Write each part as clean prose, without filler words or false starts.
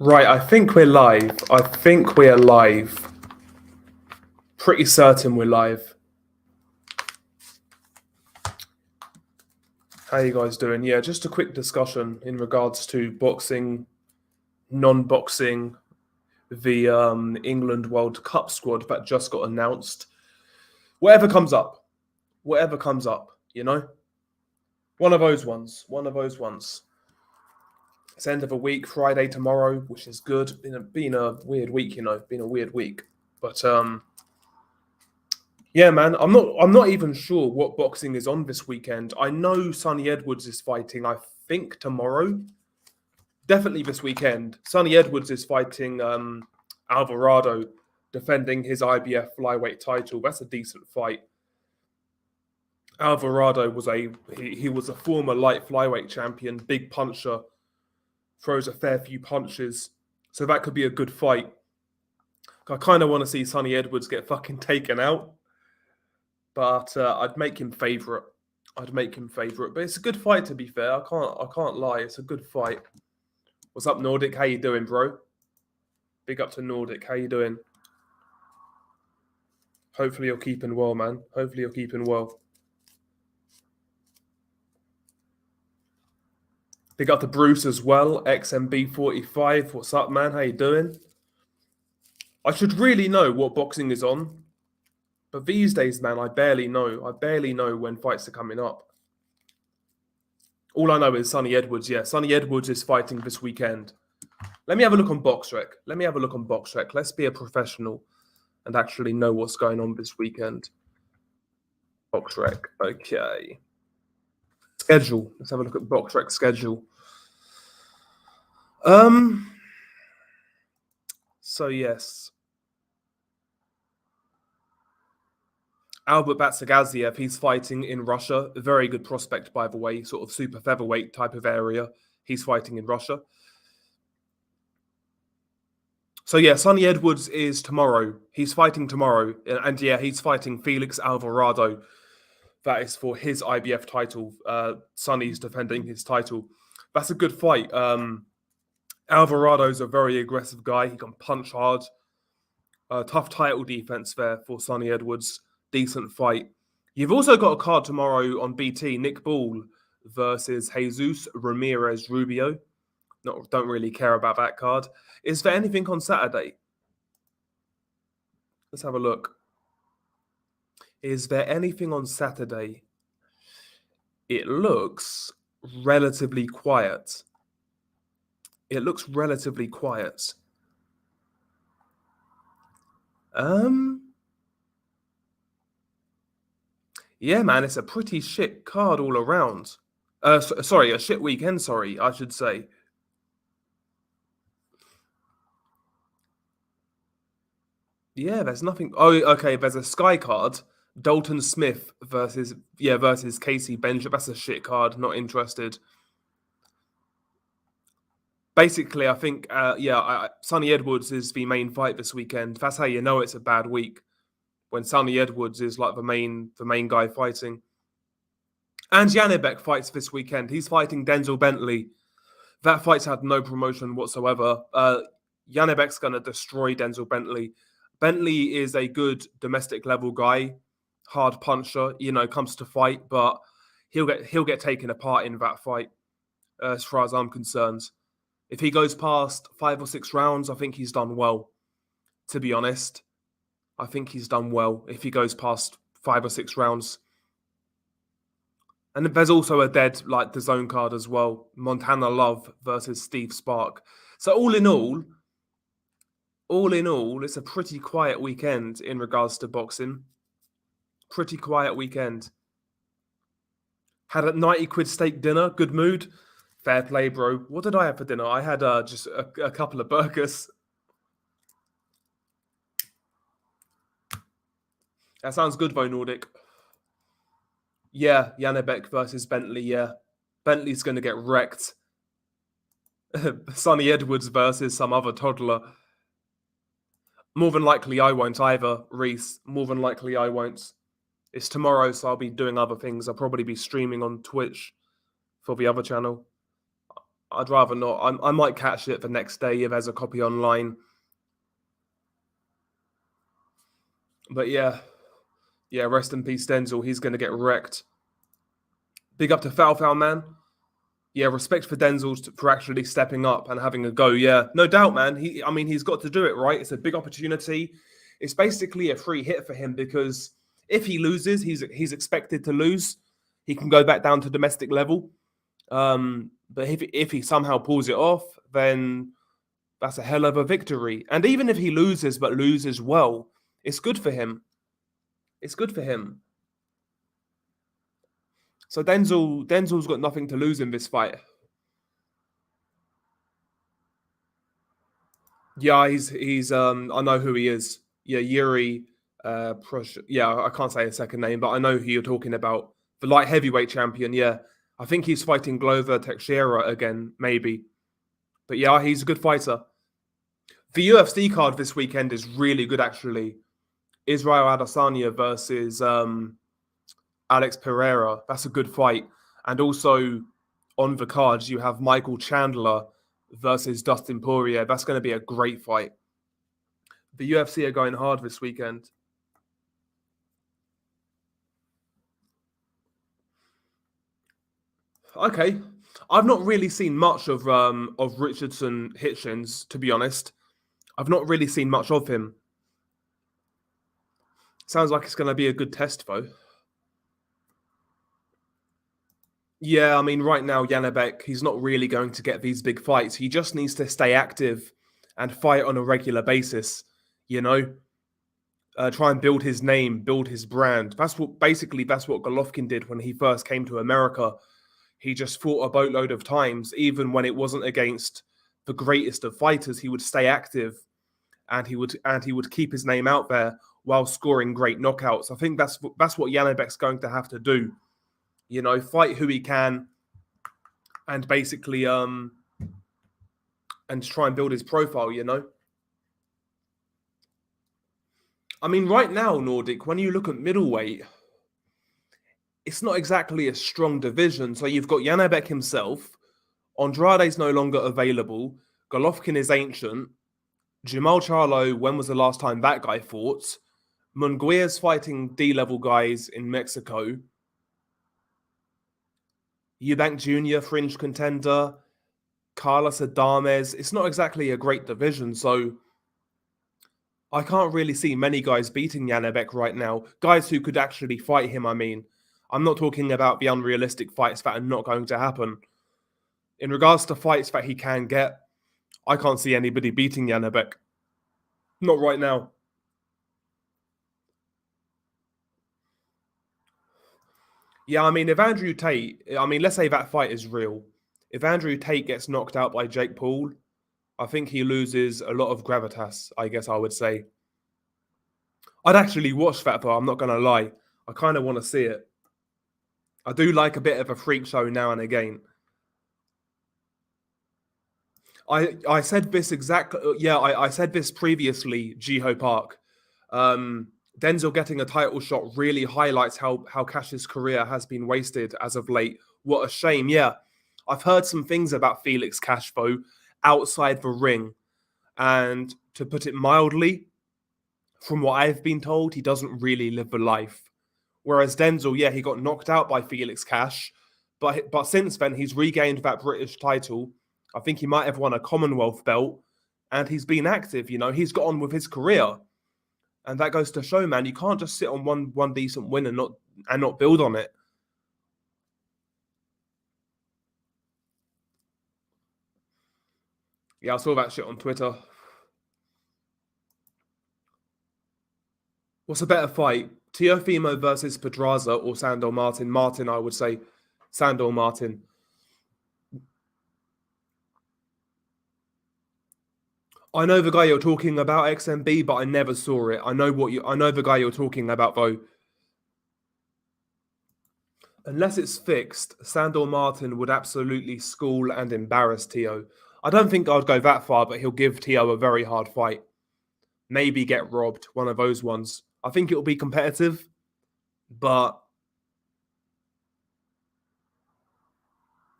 Right, I think we're live. I think we're live. Pretty certain we're live. How you guys doing? Yeah, just a quick discussion in regards to boxing, non-boxing, the England World Cup squad that just got announced. Whatever comes up, you know? One of those ones. It's end of a week, Friday tomorrow, which is good. Been a weird week, been a weird week. But yeah, man, I'm not even sure what boxing is on this weekend. I know Sonny Edwards is fighting, I think tomorrow. Definitely this weekend. Sonny Edwards is fighting Alvarado, defending his IBF flyweight title. That's a decent fight. Alvarado was he was a former light flyweight champion, big puncher, throws a fair few punches. So that could be a good fight. I kind of want to see Sonny Edwards get fucking taken out. But I'd make him favourite. But it's a good fight, to be fair. I can't lie. It's a good fight. What's up, Nordic? How you doing, bro? Big up to Nordic. How you doing? Hopefully you're keeping well, man. Hopefully you're keeping well. Big up to Bruce as well. XMB45. What's up, man? How you doing? I should really know what boxing is on. But these days, man, I barely know. I barely know when fights are coming up. All I know is Sonny Edwards. Yeah, Sonny Edwards is fighting this weekend. Let me have a look on BoxRec. Let's be a professional and actually know what's going on this weekend. BoxRec. Okay. Schedule. Let's have a look at BoxRec schedule. So yes. Albert Batsagaziev, he's fighting in Russia. A very good prospect, by the way, sort of super featherweight type of area. He's fighting in Russia. So yeah, Sonny Edwards is tomorrow. He's fighting tomorrow. And yeah, he's fighting Felix Alvarado. That is for his IBF title. Sonny's defending his title. That's a good fight. Alvarado's a very aggressive guy. He can punch hard. Tough title defense there for Sonny Edwards. Decent fight. You've also got a card tomorrow on BT. Nick Ball versus Jesus Ramirez Rubio. Don't really care about that card. Is there anything on Saturday? Let's have a look. Is there anything on Saturday? It looks relatively quiet. Yeah, man, it's a pretty shit card all around. Sorry, a shit weekend, I should say. Yeah, there's nothing. Oh, okay, there's a Sky card. Dalton Smith versus Casey Benjamin. That's a shit card. Not interested. Basically, I think, Sonny Edwards is the main fight this weekend. That's how you know it's a bad week. When Sonny Edwards is like the main guy fighting. And Janibek fights this weekend. He's fighting Denzel Bentley. That fight's had no promotion whatsoever. Janibek's going to destroy Denzel Bentley. Bentley is a good domestic level guy, hard puncher, comes to fight, but he'll get taken apart in that fight, as far as I'm concerned. If he goes past 5 or 6 rounds, I think he's done well, to be honest. I think he's done well if he goes past 5 or 6 rounds. And there's also a dead, like, the zone card as well. Montana Love versus Steve Spark. So all in all, it's a pretty quiet weekend in regards to boxing. Pretty quiet weekend. Had a 90 quid steak dinner. Good mood. Fair play, bro. What did I have for dinner? I had just a couple of burgers. That sounds good, though, Nordic. Yeah, Janibek versus Bentley, yeah. Bentley's going to get wrecked. Sonny Edwards versus some other toddler. More than likely, I won't either, Reese. More than likely, I won't. It's tomorrow, so I'll be doing other things. I'll probably be streaming on Twitch for the other channel. I'd rather not. I might catch it the next day if there's a copy online. But yeah, rest in peace, Denzel. He's going to get wrecked. Big up to Foul man. Yeah, respect for Denzel for actually stepping up and having a go. Yeah, no doubt, man. I mean, he's got to do it, right? It's a big opportunity. It's basically a free hit for him because if he loses, he's expected to lose. He can go back down to domestic level. But if he somehow pulls it off, then that's a hell of a victory. And even if he loses, but loses well, it's good for him. It's good for him. So Denzel's got nothing to lose in this fight. Yeah, he's I know who he is. Yeah, Yuri yeah, I can't say his second name, but I know who you're talking about. The light heavyweight champion, yeah. I think he's fighting Glover Teixeira again, maybe. But yeah, he's a good fighter. The UFC card this weekend is really good, actually. Israel Adesanya versus Alex Pereira. That's a good fight. And also on the cards, you have Michael Chandler versus Dustin Poirier. That's going to be a great fight. The UFC are going hard this weekend. Okay, I've not really seen much of Richardson Hitchens, to be honest. I've not really seen much of him. Sounds like it's going to be a good test, though. Yeah, I mean, right now, Janabek, he's not really going to get these big fights. He just needs to stay active and fight on a regular basis, you know? Try and build his name, build his brand. That's what Golovkin did when he first came to America. He just fought a boatload of times, even when it wasn't against the greatest of fighters. He would stay active, and he would keep his name out there while scoring great knockouts. I think that's what Janabek's going to have to do. You know, fight who he can, and basically and try and build his profile. You know. I mean, right now, Nordic, when you look at middleweight, it's not exactly a strong division. So you've got Janabek himself. Andrade's no longer available. Golovkin is ancient. Jamal Charlo, when was the last time that guy fought? Munguia's fighting D-level guys in Mexico. Eubank Jr., fringe contender. Carlos Adames. It's not exactly a great division, so I can't really see many guys beating Janabek right now. Guys who could actually fight him, I mean. I'm not talking about the unrealistic fights that are not going to happen. In regards to fights that he can get, I can't see anybody beating Janabek. Not right now. Yeah, I mean, if Andrew Tate, I mean, let's say that fight is real. If Andrew Tate gets knocked out by Jake Paul, I think he loses a lot of gravitas, I guess I would say. I'd actually watch that, though, I'm not going to lie. I kind of want to see it. I do like a bit of a freak show now and again. I said this exactly. Yeah, I said this previously. Jiho Park, Denzel getting a title shot really highlights how Cash's career has been wasted as of late. What a shame. Yeah, I've heard some things about Felix Cash though outside the ring, and to put it mildly, from what I've been told, he doesn't really live the life. Whereas Denzel, yeah, he got knocked out by Felix Cash, but since then he's regained that British title. I think he might have won a Commonwealth belt, and he's been active. You know, he's got on with his career, and that goes to show, man, you can't just sit on one decent win and not build on it. Yeah, I saw that shit on Twitter. What's a better fight, Teofimo versus Pedraza or Sandor Martin? Martin, I would say, Sandor Martin. I know the guy you're talking about, XMB, but I never saw it. I know the guy you're talking about, though. Unless it's fixed, Sandor Martin would absolutely school and embarrass Tio. I don't think I'd go that far, but he'll give Tio a very hard fight. Maybe get robbed, one of those ones. I think it'll be competitive, but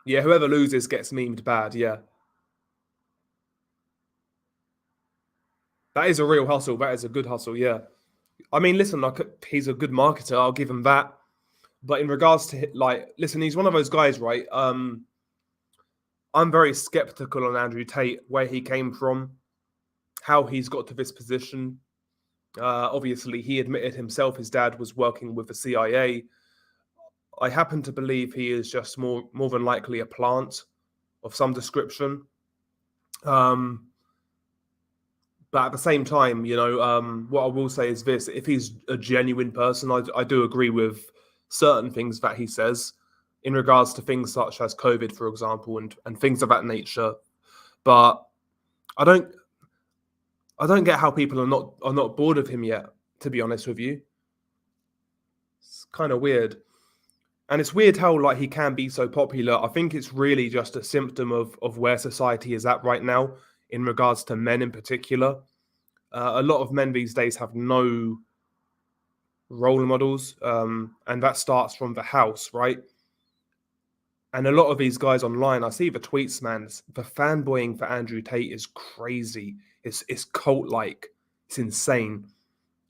Yeah, whoever loses gets memed bad. Yeah, that is a real hustle. That is a good hustle. Yeah, I mean, listen, like he's a good marketer. I'll give him that. But in regards to like, listen, he's one of those guys, right? I'm very skeptical on Andrew Tate, where he came from, how he's got to this position. Obviously, he admitted himself his dad was working with the CIA. I happen to believe he is just more than likely a plant of some description. Um, but at the same time, what I will say is this: if he's a genuine person, I do agree with certain things that he says in regards to things such as COVID, for example, and things of that nature. But I don't I don't get how people are not bored of him yet. To be honest with you, it's kind of weird. And it's weird how like he can be so popular. I think it's really just a symptom of where society is at right now in regards to men in particular. A lot of men these days have no role models, and that starts from the house, right? And a lot of these guys online, I see the tweets, man. The fanboying for Andrew Tate is crazy. It's cult like. It's insane.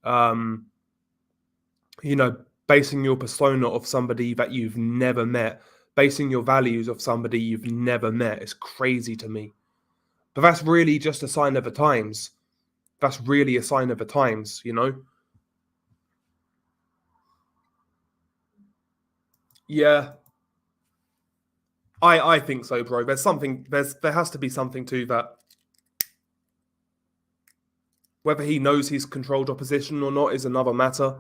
Um, you know, basing your persona of somebody that you've never met, basing your values of somebody you've never met is crazy to me. But that's really just a sign of the times. That's really a sign of the times. Yeah, I think so, bro. There has to be something to that. Whether he knows he's controlled opposition or not is another matter.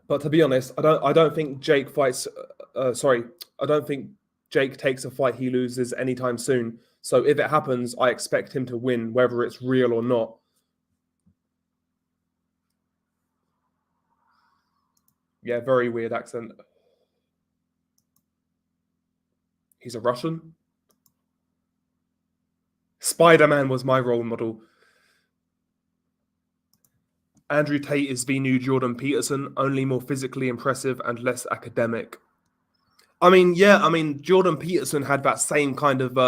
But to be honest, I don't think Jake fights. Sorry, I don't think Jake takes a fight he loses anytime soon. So if it happens, I expect him to win, whether it's real or not. Yeah, very weird accent. He's a Russian. Spider-Man was my role model. Andrew Tate is the new Jordan Peterson, only more physically impressive and less academic. I mean, yeah, I mean Jordan Peterson had that same kind of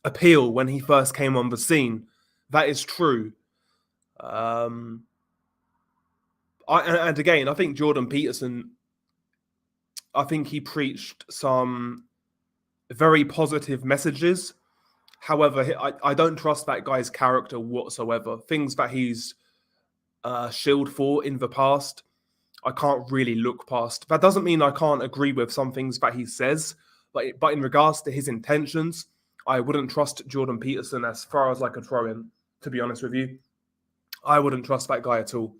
appeal when he first came on the scene. That is true. Um, and again, I think Jordan Peterson. I think he preached some very positive messages. However, I don't trust that guy's character whatsoever. Things that he's shilled for in the past, I can't really look past. That doesn't mean I can't agree with some things that he says, but in regards to his intentions, I wouldn't trust Jordan Peterson as far as I could throw him. To be honest with you, I wouldn't trust that guy at all.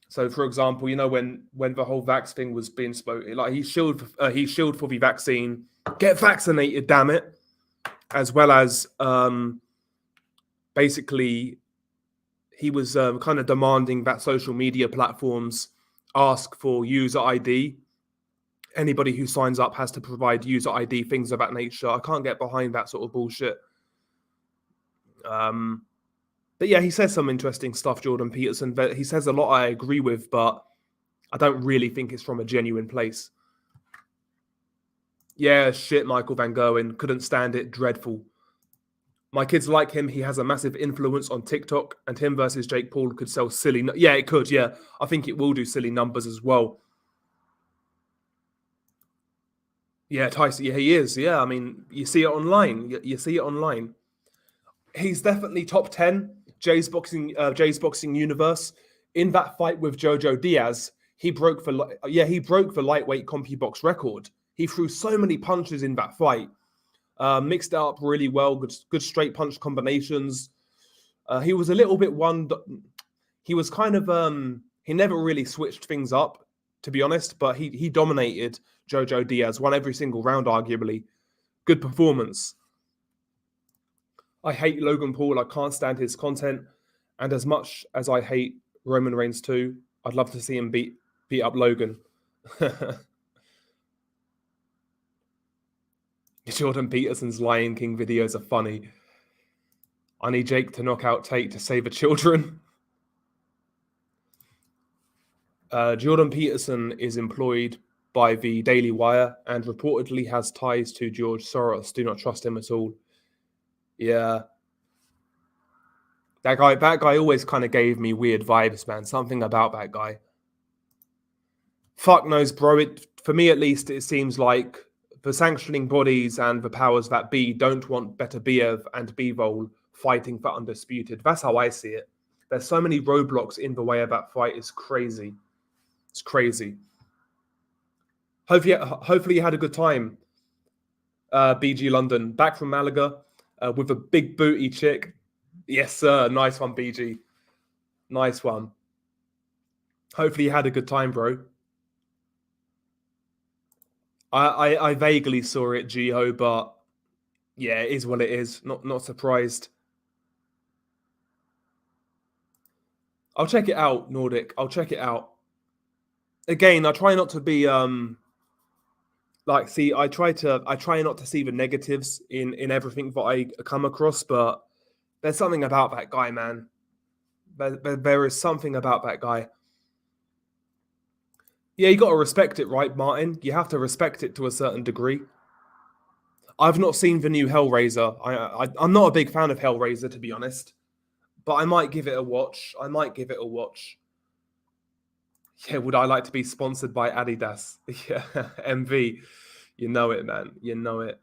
So, for example, when the whole vax thing was being spoken, like he shilled for the vaccine. Get vaccinated, damn it! As well as basically he was kind of demanding that social media platforms ask for user ID. Anybody who signs up has to provide user ID, things of that nature. I can't get behind that sort of bullshit. Um, but yeah, he says some interesting stuff, Jordan Peterson. But he says a lot I agree with, but I don't really think it's from a genuine place. Yeah, shit, Michael Van Gerwen. Couldn't stand it. Dreadful. My kids like him. He has a massive influence on TikTok, and him versus Jake Paul could sell silly. Yeah, it could. Yeah, I think it will do silly numbers as well. Yeah, Tyson. Yeah, he is. Yeah, I mean, you see it online. You see it online. He's definitely top 10 Jay's boxing universe. In that fight with Jojo Diaz, he broke the lightweight CompuBox record. He threw so many punches in that fight. Mixed it up really well. Good straight punch combinations. He was a little bit one. He was kind of he never really switched things up, to be honest. But he dominated Jojo Diaz, won every single round, arguably. Good performance. I hate Logan Paul. I can't stand his content. And as much as I hate Roman Reigns too, I'd love to see him beat up Logan. Jordan Peterson's Lion King videos are funny. I need Jake to knock out Tate to save the children. Jordan Peterson is employed by the Daily Wire and reportedly has ties to George Soros. Do not trust him at all. Yeah. That guy always kind of gave me weird vibes, man. Something about that guy. Fuck knows, bro. For me, at least, it seems like the sanctioning bodies and the powers that be don't want Better Biev and Bivol fighting for Undisputed. That's how I see it. There's so many roadblocks in the way of that fight. It's crazy. It's crazy. Hopefully you had a good time, BG London. Back from Malaga with a big booty chick. Yes, sir. Nice one, BG. Nice one. Hopefully you had a good time, bro. I vaguely saw it, Jiho, but yeah, it is what it is. Not surprised. I'll check it out, Nordic. I'll check it out. Again, I try not to be I try not to see the negatives in everything that I come across, but there's something about that guy, man. There is something about that guy. Yeah, you got to respect it, right, Martin? You have to respect it to a certain degree. I've not seen the new Hellraiser. I'm not a big fan of Hellraiser, to be honest, but I might give it a watch. Yeah, would I like to be sponsored by Adidas? Yeah, MV. You know it, man. You know it.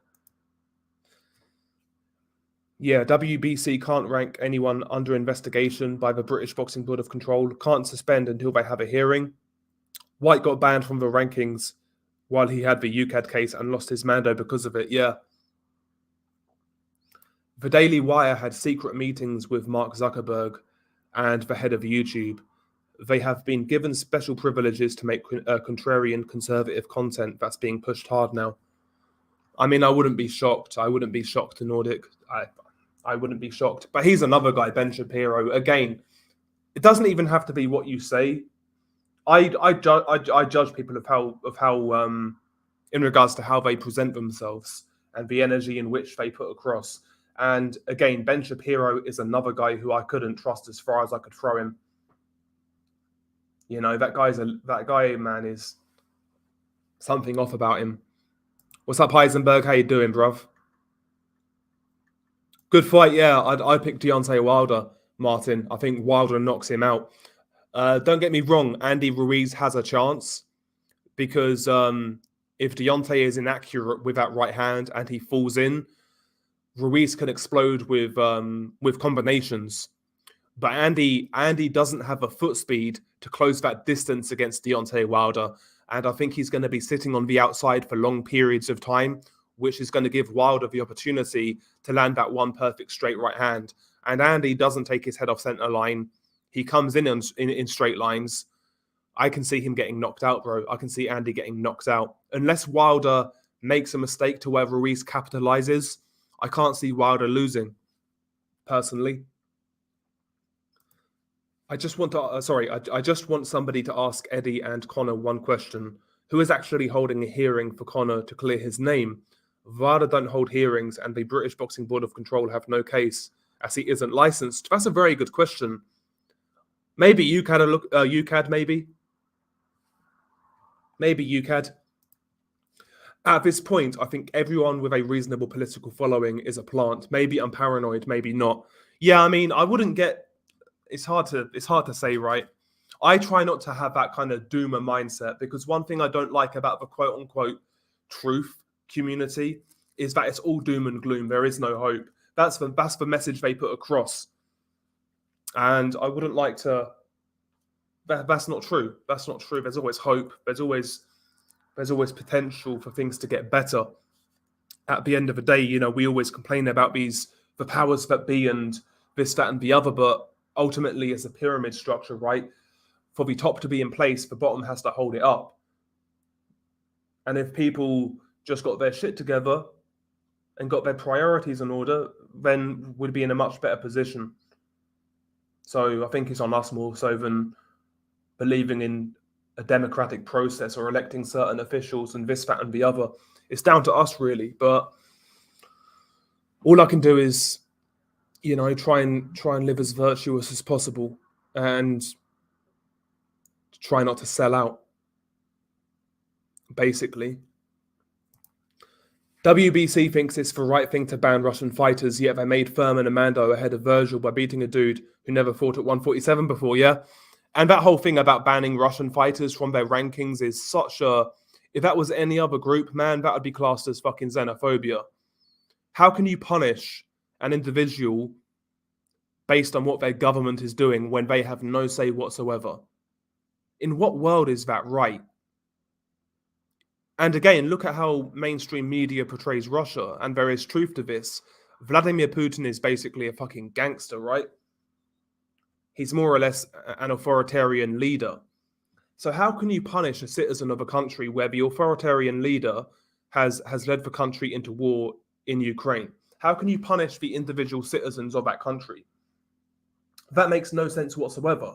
Yeah, WBC can't rank anyone under investigation by the British Boxing Board of Control. Can't suspend until they have a hearing. White got banned from the rankings while he had the UCAD case and lost his Mando because of it. Yeah. The Daily Wire had secret meetings with Mark Zuckerberg and the head of YouTube. They have been given special privileges to make contrarian conservative content that's being pushed hard now. I mean, I wouldn't be shocked. I wouldn't be shocked to Nordic. I wouldn't be shocked. But he's another guy, Ben Shapiro. Again, it doesn't even have to be what you say. I judge people of how in regards to how they present themselves and the energy in which they put across. And again, Ben Shapiro is another guy who I couldn't trust as far as I could throw him. You know, that guy, man, is something off about him. What's up, Heisenberg? How you doing, bruv? Good fight, yeah. I picked Deontay Wilder, Martin. I think Wilder knocks him out. Don't get me wrong, Andy Ruiz has a chance because if Deontay is inaccurate with that right hand and he falls in, Ruiz can explode with combinations. But Andy doesn't have a foot speed to close that distance against Deontay Wilder. And I think he's going to be sitting on the outside for long periods of time, which is going to give Wilder the opportunity to land that one perfect straight right hand. And Andy doesn't take his head off center line. He comes in straight lines. I can see him getting knocked out, bro. I can see Andy getting knocked out. Unless Wilder makes a mistake to where Ruiz capitalizes, I can't see Wilder losing, personally. I just want I just want somebody to ask Eddie and Conor one question. Who is actually holding a hearing for Conor to clear his name? VADA don't hold hearings and the British Boxing Board of Control have no case as he isn't licensed. That's a very good question. Maybe UCAD, maybe. Maybe UCAD. At this point, I think everyone with a reasonable political following is a plant. Maybe I'm paranoid, maybe not. Yeah, I mean, I wouldn't get... It's hard to say, right? I try not to have that kind of doomer mindset because one thing I don't like about the quote-unquote truth community is that it's all doom and gloom. There is no hope. That's the message they put across. And I wouldn't like to... That's not true. That's not true. There's always hope. There's always potential for things to get better. At the end of the day, you know, we always complain about the powers that be and this, that, and the other, but ultimately it's a pyramid structure, right? For the top to be in place, the bottom has to hold it up. And if people just got their shit together and got their priorities in order, then we'd be in a much better position. So I think it's on us more so than believing in a democratic process or electing certain officials and this, that, and the other. It's down to us, really. But all I can do is you know, try and live as virtuous as possible and try not to sell out, basically. WBC thinks it's the right thing to ban Russian fighters, yet they made Furman and Mando ahead of Virgil by beating a dude who never fought at 147 before, yeah? And that whole thing about banning Russian fighters from their rankings is such a... If that was any other group, man, that would be classed as fucking xenophobia. How can you punish an individual based on what their government is doing when they have no say whatsoever? In what world is that right? And again, look at how mainstream media portrays Russia, and there is truth to this. Vladimir Putin is basically a fucking gangster, right? He's more or less an authoritarian leader. So how can you punish a citizen of a country where the authoritarian leader has led the country into war in Ukraine? How can you punish the individual citizens of that country? That makes no sense whatsoever.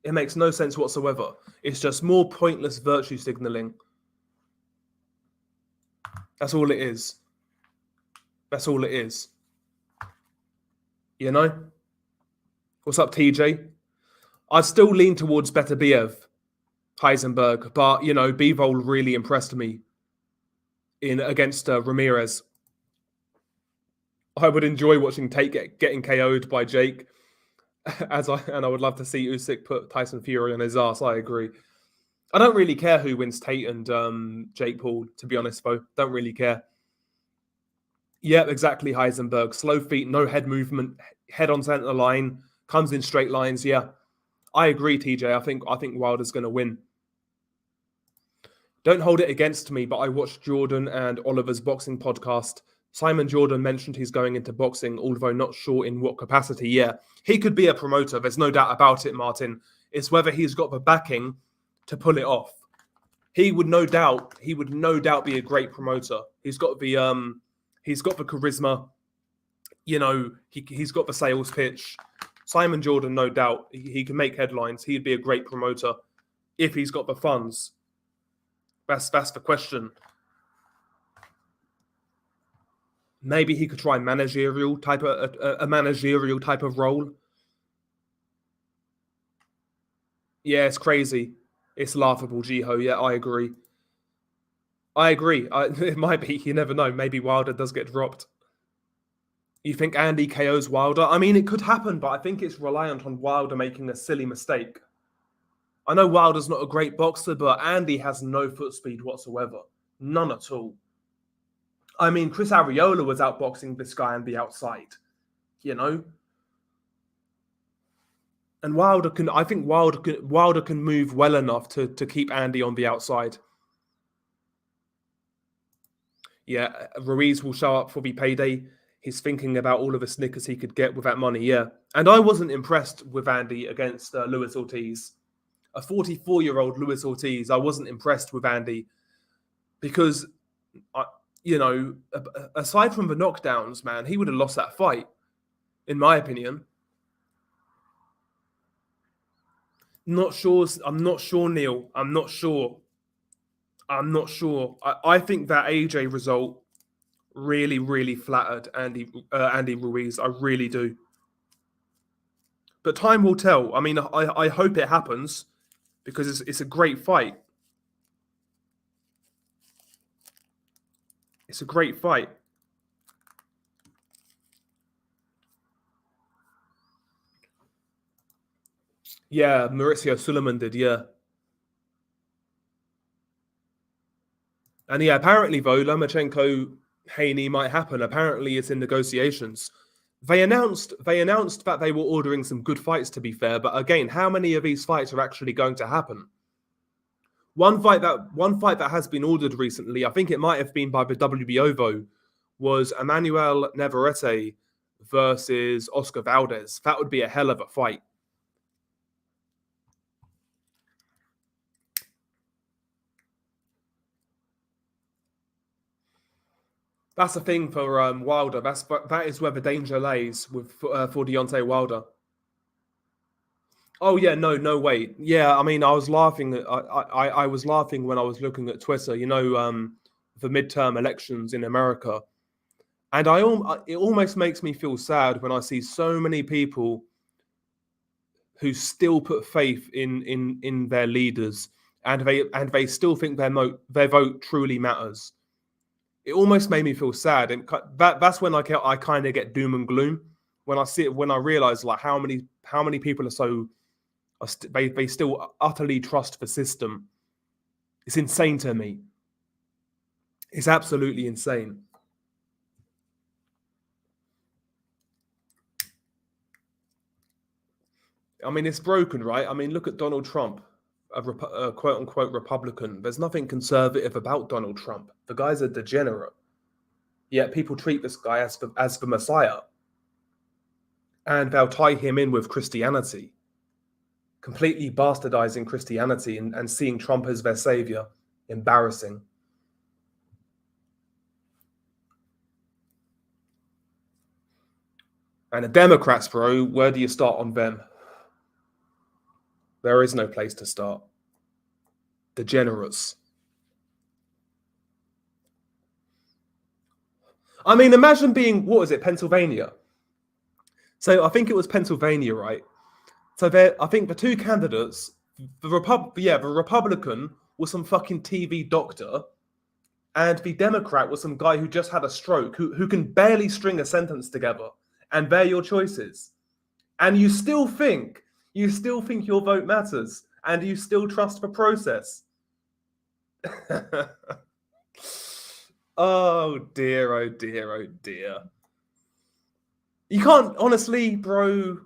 It makes no sense whatsoever. It's just more pointless virtue signaling. That's all it is. That's all it is. You know? What's up, TJ? I'd still lean towards Beterbiev, Heisenberg, but, you know, Bivol really impressed me against Ramirez. I would enjoy watching Tate getting KO'd by Jake, and I would love to see Usyk put Tyson Fury on his ass. I agree. I don't really care who wins Tate and Jake Paul, to be honest, though. Don't really care. Yeah, exactly, Heisenberg. Slow feet, no head movement, head on center line, comes in straight lines. Yeah, I agree, TJ. I think Wilder's going to win. Don't hold it against me, but I watched Jordan and Oliver's boxing podcast. Simon Jordan mentioned he's going into boxing, although not sure in what capacity. Yeah, he could be a promoter. There's no doubt about it, Martin. It's whether he's got the backing to pull it off. He would no doubt be a great promoter. He's got the charisma. You know, he's got the sales pitch. Simon Jordan, no doubt, he can make headlines. He'd be a great promoter if he's got the funds. That's the question. Maybe he could try a managerial type of role. Yeah, it's crazy. It's laughable, Jiho. Yeah, I agree. It might be. You never know. Maybe Wilder does get dropped. You think Andy KOs Wilder? I mean, it could happen, but I think it's reliant on Wilder making a silly mistake. I know Wilder's not a great boxer, but Andy has no foot speed whatsoever. None at all. I mean, Chris Arreola was outboxing this guy on the outside, you know? And I think Wilder can move well enough to keep Andy on the outside. Yeah, Ruiz will show up for the payday. He's thinking about all of the Snickers he could get with that money, yeah. And I wasn't impressed with Andy against Luis Ortiz. A 44-year-old Luis Ortiz, I wasn't impressed with Andy because, you know, aside from the knockdowns, man, he would have lost that fight, in my opinion. Not sure. I'm not sure, Neil. I'm not sure. I think that AJ result really, really flattered Andy Ruiz. I really do. But time will tell. I mean, I hope it happens because it's a great fight. It's a great fight. Yeah, Mauricio Suleiman did, yeah. And yeah, apparently though, Lomachenko Haney might happen. Apparently it's in negotiations. They announced that they were ordering some good fights, to be fair, but again, how many of these fights are actually going to happen? One fight that has been ordered recently, I think it might have been by the WBO though, was Emmanuel Navarrete versus Oscar Valdez. That would be a hell of a fight. That's the thing for Wilder. That is where the danger lays for Deontay Wilder. Oh yeah, no way. Yeah, I mean, I was laughing. I was laughing when I was looking at Twitter. You know, the midterm elections in America, And it almost makes me feel sad when I see so many people who still put faith in their leaders, and they still think their vote truly matters. It almost made me feel sad, and that's when I kind of get doom and gloom when I see it, when I realize like how many people they still utterly trust the system. It's insane to me. It's absolutely insane. I mean, it's broken, right? I mean, look at Donald Trump, a quote unquote Republican. There's nothing conservative about Donald Trump. The guy's a degenerate. Yet people treat this guy as the Messiah. And they'll tie him in with Christianity, completely bastardizing Christianity and seeing Trump as their savior. Embarrassing. And the Democrats, bro, where do you start on them? There is no place to start. Degenerates. I mean, imagine being, what is it, Pennsylvania? So I think it was Pennsylvania, right? So I think the two candidates, the Republican was some fucking TV doctor, and the Democrat was some guy who just had a stroke, who can barely string a sentence together. And they're your choices. And you still think your vote matters, and you still trust the process. Oh dear, oh dear, oh dear. You can't, honestly, bro,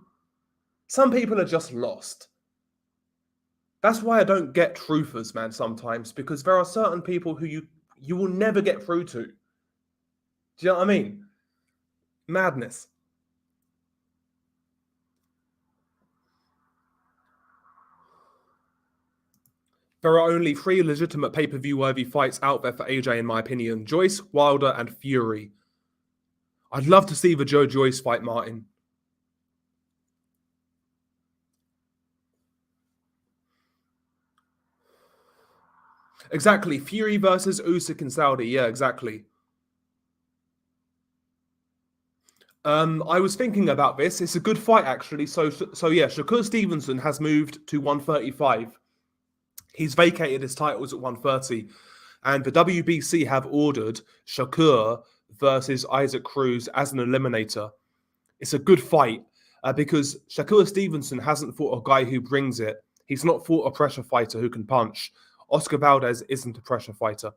some people are just lost. That's why I don't get truthers, man, sometimes, because there are certain people who you will never get through to. Do you know what I mean? Madness. There are only 3 legitimate pay-per-view worthy fights out there for AJ, in my opinion: Joyce, Wilder, and Fury. I'd love to see the Joe Joyce fight, Martin. Exactly. Fury versus Usyk in Saudi. Yeah, exactly. I was thinking about this. It's a good fight, actually. So yeah, Shakur Stevenson has moved to 135. He's vacated his titles at 130. And the WBC have ordered Shakur versus Isaac Cruz as an eliminator. It's a good fight because Shakur Stevenson hasn't fought a guy who brings it. He's not fought a pressure fighter who can punch. Oscar Valdez isn't a pressure fighter.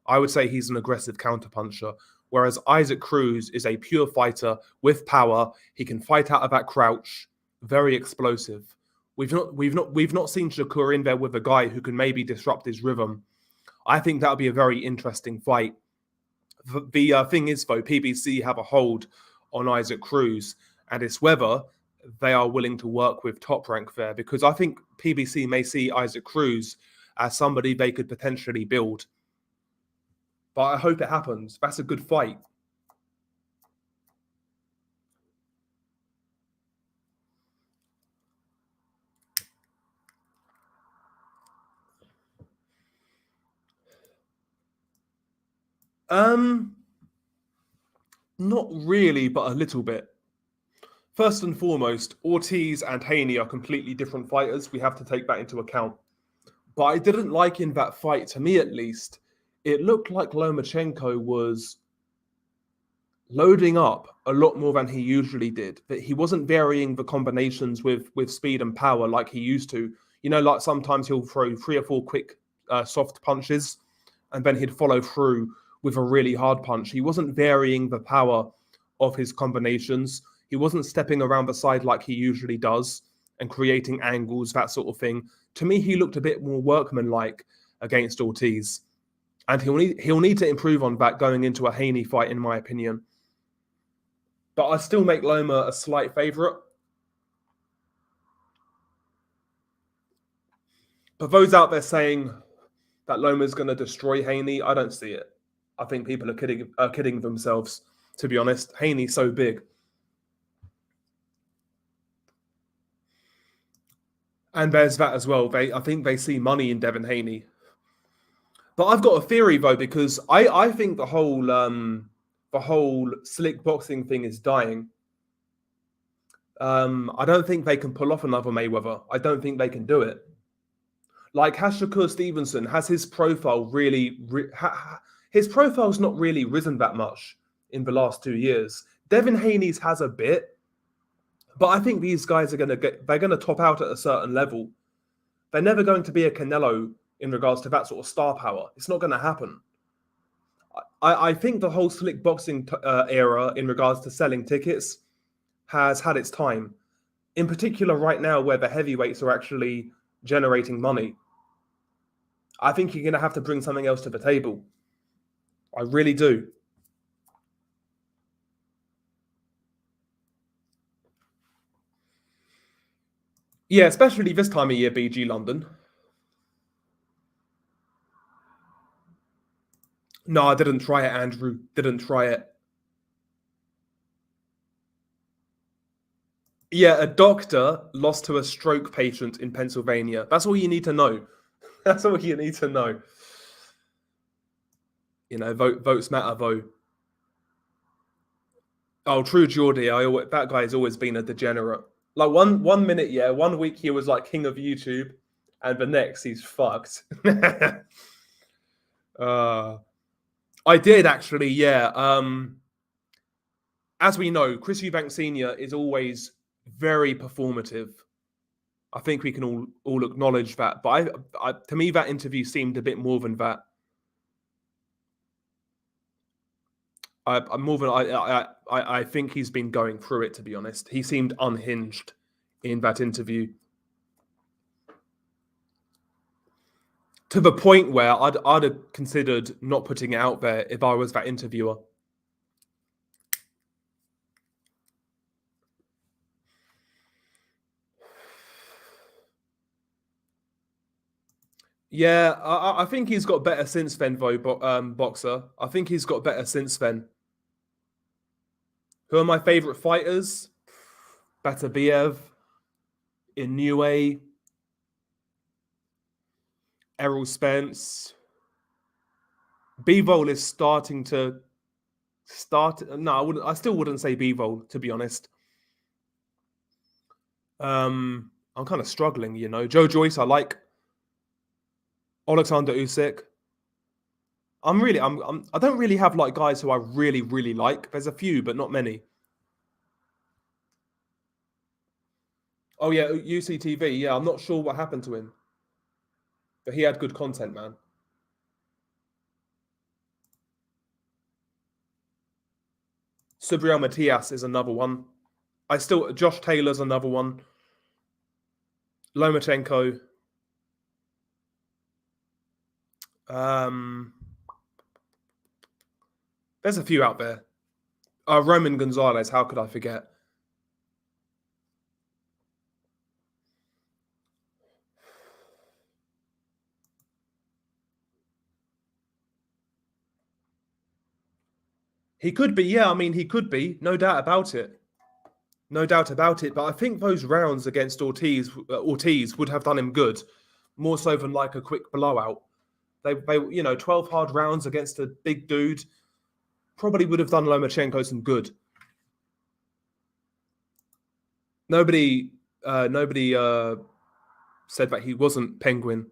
I would say he's an aggressive counterpuncher, whereas Isaac Cruz is a pure fighter with power. He can fight out of that crouch, very explosive. We've not seen Shakur in there with a guy who can maybe disrupt his rhythm. I think that would be a very interesting fight. The thing is, though, PBC have a hold on Isaac Cruz, and it's whether they are willing to work with Top Rank there, because I think PBC may see Isaac Cruz as somebody they could potentially build. But I hope it happens. That's a good fight. Not really, but a little bit. First and foremost, Ortiz and Haney are completely different fighters. We have to take that into account. But I didn't like in that fight, to me at least, it looked like Lomachenko was loading up a lot more than he usually did. That he wasn't varying the combinations with speed and power like he used to. You know, like sometimes he'll throw 3 or 4 quick soft punches, and then he'd follow through with a really hard punch. He wasn't varying the power of his combinations. He wasn't stepping around the side like he usually does and creating angles, that sort of thing. To me, he looked a bit more workmanlike against Ortiz. And he'll need to improve on that going into a Haney fight, in my opinion. But I still make Loma a slight favourite. But those out there saying that Loma's going to destroy Haney, I don't see it. I think people are kidding themselves, to be honest. Haney's so big. And there's that as well. I think they see money in Devin Haney. But I've got a theory, though, because I think the whole the whole slick boxing thing is dying. I don't think they can pull off another Mayweather. I don't think they can do it. Like, has Shakur Stevenson, has his profile really... his profile's not really risen that much in the last 2 years. Devin Haney's has a bit, but I think these guys are they're going to top out at a certain level. They're never going to be a Canelo in regards to that sort of star power. It's not going to happen. I think the whole slick boxing era in regards to selling tickets has had its time. In particular, right now, where the heavyweights are actually generating money. I think you're going to have to bring something else to the table. I really do. Yeah, especially this time of year, BG London. No, I didn't try it, Andrew. Didn't try it. Yeah, a doctor lost to a stroke patient in Pennsylvania. That's all you need to know. That's all you need to know. You know, votes matter, though. Oh, True Geordie. That guy's always been a degenerate. Like one minute, yeah, 1 week he was like king of YouTube, and the next he's fucked. I did actually, yeah. As we know, Chris Eubank Sr. is always very performative. I think we can all acknowledge that. But to me, that interview seemed a bit more than that. I think he's been going through it, to be honest. He seemed unhinged in that interview. To the point where I'd have considered not putting it out there if I was that interviewer. Yeah, I think he's got better since then, though, Boxer. I think he's got better since then. Who are my favourite fighters? Batabiev, Inoue, Errol Spence. Bivol is starting to No, I still wouldn't say Bivol, to be honest. I'm kind of struggling, you know. Joe Joyce, I like. Alexander Usyk. I don't really have like guys who I really, really like. There's a few, but not many. Oh yeah, UCTV. Yeah, I'm not sure what happened to him, but he had good content, man. Subriel Matias is another one. Josh Taylor's another one. Lomachenko. There's a few out there. Roman Gonzalez, how could I forget? He could be, yeah. I mean, he could be, no doubt about it. No doubt about it. But I think those rounds against Ortiz would have done him good, more so than like a quick blowout. They 12 hard rounds against a big dude probably would have done Lomachenko some good. Nobody said that he wasn't Penguin.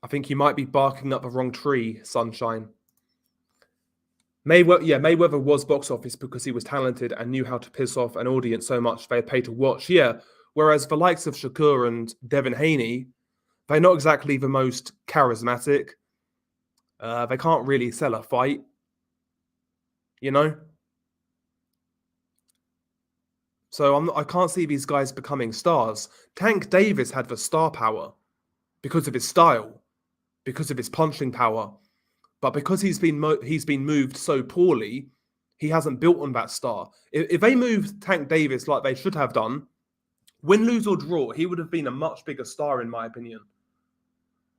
I think you might be barking up the wrong tree, Sunshine. Mayweather was box office because he was talented and knew how to piss off an audience so much they'd pay to watch. Yeah, whereas the likes of Shakur and Devin Haney, they're not exactly the most charismatic. They can't really sell a fight, you know? So I can't see these guys becoming stars. Tank Davis had the star power because of his style, because of his punching power. But because he's been moved so poorly, he hasn't built on that star. If they moved Tank Davis like they should have done, win, lose or draw, he would have been a much bigger star in my opinion.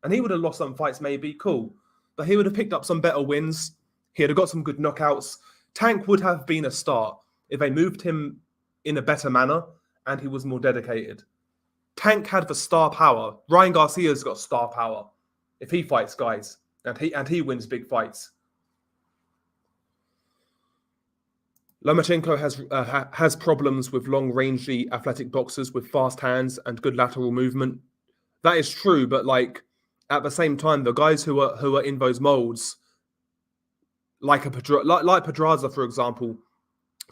And he would have lost some fights maybe, cool. But he would have picked up some better wins. He'd have got some good knockouts. Tank would have been a star if they moved him in a better manner and he was more dedicated. Tank had the star power. Ryan Garcia's got star power if he fights guys and he wins big fights. Lomachenko has problems with long-rangey athletic boxers with fast hands and good lateral movement. That is true, but like at the same time, the guys who are in those molds, like like Pedraza, for example,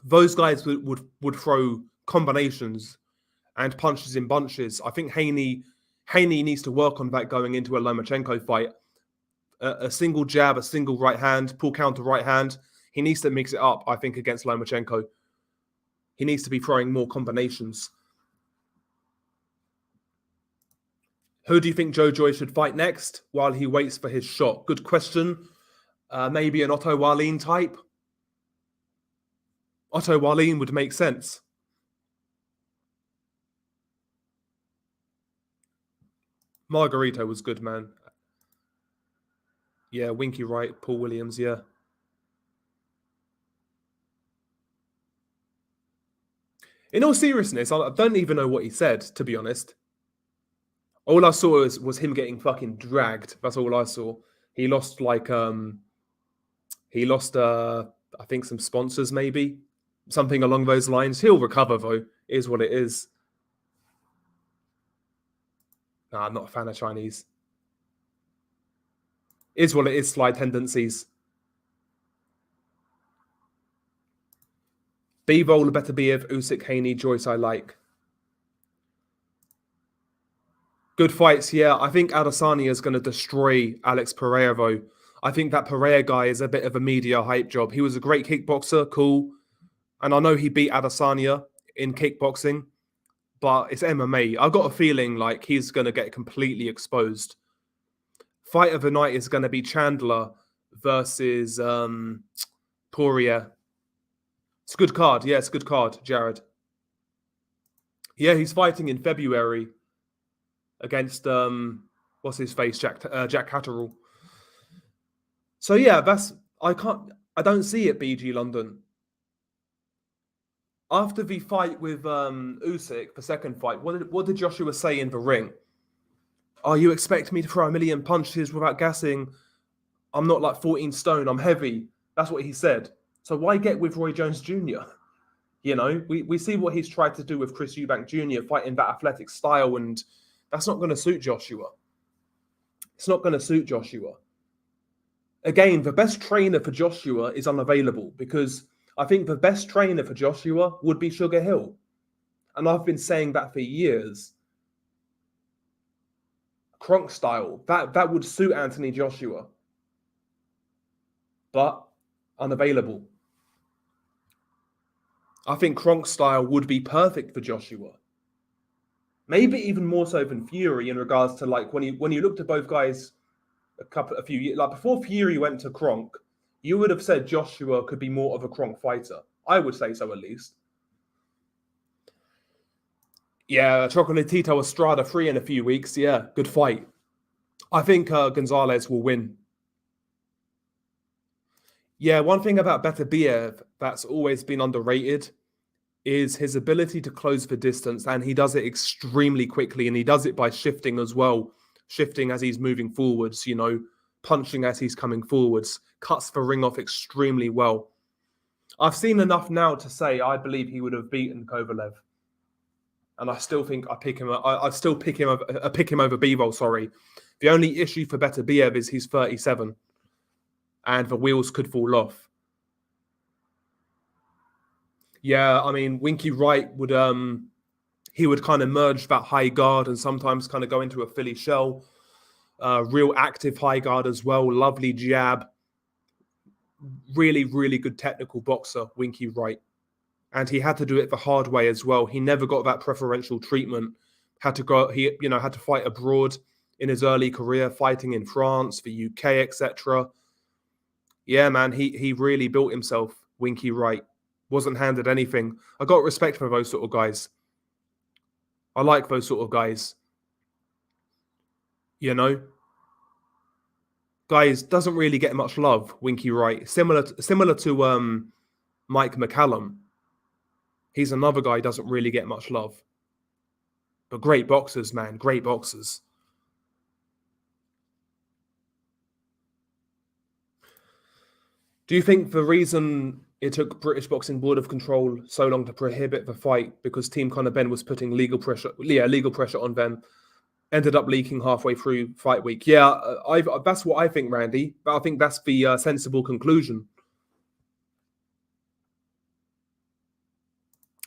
those guys would throw combinations and punches in bunches. I think Haney needs to work on that going into a Lomachenko fight. A single jab, a single right hand, pull counter right hand. He needs to mix it up, I think, against Lomachenko. He needs to be throwing more combinations. Who do you think Joe Joy should fight next while he waits for his shot? Good question. Maybe an Otto Wallin type. Otto Wallin would make sense. Margarito was good, man. Yeah, Winky Wright, Paul Williams, yeah. In all seriousness, I don't even know what he said, to be honest. All I saw was him getting fucking dragged. That's all I saw. He lost I think some sponsors, maybe. Something along those lines. He'll recover though, is what it is. Nah, I'm not a fan of Chinese. Is what it is, slide tendencies. Bivol, Beterbiev, Usyk, Haney, Joyce I like. Good fights, yeah. I think Adesanya is going to destroy Alex Pereira, though. I think that Pereira guy is a bit of a media hype job. He was a great kickboxer, cool. And I know he beat Adesanya in kickboxing, but it's MMA. I've got a feeling like he's going to get completely exposed. Fight of the night is going to be Chandler versus Poirier. It's a good card. Yeah, it's a good card, Jared. Yeah, he's fighting in February against what's his face, Jack Catterall. So yeah, I don't see it, BG London. After the fight with Usyk, the second fight, what did Joshua say in the ring? Oh, you expect me to throw a million punches without gassing? I'm not like 14 stone, I'm heavy. That's what he said. So why get with Roy Jones Jr.? You know, we see what he's tried to do with Chris Eubank Jr., fighting that athletic style, and that's not going to suit Joshua. It's not going to suit Joshua. Again, the best trainer for Joshua is unavailable because I think the best trainer for Joshua would be Sugar Hill. And I've been saying that for years. Kronk style, that would suit Anthony Joshua. But unavailable. I think Kronk style would be perfect for Joshua. Maybe even more so than Fury in regards to like when you looked at both guys a few years, like before Fury went to Kronk, you would have said Joshua could be more of a Kronk fighter. I would say so at least. Yeah, Chocolatito Estrada 3 in a few weeks. Yeah, good fight. I think Gonzalez will win. Yeah, one thing about Beterbiev that's always been underrated is his ability to close the distance, and he does it extremely quickly, and he does it by shifting as well, shifting as he's moving forwards, you know, punching as he's coming forwards, cuts the ring off extremely well. I've seen enough now to say I believe he would have beaten Kovalev, and I still think I pick him. I'd still pick him over Bivol. Sorry, the only issue for Beterbiev is he's 37, and the wheels could fall off. Yeah, I mean, Winky Wright would he would kind of merge that high guard and sometimes kind of go into a Philly shell. Real active high guard as well. Lovely jab. Really, really good technical boxer, Winky Wright. And he had to do it the hard way as well. He never got that preferential treatment. Had to fight abroad in his early career, fighting in France, the UK, etc. Yeah, man, he really built himself, Winky Wright. Wasn't handed anything. I got respect for those sort of guys. I like those sort of guys. You know? Guys, doesn't really get much love, Winky Wright. Similar to Mike McCallum. He's another guy who doesn't really get much love. But great boxers, man. Great boxers. Do you think the reason it took British Boxing Board of Control so long to prohibit the fight because Team Conor Benn was putting legal pressure on them. Ended up leaking halfway through fight week. Yeah, that's what I think, Randy. But I think that's the sensible conclusion.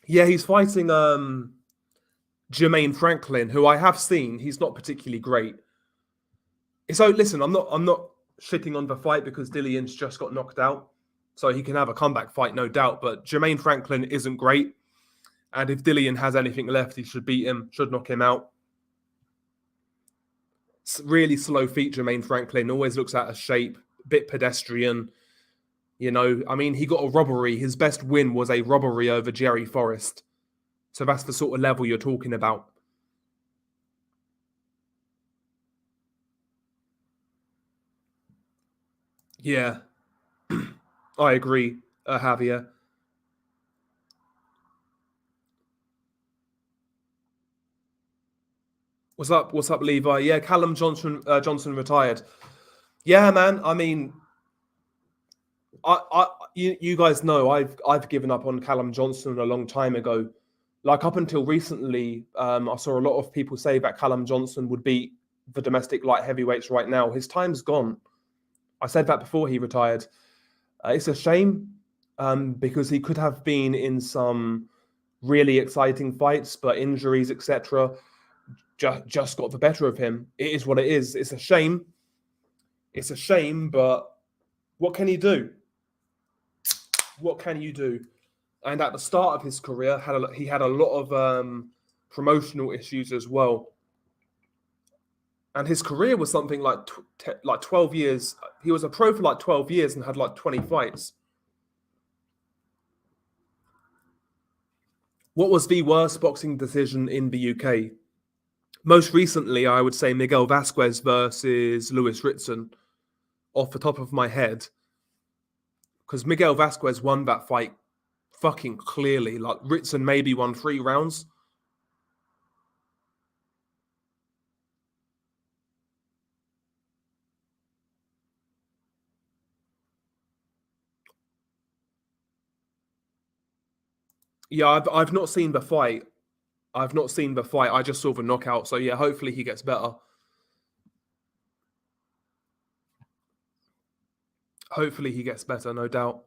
Yeah, he's fighting Jermaine Franklin, who I have seen. He's not particularly great. So listen, I'm not shitting on the fight because Dillion's just got knocked out, so he can have a comeback fight, no doubt. But Jermaine Franklin isn't great, and if Dillion has anything left, he should beat him, should knock him out. Really slow feet, Jermaine Franklin. Always looks out of shape, bit pedestrian. You know, I mean, he got a robbery. His best win was a robbery over Jerry Forrest. So that's the sort of level you're talking about. Yeah, I agree, Javier. What's up? What's up, Levi? Yeah, Callum Johnson retired. Yeah, man. I mean, you guys know I've given up on Callum Johnson a long time ago. Like up until recently, I saw a lot of people say that Callum Johnson would beat the domestic light heavyweights right now. His time's gone. I said that before he retired. It's a shame because he could have been in some really exciting fights, but injuries, etc., just got the better of him. It is what it is. It's a shame. It's a shame, but what can he do? What can you do? And at the start of his career, he had a lot of promotional issues as well. And his career was something like 12 years. He was a pro for like 12 years and had like 20 fights. What was the worst boxing decision in the UK? Most recently, I would say Miguel Vasquez versus Lewis Ritson, off the top of my head. Because Miguel Vasquez won that fight fucking clearly. Like Ritson maybe won 3 rounds. Yeah, I've not seen the fight. I've not seen the fight. I just saw the knockout. So yeah, hopefully he gets better. Hopefully he gets better, no doubt.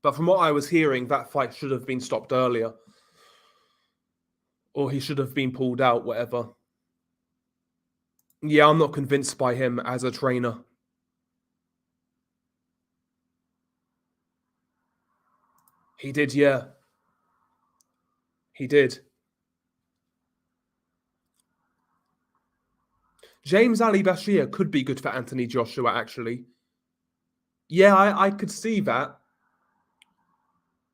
But from what I was hearing, that fight should have been stopped earlier. Or he should have been pulled out, whatever. Yeah, I'm not convinced by him as a trainer. He did, yeah. He did. James Ali Bashir could be good for Anthony Joshua, actually. Yeah, I could see that.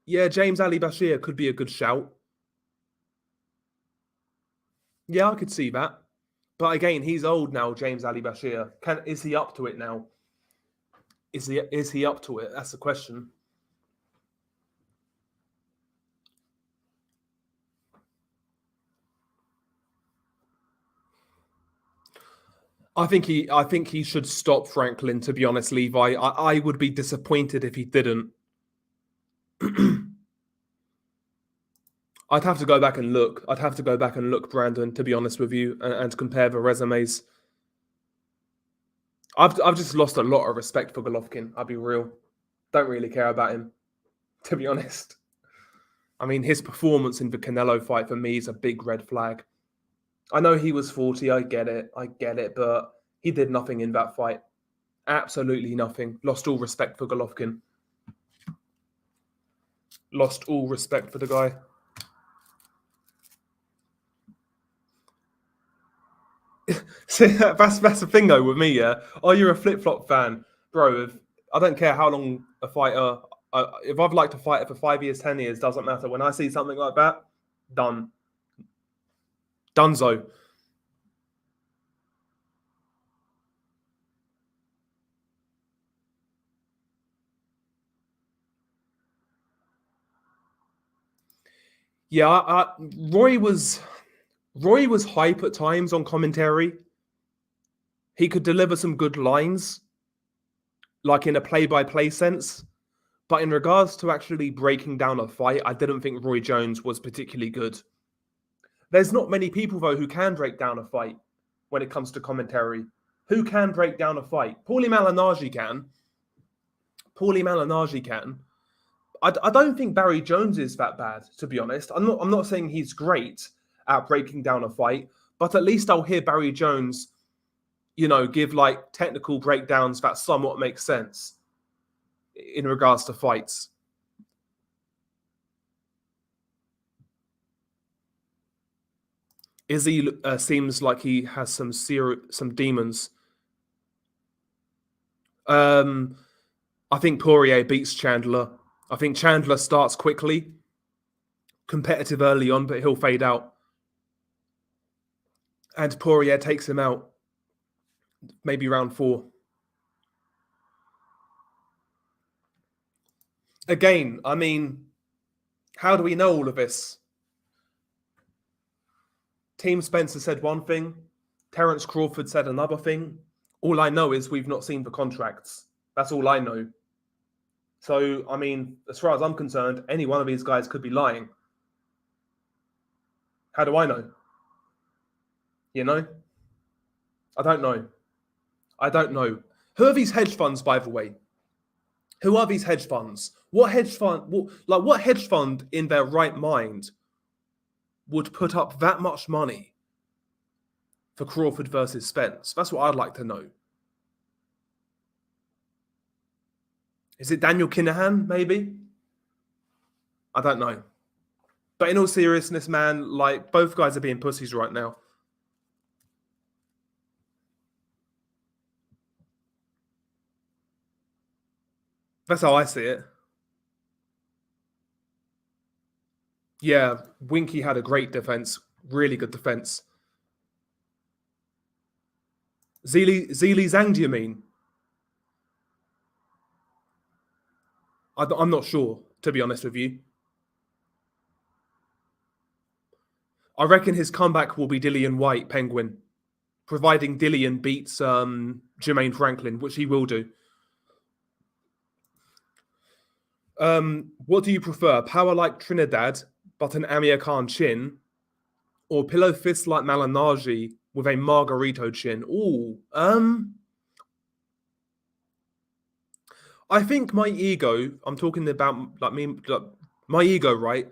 Yeah, James Ali Bashir could be a good shout. Yeah, I could see that. But again, he's old now, James Ali Bashir. Is he up to it now? Is he up to it? That's the question. I think he should stop Franklin, to be honest, Levi. I would be disappointed if he didn't. I'd have to go back and look. Brandon, to be honest with you, and compare the resumes. I've just lost a lot of respect for Golovkin. I'll be real. Don't really care about him, to be honest. I mean, his performance in the Canelo fight for me is a big red flag. I know he was 40. I get it, but he did nothing in that fight. Absolutely nothing. Lost all respect for Golovkin. Lost all respect for the guy. See, that's the thing though with me, yeah. Oh, you're a flip flop fan, bro. I don't care how long a fighter. If I've liked a fighter for 5 years, 10 years, doesn't matter. When I see something like that, done, donezo. Yeah, Roy was hype at times on commentary. He could deliver some good lines, like in a play-by-play sense. But in regards to actually breaking down a fight, I didn't think Roy Jones was particularly good. There's not many people, though, who can break down a fight when it comes to commentary. Who can break down a fight? Paulie Malignaggi can. Paulie Malignaggi can. I don't think Barry Jones is that bad, to be honest. I'm not saying he's great at breaking down a fight, but at least I'll hear Barry Jones, give like technical breakdowns that somewhat make sense in regards to fights. Izzy seems like he has some demons. I think Poirier beats Chandler. I think Chandler starts quickly, competitive early on, but he'll fade out. And Poirier takes him out, maybe round 4. Again, I mean, how do we know all of this? Team Spencer said one thing, Terence Crawford said another thing. All I know is we've not seen the contracts. That's all I know. So, I mean, as far as I'm concerned, any one of these guys could be lying. How do I know? I don't know. Who are these hedge funds, by the way? Who are these hedge funds? What hedge fund in their right mind would put up that much money for Crawford versus Spence? That's what I'd like to know. Is it Daniel Kinahan, maybe? I don't know. But in all seriousness, man, like, both guys are being pussies right now. That's how I see it. Yeah, Winky had a great defense. Really good defense. Zili Zhang, do you mean? I'm not sure, to be honest with you. I reckon his comeback will be Dillian White, Penguin, providing Dillian beats Jermaine Franklin, which he will do. What do you prefer? Power like Trinidad, but an Amir Khan chin, or pillow fist like Malignaggi with a Margarito chin? Ooh, I think my ego, I'm talking about my ego, right?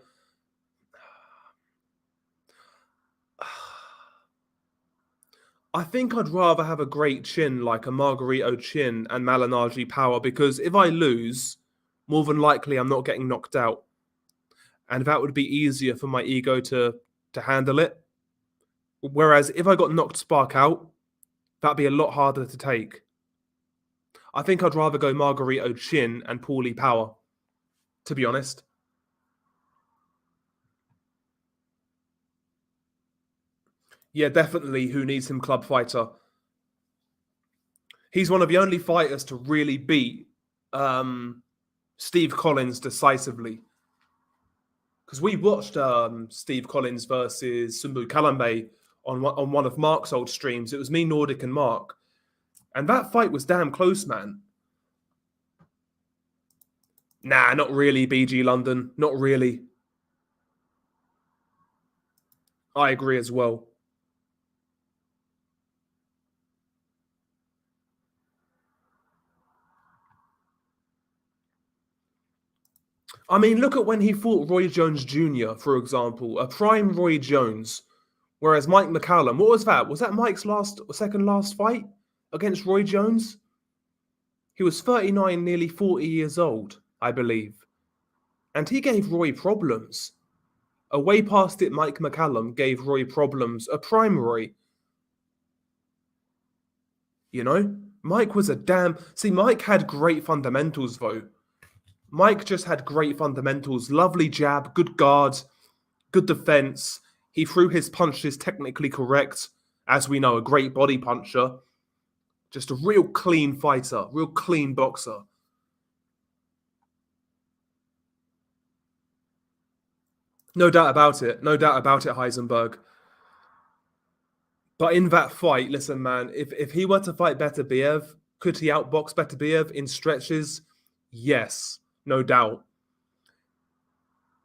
I think I'd rather have a great chin like a Margarito chin and Malignaggi power, because if I lose, more than likely I'm not getting knocked out. And that would be easier for my ego to handle it. Whereas if I got knocked spark out, that'd be a lot harder to take. I think I'd rather go Margarito chin and Paulie power, to be honest. Yeah, definitely who needs him club fighter. He's one of the only fighters to really beat Steve Collins decisively. Because we watched Steve Collins versus Sumbu Kalambe on one of Mark's old streams. It was me, Nordic, and Mark. And that fight was damn close, man. Nah, not really, BG London. Not really. I agree as well. I mean, look at when he fought Roy Jones Jr., for example, a prime Roy Jones. Whereas Mike McCallum, what was that? Was that Mike's second last fight against Roy Jones? He was 39, nearly 40 years old, I believe. And he gave Roy problems. A way past it, Mike McCallum gave Roy problems. A prime Roy. Mike was a damn... See, Mike had great fundamentals, though. Mike just had great fundamentals. Lovely jab, good guard, good defense. He threw his punches technically correct. As we know, a great body puncher. Just a real clean fighter, real clean boxer. No doubt about it. No doubt about it, Heisenberg. But in that fight, listen, man, if he were to fight Beterbiev, could he outbox Beterbiev in stretches? Yes. no doubt.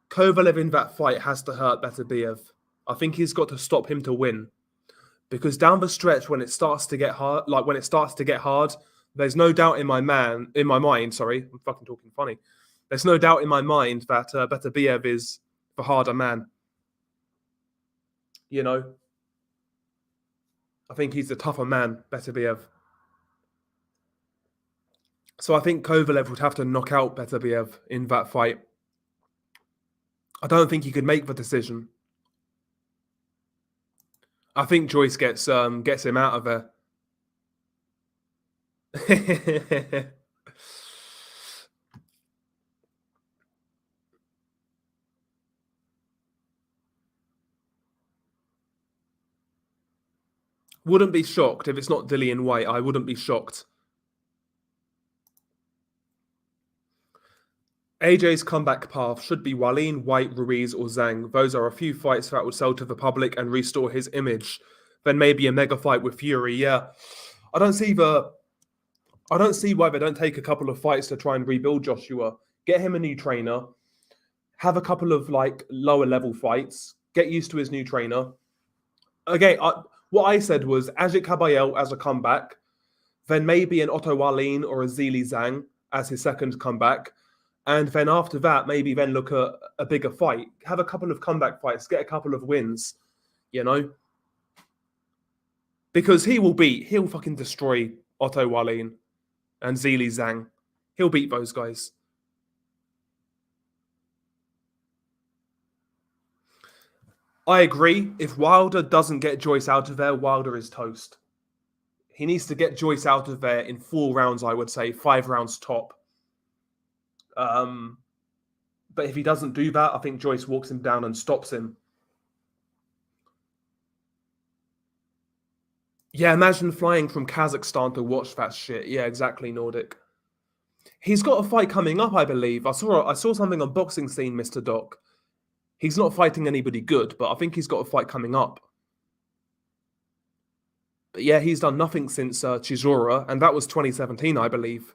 Kovalev in that fight has to hurt Beterbiev. I think he's got to stop him to win. Because down the stretch, when it starts to get hard, there's no doubt in my mind. Sorry, I'm fucking talking funny. There's no doubt in my mind that Beterbiev is the harder man. You know, I think he's the tougher man, Beterbiev. So I think Kovalev would have to knock out Beterbiev in that fight. I don't think he could make the decision. I think Joyce gets him out of there. Wouldn't be shocked if it's not Dillian White. I wouldn't be shocked. AJ's comeback path should be Wallin, White, Ruiz, or Zhang. Those are a few fights that would sell to the public and restore his image. Then maybe a mega fight with Fury. Yeah, I don't see why they don't take a couple of fights to try and rebuild Joshua. Get him a new trainer. Have a couple of like lower level fights. Get used to his new trainer. Okay, what I said was Ajit Kabayel as a comeback, then maybe an Otto Wallin or a Zili Zhang as his second comeback. And then after that, maybe then look at a bigger fight. Have a couple of comeback fights, get a couple of wins, you know? Because he'll fucking destroy Otto Wallin and Zili Zhang. He'll beat those guys. I agree. If Wilder doesn't get Joyce out of there, Wilder is toast. He needs to get Joyce out of there in 4 rounds, I would say, 5 rounds top. But if he doesn't do that, I think Joyce walks him down and stops him. Yeah, imagine flying from Kazakhstan to watch that shit. Yeah, exactly, Nordic. He's got a fight coming up, I believe. I saw something on Boxing Scene, Mr. Doc. He's not fighting anybody good, but I think he's got a fight coming up. But yeah, he's done nothing since Chisora, and that was 2017, I believe.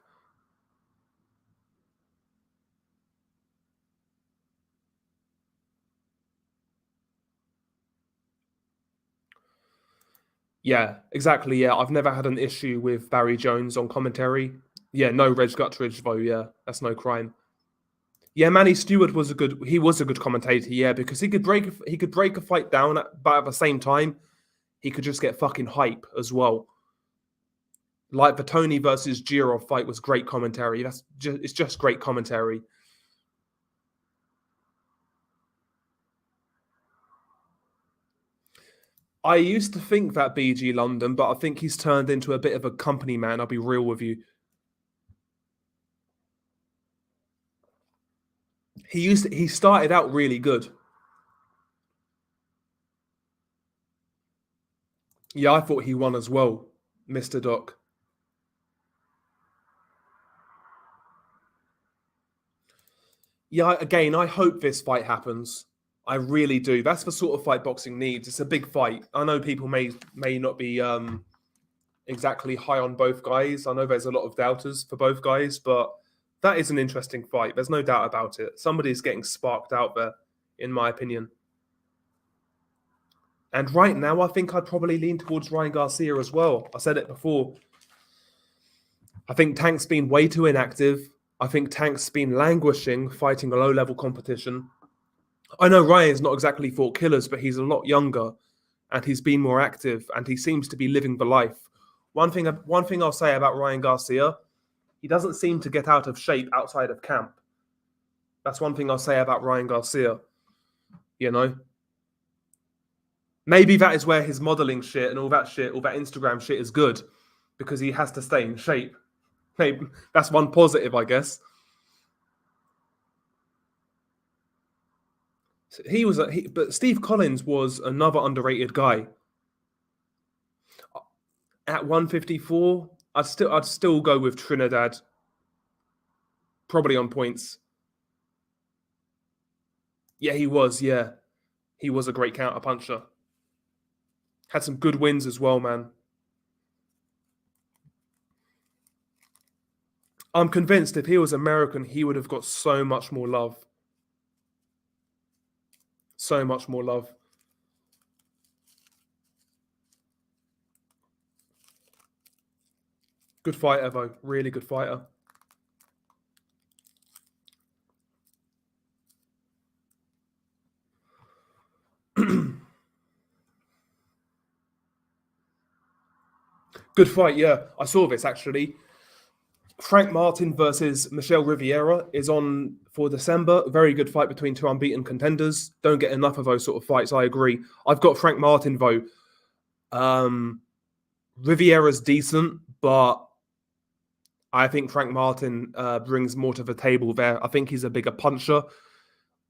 Yeah, exactly. Yeah, I've never had an issue with Barry Jones on commentary. Yeah, no Reg Gutteridge though. Yeah, that's no crime. Yeah, Manny Stewart was a good commentator. Yeah, because he could break a fight down, but at the same time, he could just get fucking hype as well. Like the Tony versus Girov fight was great commentary. It's just great commentary. I used to think that BG London, but I think he's turned into a bit of a company man. I'll be real with you. He started out really good. Yeah, I thought he won as well, Mr. Doc. Yeah, again, I hope this fight happens. I really do. That's the sort of fight boxing needs. It's a big fight. I know people may not be exactly high on both guys. I know there's a lot of doubters for both guys, but that is an interesting fight. There's no doubt about it. Somebody's getting sparked out there, in my opinion. And right now, I think I'd probably lean towards Ryan Garcia as well. I said it before. I think Tank's been way too inactive. I think Tank's been languishing, fighting a low-level competition. I know Ryan's not exactly fought killers, but he's a lot younger, and he's been more active, and he seems to be living the life. One thing I'll say about Ryan Garcia, he doesn't seem to get out of shape outside of camp. That's one thing I'll say about Ryan Garcia. You know? Maybe that is where his modeling shit and all that Instagram shit is good, because he has to stay in shape. Maybe that's one positive, I guess. But Steve Collins was another underrated guy. At 154, I'd still go with Trinidad. Probably on points. Yeah, he was. Yeah, he was a great counter puncher. Had some good wins as well, man. I'm convinced if he was American, he would have got so much more love. So much more love. Good fighter, though. Really good fighter. Good fight, yeah. I saw this actually. Frank Martin versus Michelle Riviera is on for December. Very good fight between two unbeaten contenders. Don't get enough of those sort of fights. I agree. I've got Frank Martin though. Riviera's decent, but I think Frank Martin brings more to the table there. I think he's a bigger puncher.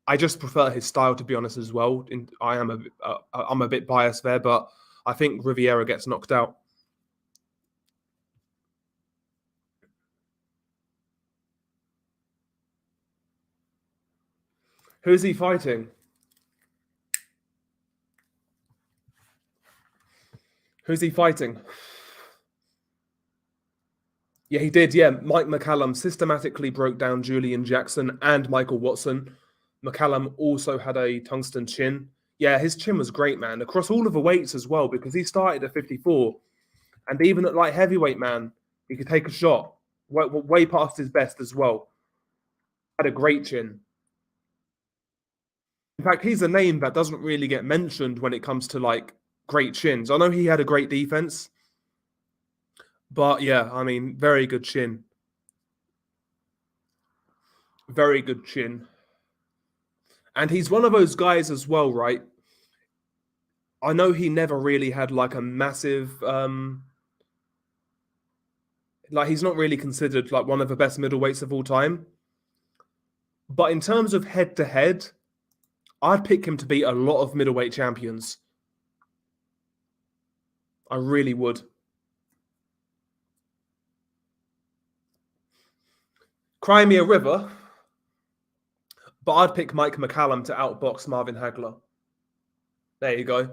I just prefer his style, to be honest, as well. I'm a bit biased there, but I think Riviera gets knocked out. Who's he fighting? Who's he fighting? Yeah, he did. Yeah, Mike McCallum systematically broke down Julian Jackson and Michael Watson. McCallum also had a tungsten chin. Yeah, his chin was great, man, across all of the weights as well, because he started at 54. And even at light heavyweight, man, he could take a shot way past his best as well. Had a great chin. In fact, he's a name that doesn't really get mentioned when it comes to like great chins. I know he had a great defense, but yeah, I mean, very good chin. Very good chin. And he's one of those guys as well, right? I know he never really had like a massive like he's not really considered like one of the best middleweights of all time. But in terms of head to head, I'd pick him to beat a lot of middleweight champions. I really would. Crimea River, but I'd pick Mike McCallum to outbox Marvin Hagler. There you go.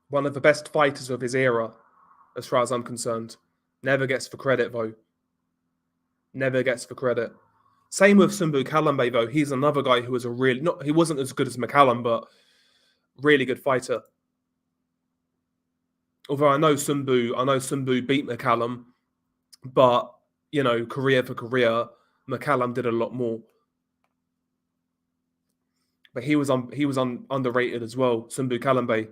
One of the best fighters of his era, as far as I'm concerned. Never gets the credit, though. Never gets the credit. Same with Sumbu Kalambe, though. He's another guy who was he wasn't as good as McCallum, but really good fighter. Although I know Sumbu beat McCallum, but you know, career for career, McCallum did a lot more. But he was underrated as well, Sumbu Kalambe.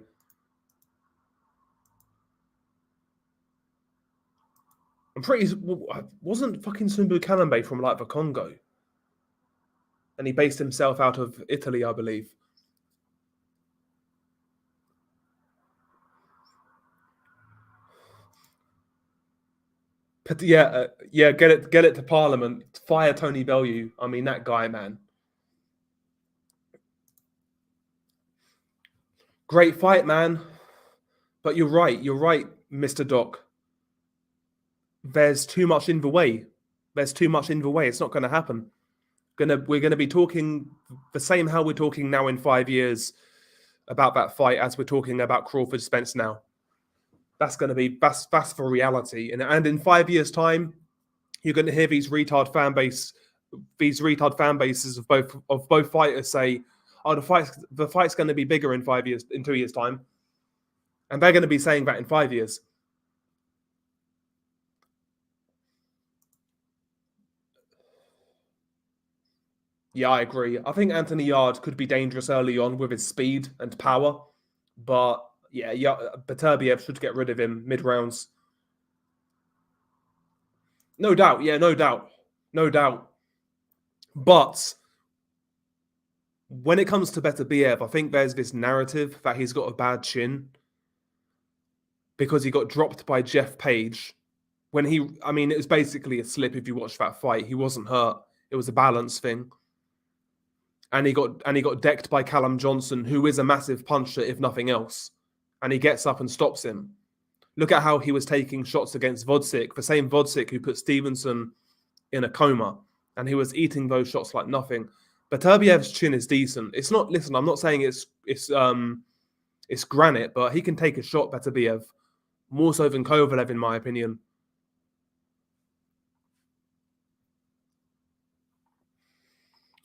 I'm pretty wasn't fucking Sumbu Kalambe from like the Congo, and he based himself out of Italy, I believe. But yeah, get it to Parliament. Fire Tony Bellew. I mean, that guy, man. Great fight, man. But you're right, Mr. Doc. There's too much in the way. It's not going to happen. We're going to be talking the same how we're talking now in 5 years about that fight as we're talking about Crawford Spence now. That's going to be that's for reality. And in 5 years' time, you're going to hear these retard fan bases of both fighters say, "Oh, the fight's going to be bigger in 2 years' time," and they're going to be saying that in 5 years. Yeah, I agree. I think Anthony Yard could be dangerous early on with his speed and power, but yeah, Beterbiev should get rid of him mid rounds. No doubt. Yeah, no doubt. But when it comes to Beterbiev, I think there's this narrative that he's got a bad chin because he got dropped by Jeff Page. It was basically a slip if you watch that fight. He wasn't hurt. It was a balance thing. And he got decked by Callum Johnson, who is a massive puncher, if nothing else. And he gets up and stops him. Look at how he was taking shots against Vodzik, the same Vodzik who put Stevenson in a coma. And he was eating those shots like nothing. Beterbiev's chin is decent. It's not. Listen, I'm not saying it's granite, but he can take a shot, Beterbiev, more so than Kovalev, in my opinion.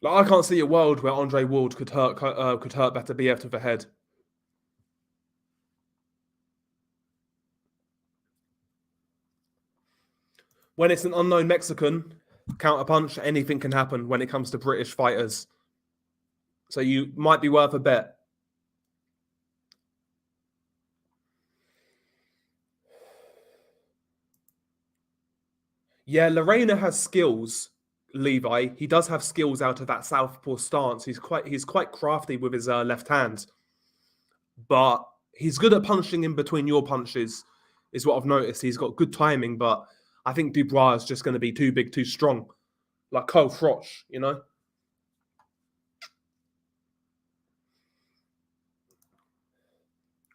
Like, I can't see a world where Andre Ward could hurt Beterbiev to the head. When it's an unknown Mexican, counterpunch, anything can happen when it comes to British fighters. So you might be worth a bet. Yeah, Lorena has skills, Levi. He does have skills out of that southpaw stance. He's quite crafty with his left hand. But he's good at punching in between your punches, is what I've noticed. He's got good timing, but I think Dubois is just going to be too big, too strong. Like Cole Froch, you know?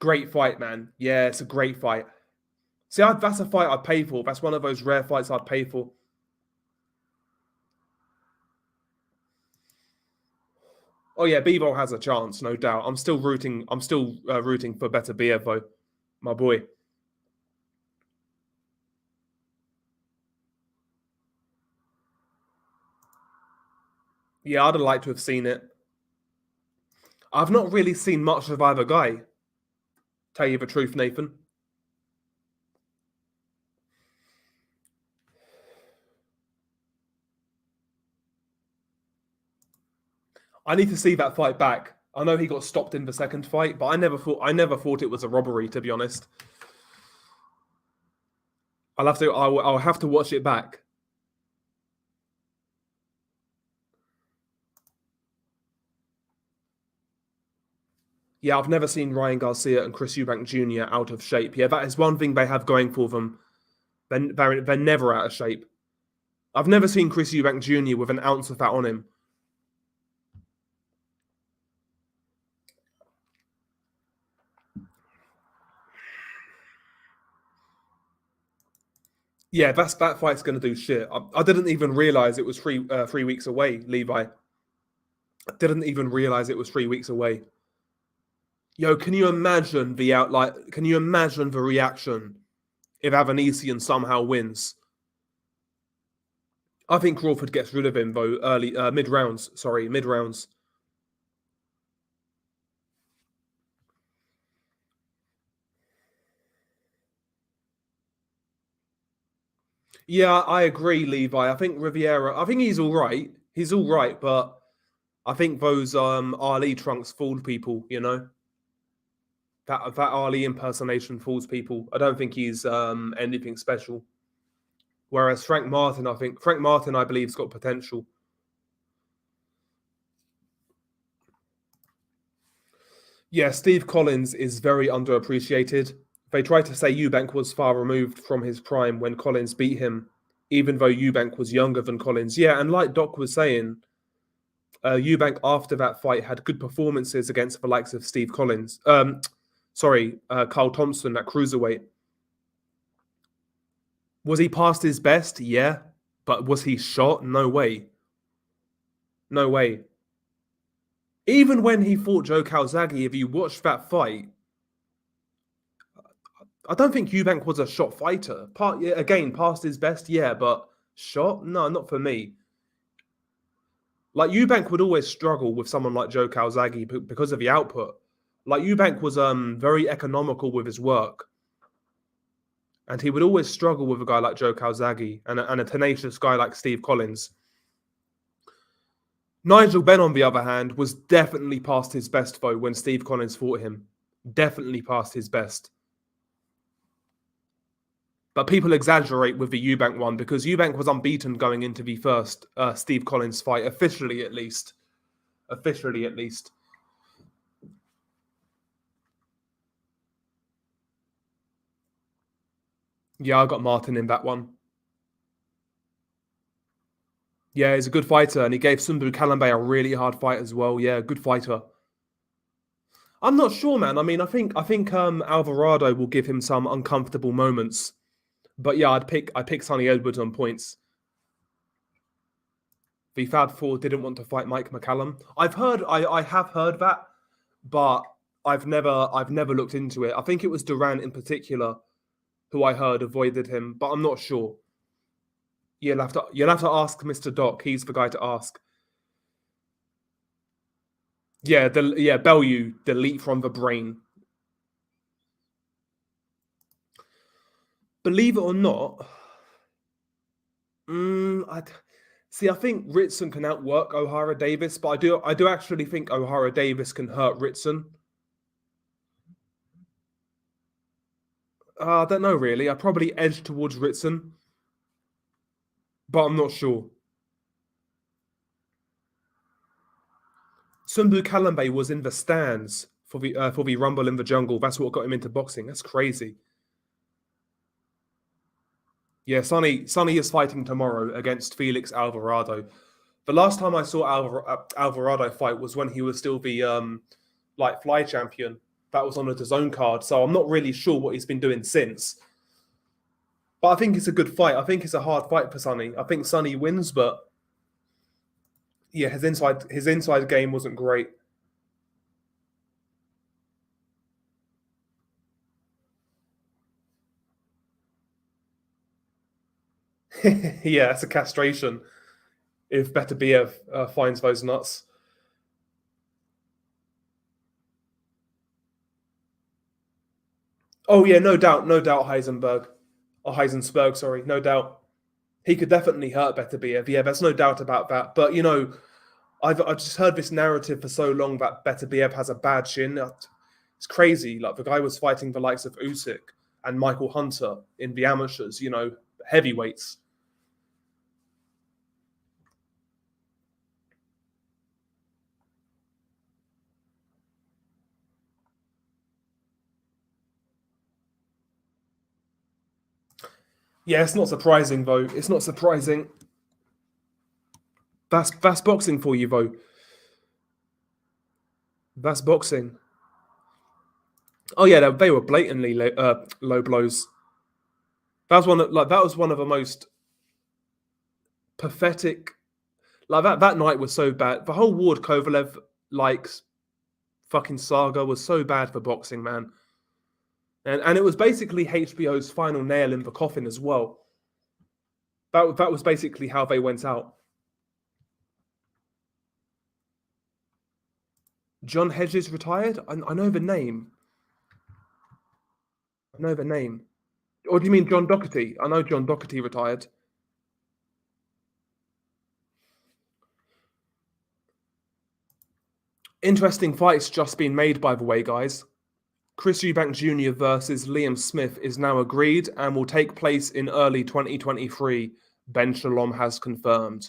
Great fight, man. Yeah, it's a great fight. See, that's a fight I'd pay for. That's one of those rare fights I'd pay for. Oh yeah, Bivol has a chance, no doubt. I'm still rooting for Beterbiev, though, my boy. Yeah, I'd have liked to have seen it. I've not really seen much of either guy. Tell you the truth, Nathan. I need to see that fight back. I know he got stopped in the second fight, but I never thought it was a robbery, to be honest. I'll have to watch it back. Yeah, I've never seen Ryan Garcia and Chris Eubank Jr. out of shape. Yeah, that is one thing they have going for them. They're never out of shape. I've never seen Chris Eubank Jr. with an ounce of that on him. Yeah, that fight's going to do shit. I didn't even realize it was 3 weeks away, Levi. I didn't even realize it was 3 weeks away. Yo, can you imagine Can you imagine the reaction if Avanesian somehow wins? I think Crawford gets rid of him though mid rounds. Yeah, I agree, Levi. I think Riviera. I think he's all right. He's all right, but I think those Ali trunks fooled people. You know, that Ali impersonation fools people. I don't think he's anything special. Whereas Frank Martin, I believe, has got potential. Yeah, Steve Collins is very underappreciated. They tried to say Eubank was far removed from his prime when Collins beat him, even though Eubank was younger than Collins. Yeah, and like Doc was saying, Eubank after that fight had good performances against the likes of Steve Collins. Carl Thompson at cruiserweight. Was he past his best? Yeah. But was he shot? No way. No way. Even when he fought Joe Calzaghe, if you watch that fight, I don't think Eubank was a shot fighter. Again, past his best, yeah, but shot? No, not for me. Like, Eubank would always struggle with someone like Joe Calzaghe because of the output. Like, Eubank was very economical with his work. And he would always struggle with a guy like Joe Calzaghe and a tenacious guy like Steve Collins. Nigel Benn, on the other hand, was definitely past his best, though, when Steve Collins fought him. Definitely past his best. But people exaggerate with the Eubank one because Eubank was unbeaten going into the first Steve Collins fight, officially at least. Officially, at least. Yeah, I got Martin in that one. Yeah, he's a good fighter, and he gave Sumbu Kalambe a really hard fight as well. Yeah, good fighter. I'm not sure, man. I mean, I think Alvarado will give him some uncomfortable moments, but yeah, I'd pick Sonny Edwards on points. The Fab Four didn't want to fight Mike McCallum. I have heard that, but I've never looked into it. I think it was Durant in particular who I heard avoided him, but I'm not sure. You'll have to ask Mr. Doc. He's the guy to ask. Yeah, Bellew, delete from the brain. Believe it or not, I see. I think Ritson can outwork O'Hara Davis, but I do actually think O'Hara Davis can hurt Ritson. I don't know really. I probably edge towards Ritson, but I'm not sure. Sumbu Kalambe was in the stands for the Rumble in the Jungle. That's what got him into boxing. That's crazy. Yeah, Sonny is fighting tomorrow against Felix Alvarado. The last time I saw Alvarado fight was when he was still the light fly champion. That was on a DAZN card, so I'm not really sure what he's been doing since. But I think it's a good fight. I think it's a hard fight for Sonny. I think Sonny wins, but yeah, his inside game wasn't great. Yeah, it's a castration if Beterbiev finds those nuts. Oh yeah, no doubt, Heisensberg, sorry, no doubt. He could definitely hurt Beterbiev. Yeah, there's no doubt about that. But I've just heard this narrative for so long that Beterbiev has a bad shin. It's crazy. Like the guy was fighting the likes of Usyk and Michael Hunter in the amateurs. Heavyweights. Yeah, it's not surprising though. It's not surprising. That's boxing for you though. That's boxing. Oh yeah, they were blatantly low blows. That was one of the most pathetic. Like that night was so bad. The whole Ward Kovalev fucking saga was so bad for boxing, man. And it was basically HBO's final nail in the coffin as well. That was basically how they went out. John Hedges retired? I know the name. I know the name. Or do you mean John Doherty? I know John Doherty retired. Interesting fights just been made, by the way, guys. Chris Eubank Jr. versus Liam Smith is now agreed and will take place in early 2023. Ben Shalom has confirmed.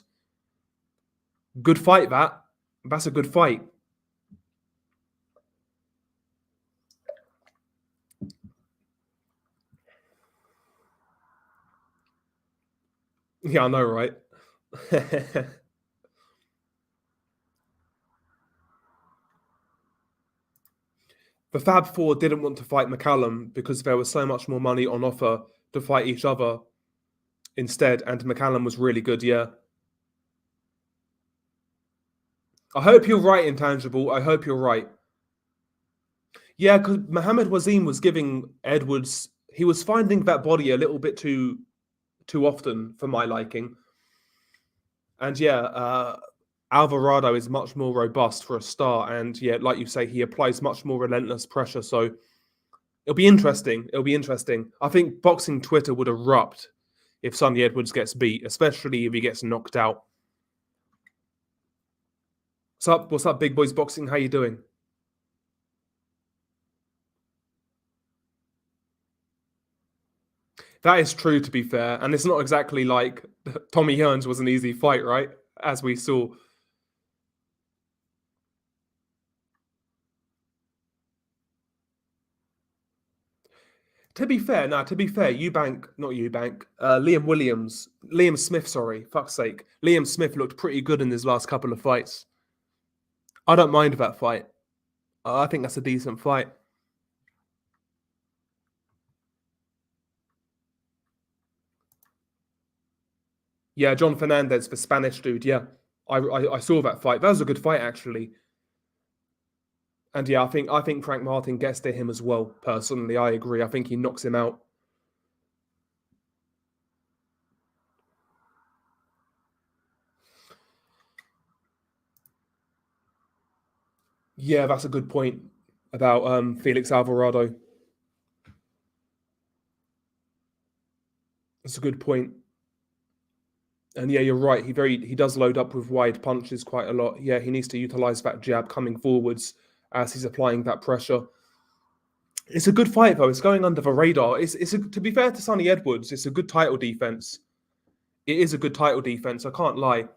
Good fight, that. That's a good fight. Yeah, I know, right? The Fab Four didn't want to fight McCallum because there was so much more money on offer to fight each other instead, and McCallum was really good, yeah. I hope you're right, Intangible. I hope you're right. Yeah, because Mohammed Wazim was giving Edwards, he was finding that body a little bit too often for my liking. And yeah, Alvarado is much more robust for a start. And yeah, like you say, he applies much more relentless pressure. So it'll be interesting. I think boxing Twitter would erupt if Sonny Edwards gets beat, especially if he gets knocked out. What's up, Big Boys Boxing? How you doing? That is true, to be fair. And it's not exactly like Tommy Hearns was an easy fight, right? As we saw. To be fair, Liam Smith, sorry, fuck's sake. Liam Smith looked pretty good in his last couple of fights. I don't mind that fight. I think that's a decent fight. Yeah, John Fernandez, the Spanish dude. Yeah, I saw that fight. That was a good fight, actually. And yeah, I think Frank Martin gets to him as well. Personally, I agree. I think he knocks him out. Yeah, that's a good point about Felix Alvarado. That's a good point. And yeah, you're right. He does load up with wide punches quite a lot. Yeah, he needs to utilize that jab coming forwards as he's applying that pressure. It's a good fight though. It's going under the radar. To be fair to Sonny Edwards, it's a good title defense. It is a good title defense. I can't lie.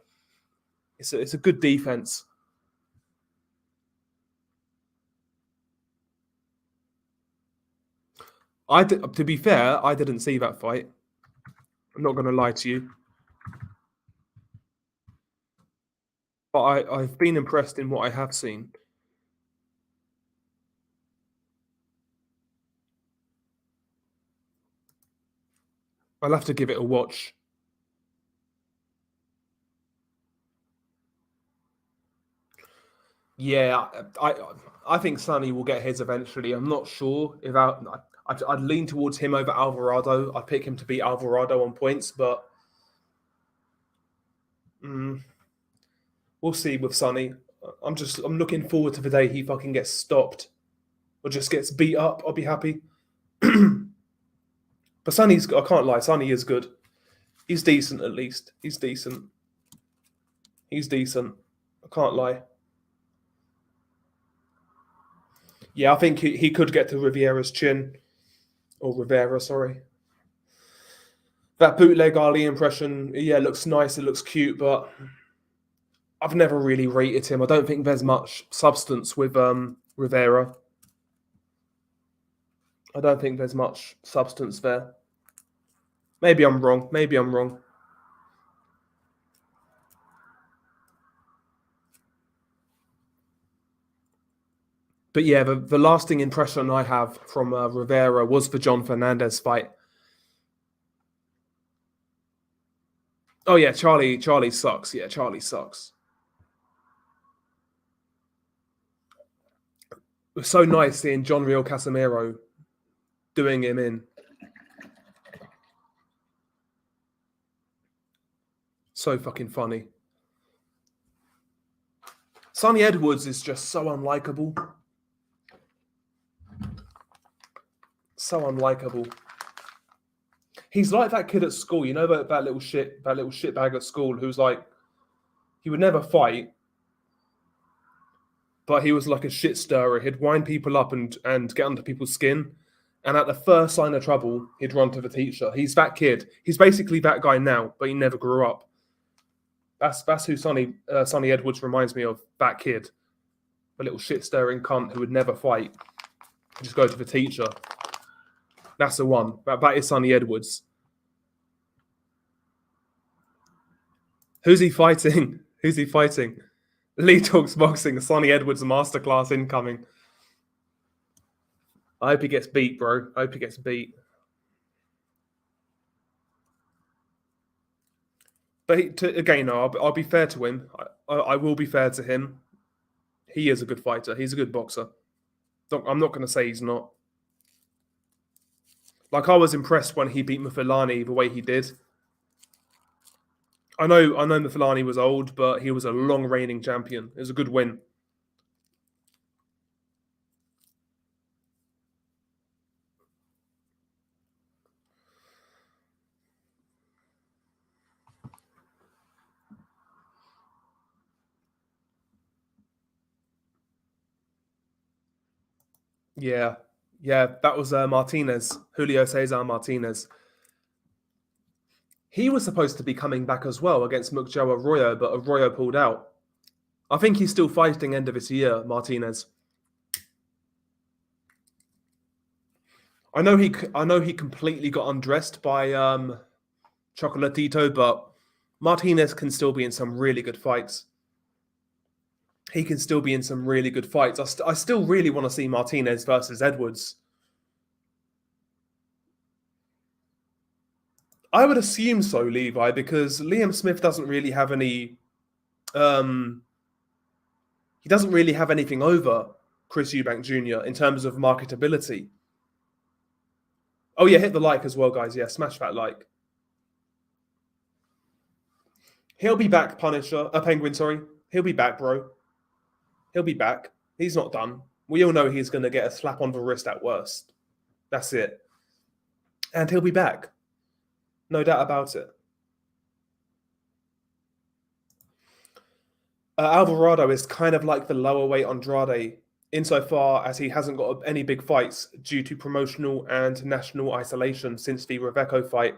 It's a good defense. To be fair, I didn't see that fight. I'm not going to lie to you, but I've been impressed in what I have seen. I'll have to give it a watch. Yeah, I think Sonny will get his eventually. I'm not sure if I'd lean towards him over Alvarado. I'd pick him to beat Alvarado on points, but we'll see with Sonny. I'm looking forward to the day he fucking gets stopped or just gets beat up. I'll be happy. But I can't lie, Sonny is good. He's decent at least. He's decent. He's decent. I can't lie. Yeah, I think he could get to Rivera's chin. Or Rivera, sorry. That bootleg Ali impression, yeah, looks nice, it looks cute, but I've never really rated him. I don't think there's much substance with Rivera. I don't think there's much substance there. Maybe I'm wrong. Maybe I'm wrong. But yeah, the lasting impression I have from Rivera was the John Fernandez fight. Oh yeah, Charlie sucks. Yeah, Charlie sucks. It was so nice seeing John Real Casemiro doing him in. So fucking funny. Sonny Edwards is just so unlikable. So unlikable. He's like that kid at school, you know, that little shitbag at school who's like, he would never fight, but he was like a shit stirrer. He'd wind people up and get under people's skin. And at the first sign of trouble, he'd run to the teacher. He's that kid. He's basically that guy now, but he never grew up. That's who Sonny Edwards reminds me of. That kid, a little shit stirring cunt who would never fight. Just go to the teacher. That's the one. That is Sonny Edwards. Who's he fighting? Who's he fighting? Lee Talks Boxing. Sonny Edwards masterclass incoming. I hope he gets beat, bro. I hope he gets beat. But again, no, I'll be fair to him. I will be fair to him. He is a good fighter. He's a good boxer. I'm not going to say he's not. Like, I was impressed when he beat Mufilani the way he did. I know Mufilani was old, but he was a long reigning champion. It was a good win. Yeah. Yeah, that was Martinez, Julio Cesar Martinez. He was supposed to be coming back as well against Mukjo Arroyo, but Arroyo pulled out. I think he's still fighting end of this year, Martinez. I know he completely got undressed by Chocolatito, but Martinez can still be in some really good fights. He can still be in some really good fights. I still really want to see Martinez versus Edwards. I would assume so, Levi, because Liam Smith doesn't really have any. He doesn't really have anything over Chris Eubank Jr. in terms of marketability. Oh yeah, hit the like as well, guys. Yeah, smash that like. He'll be back, Punisher. Penguin, sorry. He'll be back, bro. He'll be back. He's not done. We all know he's going to get a slap on the wrist at worst. That's it. And he'll be back. No doubt about it. Alvarado is kind of like the lower weight Andrade insofar as he hasn't got any big fights due to promotional and national isolation since the Reveco fight.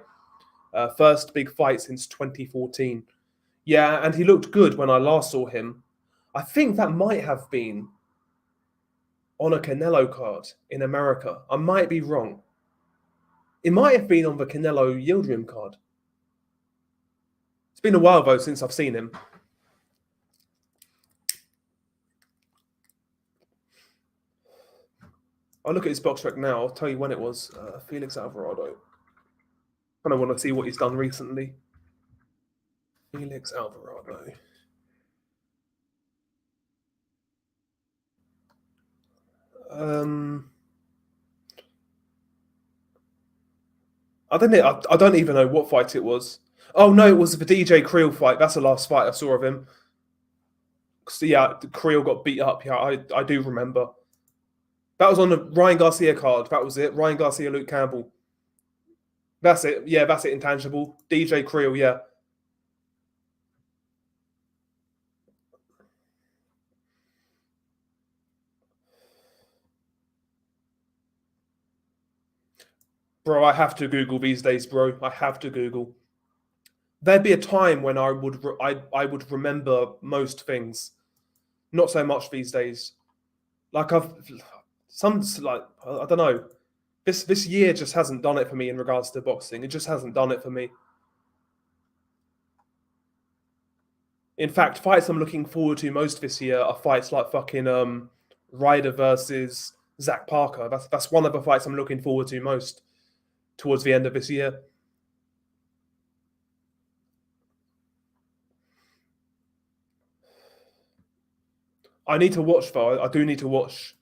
First big fight since 2014. Yeah, and he looked good when I last saw him. I think that might have been on a Canelo card in America. I might be wrong. It might have been on the Canelo Yildirim card. It's been a while, though, since I've seen him. I'll look at his box rec now. I'll tell you when it was. Felix Alvarado. Kind of want to see what he's done recently. Felix Alvarado. I don't even know what fight it was. Oh no, it was the DJ Creel fight. That's the last fight I saw of him. So, yeah, Creel got beat up. Yeah, I do remember. That was on the Ryan Garcia card. That was it. Ryan Garcia, Luke Campbell. That's it. Yeah, that's it. Intangible. DJ Creel. Yeah. Bro, I have to Google these days, bro. I have to Google. There'd be a time when I would remember most things. Not so much these days. Like I don't know. This year just hasn't done it for me in regards to boxing. It just hasn't done it for me. In fact, fights I'm looking forward to most this year are fights like fucking Ryder versus Zach Parker. That's one of the fights I'm looking forward to most towards the end of this year. I need to watch though. I do need to watch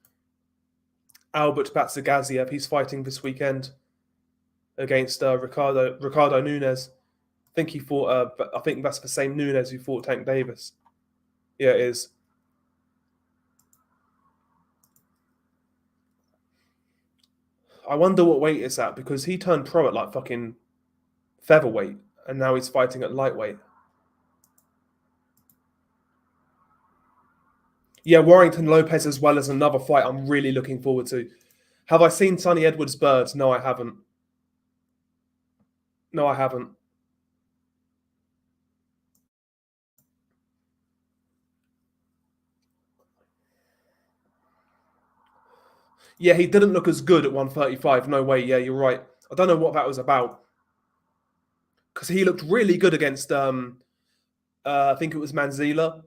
Albert Batzagaziev. He's fighting this weekend against Ricardo Nunes. I think he fought. I think that's the same Nunes who fought Tank Davis. Yeah, it is. I wonder what weight it's at because he turned pro at like fucking featherweight and now he's fighting at lightweight. Yeah, Warrington Lopez as well as another fight I'm really looking forward to. Have I seen Sonny Edwards' Birds? No, I haven't. No, I haven't. Yeah, he didn't look as good at 135. No way. Yeah, you're right. I don't know what that was about. Because he looked really good against I think it was Manzila.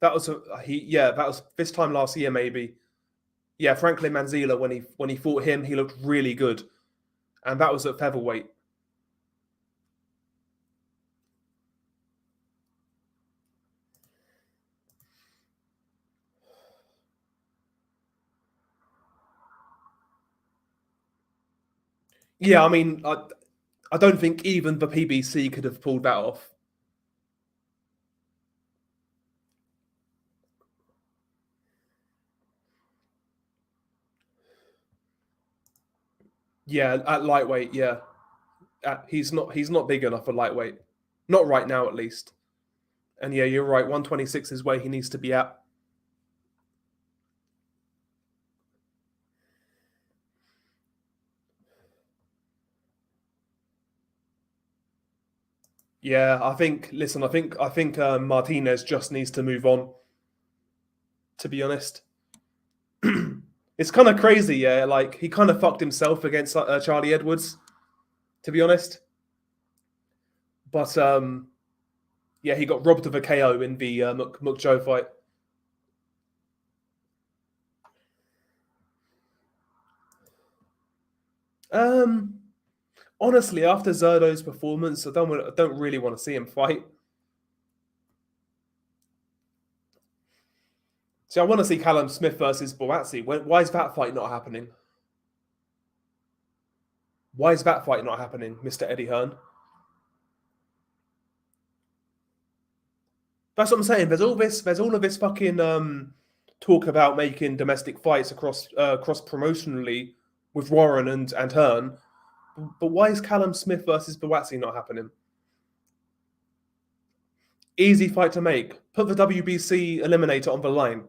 That was that was this time last year maybe. Yeah, Franklin Manzila when he fought him, he looked really good. And that was at featherweight. Yeah, I mean, I don't think even the PBC could have pulled that off. Yeah, at lightweight, yeah. He's not big enough for lightweight. Not right now, at least. And yeah, you're right. 126 is where he needs to be at. Yeah, I think. Listen, I think Martinez just needs to move on. To be honest, it's kind of crazy. Yeah, like he kind of fucked himself against Charlie Edwards. To be honest, but yeah, he got robbed of a KO in the Mukjo fight. Honestly, after Zerdo's performance, I don't really want to see him fight. See, I want to see Callum Smith versus Boazzi. Why is that fight not happening? Why is that fight not happening, Mr. Eddie Hearn? That's what I'm saying. There's all of this fucking talk about making domestic fights across cross promotionally with Warren and Hearn. But why is Callum Smith versus Buatsi not happening? Easy fight to make. Put the WBC eliminator on the line.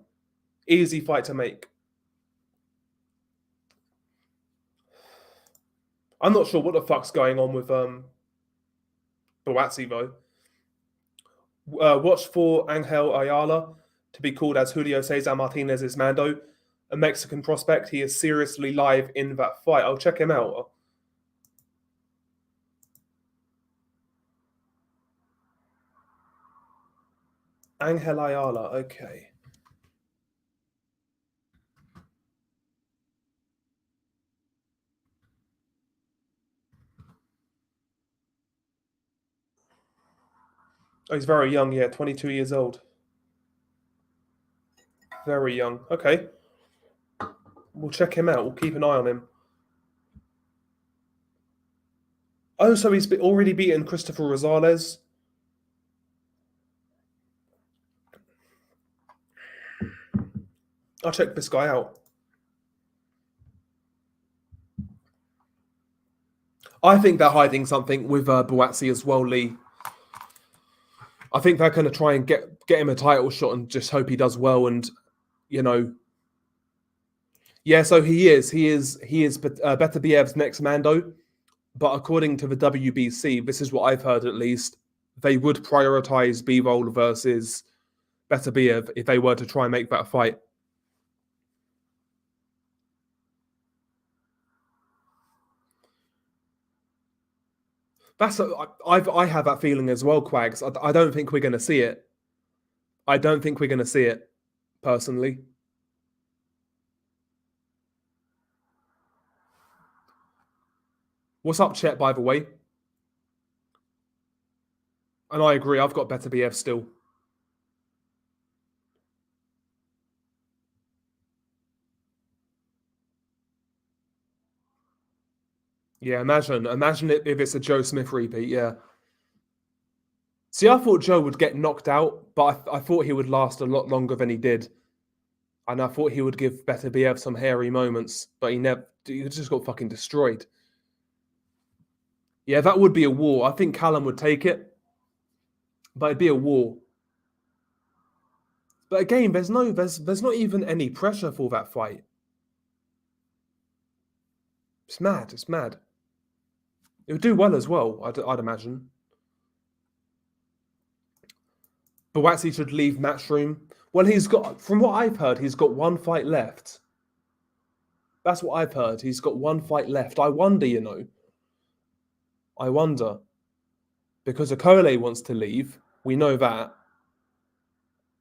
Easy fight to make. I'm not sure what the fuck's going on with Buatsi though. Watch for Angel Ayala to be called as Julio Cesar Martinez's Mando, a Mexican prospect. He is seriously live in that fight. I'll check him out. Angel Ayala, okay. Oh, he's very young, yeah, 22 years old. Very young. Okay. We'll check him out. We'll keep an eye on him. Oh, so he's already beaten Christopher Rosales. I'll check this guy out. I think they're hiding something with Buatsi as well, Lee. I think they're going to try and get him a title shot and just hope he does well. And, you know, yeah, so he is Beterbiev's next Mando. But according to the WBC, this is what I've heard at least, they would prioritize B-Roll versus Beterbiev if they were to try and make that fight. I have that feeling as well, Quags. I don't think we're going to see it. I don't think we're going to see it, personally. What's up, Chet, by the way? And I agree, I've got Beterbiev still. Yeah, imagine it if it's a Joe Smith repeat, yeah. See, I thought Joe would get knocked out, but I thought he would last a lot longer than he did. And I thought he would give Beterbiev some hairy moments, but he just got fucking destroyed. Yeah, that would be a war. I think Callum would take it, but it'd be a war. But again, there's not even any pressure for that fight. It's mad. It's mad. It would do well as well, I'd imagine. Buatsi should leave Matchroom. Well, from what I've heard, he's got one fight left. That's what I've heard. He's got one fight left. I wonder, because Okole wants to leave. We know that.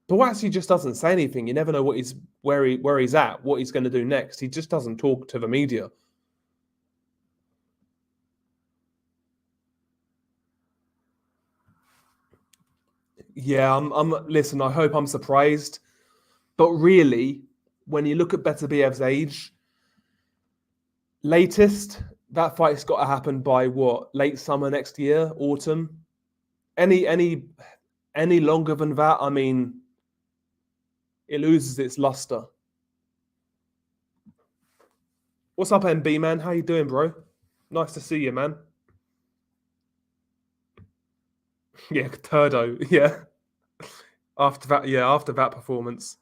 Buatsi just doesn't say anything. You never know where he's at, what he's going to do next. He just doesn't talk to the media. Yeah, listen, I hope I'm surprised. But really, when you look at Beterbiev's age, latest, that fight's got to happen by what? Late summer next year, autumn? Any longer than that, I mean, it loses its luster. What's up, MB, man? How you doing, bro? Nice to see you, man. Yeah, Turdo, yeah. After that performance.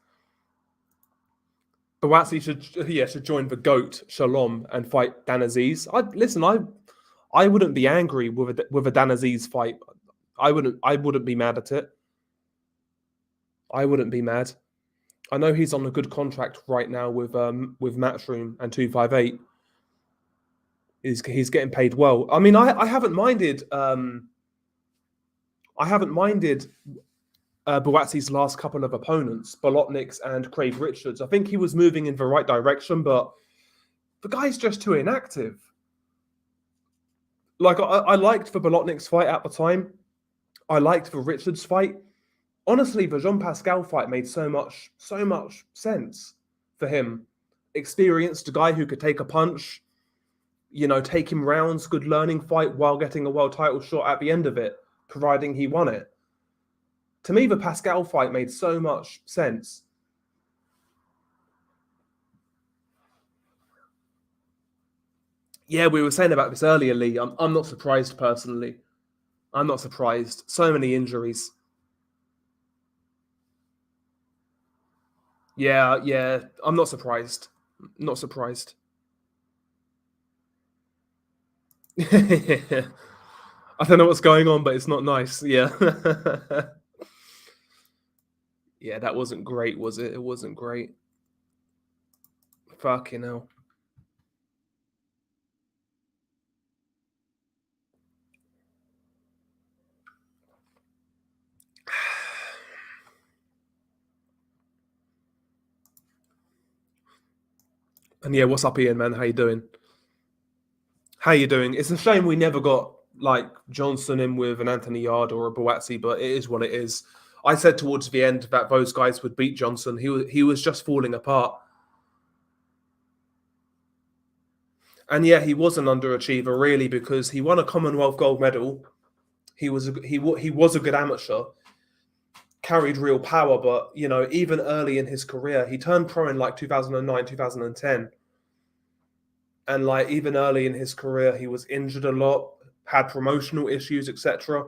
Buatsi should join the GOAT, Shalom, and fight Dan Aziz. I wouldn't be angry with a Dan Aziz fight. I wouldn't be mad at it. I wouldn't be mad. I know he's on a good contract right now with Matchroom and 258. He's getting paid well. I mean, I haven't minded. Buatsi's last couple of opponents, Bolotniks and Craig Richards. I think he was moving in the right direction, but the guy's just too inactive. Like, I liked the Bolotniks fight at the time. I liked the Richards fight. Honestly, the Jean Pascal fight made so much sense for him. Experienced, a guy who could take a punch, take him rounds, good learning fight while getting a world title shot at the end of it, providing he won it. To me, the Pascal fight made so much sense. Yeah, we were saying about this earlier, Lee. I'm not surprised personally. I'm not surprised. So many injuries. Yeah, yeah. I'm not surprised. Not surprised. I don't know what's going on, but it's not nice. Yeah. Yeah, that wasn't great, was it? It wasn't great. Fucking hell. And yeah, what's up, Ian, man? How you doing? How you doing? It's a shame we never got like Johnson in with an Anthony Yard or a Boatsi, but it is what it is. I said towards the end that those guys would beat Johnson. He was just falling apart. And yeah, he was an underachiever really because he won a Commonwealth gold medal. He was a good amateur, carried real power, but you know, even early in his career, he turned pro in like 2009, 2010. And like even early in his career, he was injured a lot, had promotional issues, etc.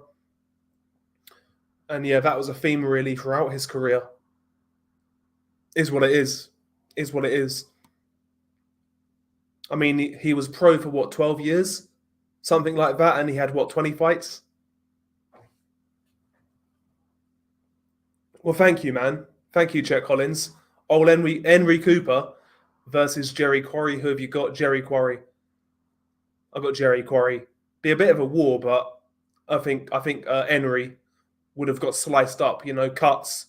And yeah, that was a theme really throughout his career. Is what it is. Is what it is. I mean, he was pro for what, 12 years? Something like that. And he had what, 20 fights? Well, thank you, man. Thank you, Chet Collins. Old Henry Cooper versus Jerry Quarry. Who have you got? Jerry Quarry. I've got Jerry Quarry. Be a bit of a war, but I think Henry would have got sliced up. You know, cuts.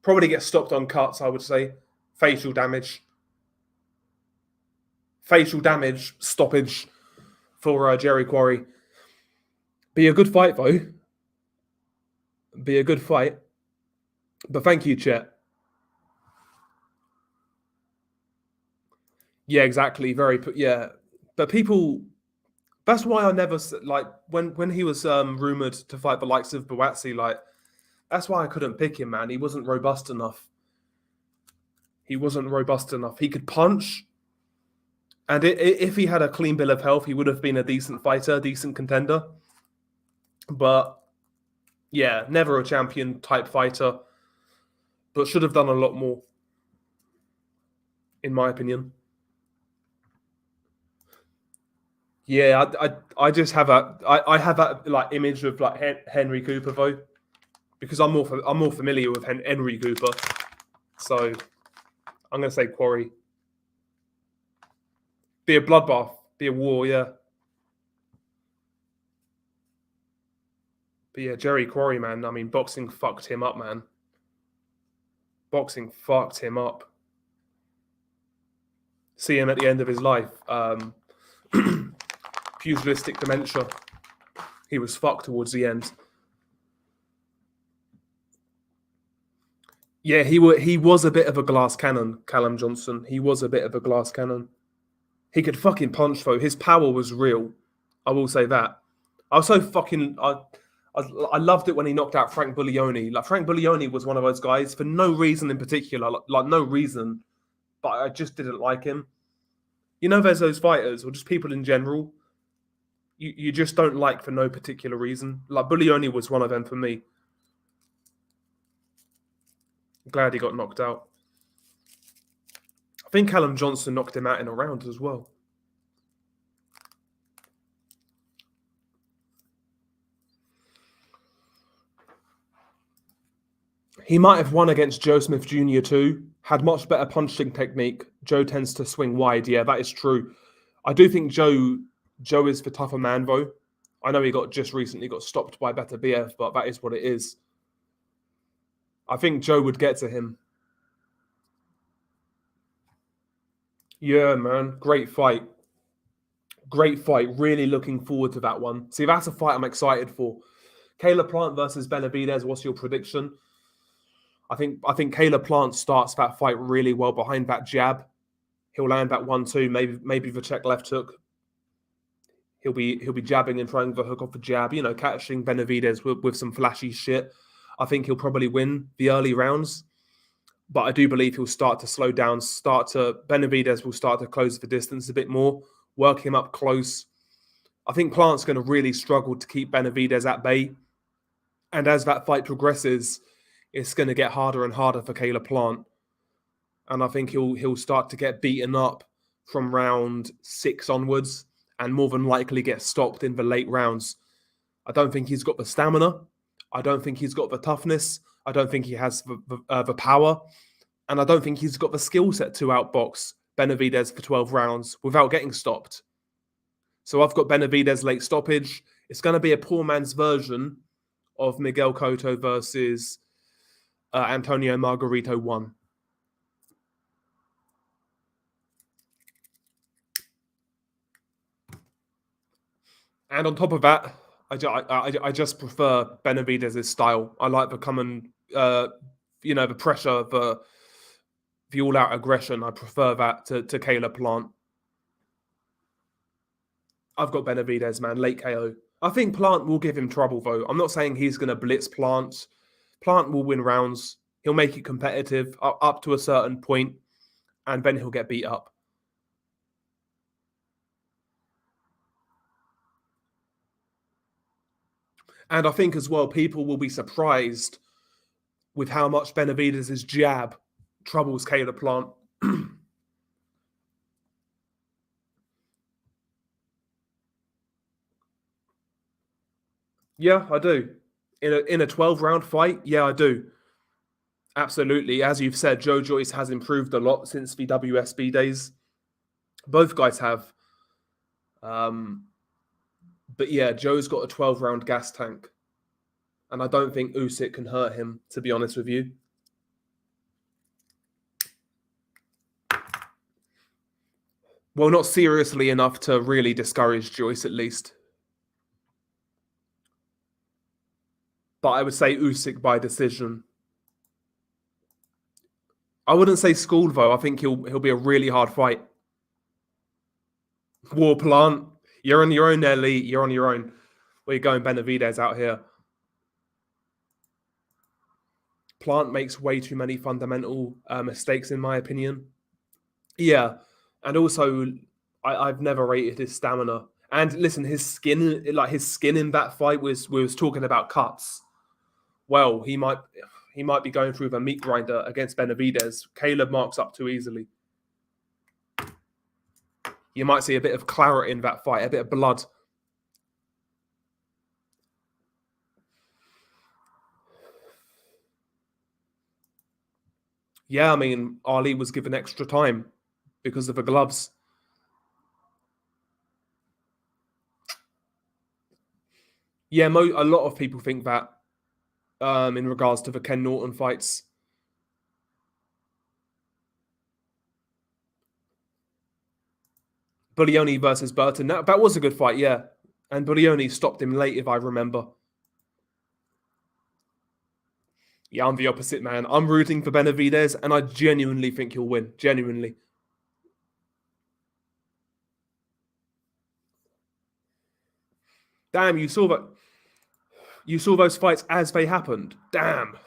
Probably get stopped on cuts. I would say facial damage. Facial damage stoppage for Jerry Quarry. Be a good fight though. Be a good fight. But thank you, Chet. Yeah, exactly. Yeah. But people. That's why I never like when he was rumored to fight the likes of Boatsi. Like that's why I couldn't pick him, man. He wasn't robust enough. He wasn't robust enough. He could punch, and if he had a clean bill of health, he would have been a decent fighter, decent contender. But yeah, never a champion type fighter. But should have done a lot more, in my opinion. Yeah, I just have I have that like image of like Henry Cooper though, because I'm more familiar with Henry Cooper, so I'm gonna say Quarry. Be a bloodbath, be a war, yeah. But yeah, Jerry Quarry, man. I mean, boxing fucked him up, man. Boxing fucked him up. See him at the end of his life. Pugilistic dementia. He was fucked towards the end. Yeah, he was a bit of a glass cannon, Callum Johnson. He was a bit of a glass cannon. He could fucking punch though. His power was real. I will say that. I was so fucking I loved it when he knocked out Frank Buglioni. Like Frank Buglioni was one of those guys for no reason in particular, like no reason, but I just didn't like him. You know, there's those fighters or just people in general you just don't like for no particular reason. Like Buglioni was one of them for me. Glad he got knocked out. I think Callum Johnson knocked him out in a round as well. He might have won against Joe Smith Jr. too. Had much better punching technique. Joe tends to swing wide. Yeah, that is true. I do think Joe is the tougher man though. I know he got just recently got stopped by Better BF, but that is what it is. I think Joe would get to him. Yeah, man. Great fight. Great fight. Really looking forward to that one. See, that's a fight I'm excited for. Kayla Plant versus Benavidez. What's your prediction? I think Kayla Plant starts that fight really well behind that jab. He'll land that 1-2. Maybe the check left hook. He'll be jabbing and trying the hook off the jab. You know, catching Benavidez with some flashy shit. I think he'll probably win the early rounds, but I do believe he'll start to slow down. Benavidez will start to close the distance a bit more work him up close. I think Plant's going to really struggle to keep Benavidez at bay. And as that fight progresses, it's going to get harder and harder for Caleb Plant. And I think he'll start to get beaten up from round 6 onwards and more than likely get stopped in the late rounds. I don't think he's got the stamina. I don't think he's got the toughness. I don't think he has the power. And I don't think he's got the skill set to outbox Benavidez for 12 rounds without getting stopped. So I've got Benavidez late stoppage. It's going to be a poor man's version of Miguel Cotto versus Antonio Margarito 1. And on top of that, I just prefer Benavidez's style. I like the common, the pressure, the all-out aggression. I prefer that to Caleb Plant. I've got Benavidez, man, late KO. I think Plant will give him trouble, though. I'm not saying he's going to blitz Plant. Plant will win rounds. He'll make it competitive up to a certain point, and then he'll get beat up. And I think as well, people will be surprised with how much Benavidez's jab troubles Caleb Plant. Yeah, I do. In a 12-round fight, yeah, I do. Absolutely. As you've said, Joe Joyce has improved a lot since the WSB days. Both guys have. But yeah, Joe's got a 12-round gas tank. And I don't think Usyk can hurt him, to be honest with you. Well, not seriously enough to really discourage Joyce, at least. But I would say Usyk by decision. I wouldn't say school, though. I think he'll be a really hard fight. War Plant, you're on your own there, Lee. You're on your own. Where you going, Benavidez out here? Plant makes way too many fundamental mistakes, in my opinion. Yeah, and also I've never rated his stamina. And listen, his skin in that fight we was talking about cuts. Well, he might be going through the meat grinder against Benavidez. Caleb marks up too easily. You might see a bit of claret in that fight, a bit of blood. Yeah, I mean, Ali was given extra time because of the gloves. Yeah, a lot of people think that in regards to the Ken Norton fights. Bullioni versus Burton. That was a good fight, yeah. And Bullioni stopped him late, if I remember. Yeah, I'm the opposite, man. I'm rooting for Benavidez, and I genuinely think he'll win. Genuinely. Damn, you saw that. You saw those fights as they happened. Damn.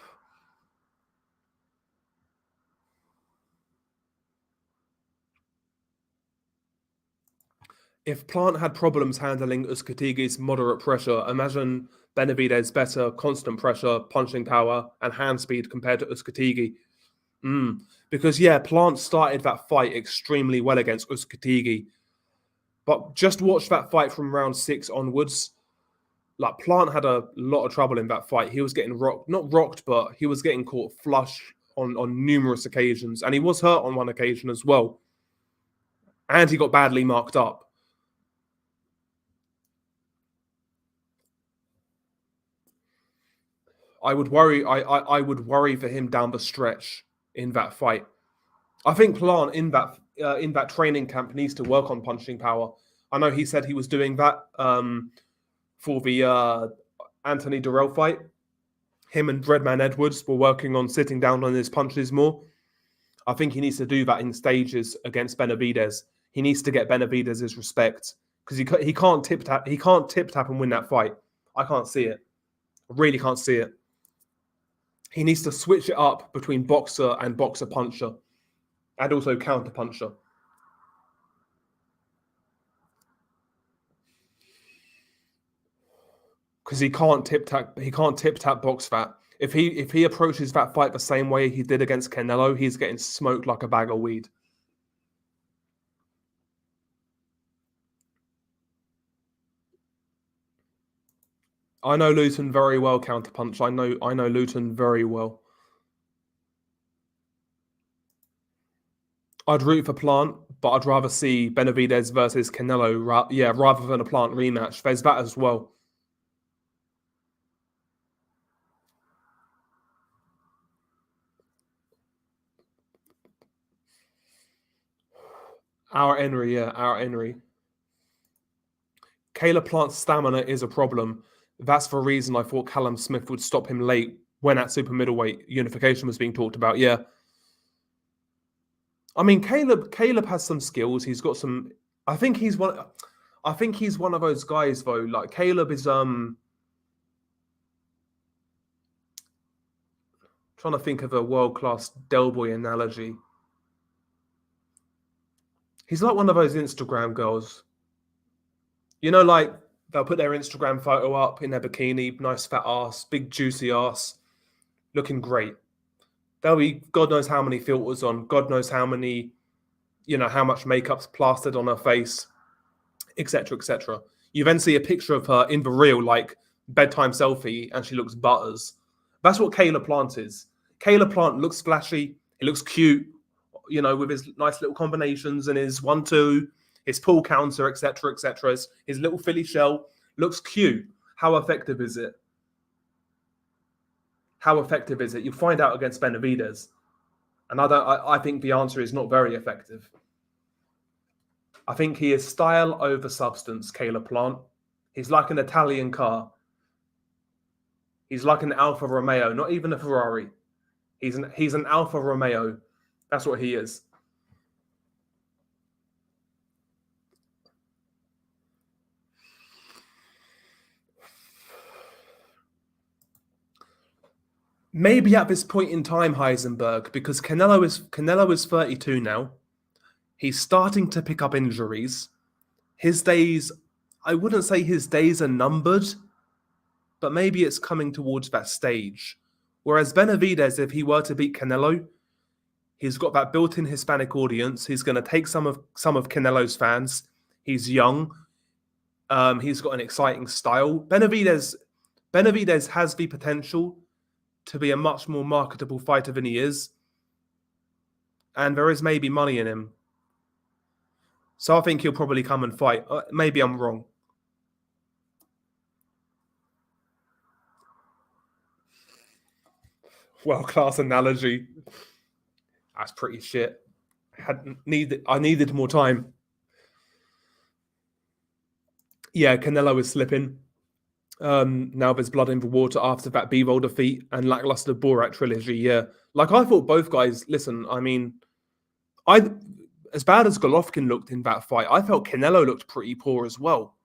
If Plant had problems handling Uskatigi's moderate pressure, imagine Benavidez' better constant pressure, punching power, and hand speed compared to Uskatigi. Because, yeah, Plant started that fight extremely well against Uskatigi. But just watch that fight from round 6 onwards. Like, Plant had a lot of trouble in that fight. He was getting rocked. Not rocked, but he was getting caught flush on numerous occasions. And he was hurt on one occasion as well. And he got badly marked up. I would worry. I would worry for him down the stretch in that fight. I think Plant in that training camp needs to work on punching power. I know he said he was doing that for the Anthony Durrell fight. Him and Dreadman Edwards were working on sitting down on his punches more. I think he needs to do that in stages against Benavidez. He needs to get Benavidez's respect because he can't tip tap and win that fight. I can't see it. I really can't see it. He needs to switch it up between boxer and boxer puncher, and also counter puncher. because he can't tip tap box fat. If he approaches that fight the same way he did against Canelo, he's getting smoked like a bag of weed. I know Luton very well, Counterpunch. I know Luton very well. I'd root for Plant, but I'd rather see Benavidez versus Canelo, rather than a Plant rematch. There's that as well. Our Henry. Caleb Plant's stamina is a problem. That's the reason I thought Callum Smith would stop him late when at super middleweight unification was being talked about. Yeah. I mean, Caleb has some skills. He's got some. I think he's one of those guys though. Like Caleb is trying to think of a world-class Del Boy analogy. He's like one of those Instagram girls. You know, like they'll put their Instagram photo up in their bikini, nice fat ass, big juicy ass, looking great. There'll be God knows how many filters on, God knows how many, how much makeup's plastered on her face, etc., etc. You then see a picture of her in the real, like bedtime selfie, and she looks butters. That's what Caleb Plant is. Caleb Plant looks flashy. He looks cute, with his nice little combinations and his 1-2, his pull counter, etc., etc. His little Philly shell looks cute. How effective is it? How effective is it? You'll find out against Benavidez. And I think the answer is not very effective. I think he is style over substance, Caleb Plant. He's like an Italian car. He's like an Alfa Romeo, not even a Ferrari. He's an Alfa Romeo. That's what he is. Maybe at this point in time, Heisenberg, because Canelo is 32 now. He's starting to pick up injuries. His days, I wouldn't say his days are numbered, but maybe it's coming towards that stage. Whereas Benavidez, if he were to beat Canelo, he's got that built-in Hispanic audience. He's going to take some of Canelo's fans. He's young. He's got an exciting style. Benavidez has the potential to be a much more marketable fighter than he is. And there is maybe money in him. So I think he'll probably come and fight. Maybe I'm wrong. World-class analogy. That's pretty shit. I needed more time. Yeah, Canelo is slipping. Now there's blood in the water after that B-roll defeat and lackluster Borat trilogy. Yeah, like I thought both guys. Listen, I mean, as bad as Golovkin looked in that fight, I felt Canelo looked pretty poor as well.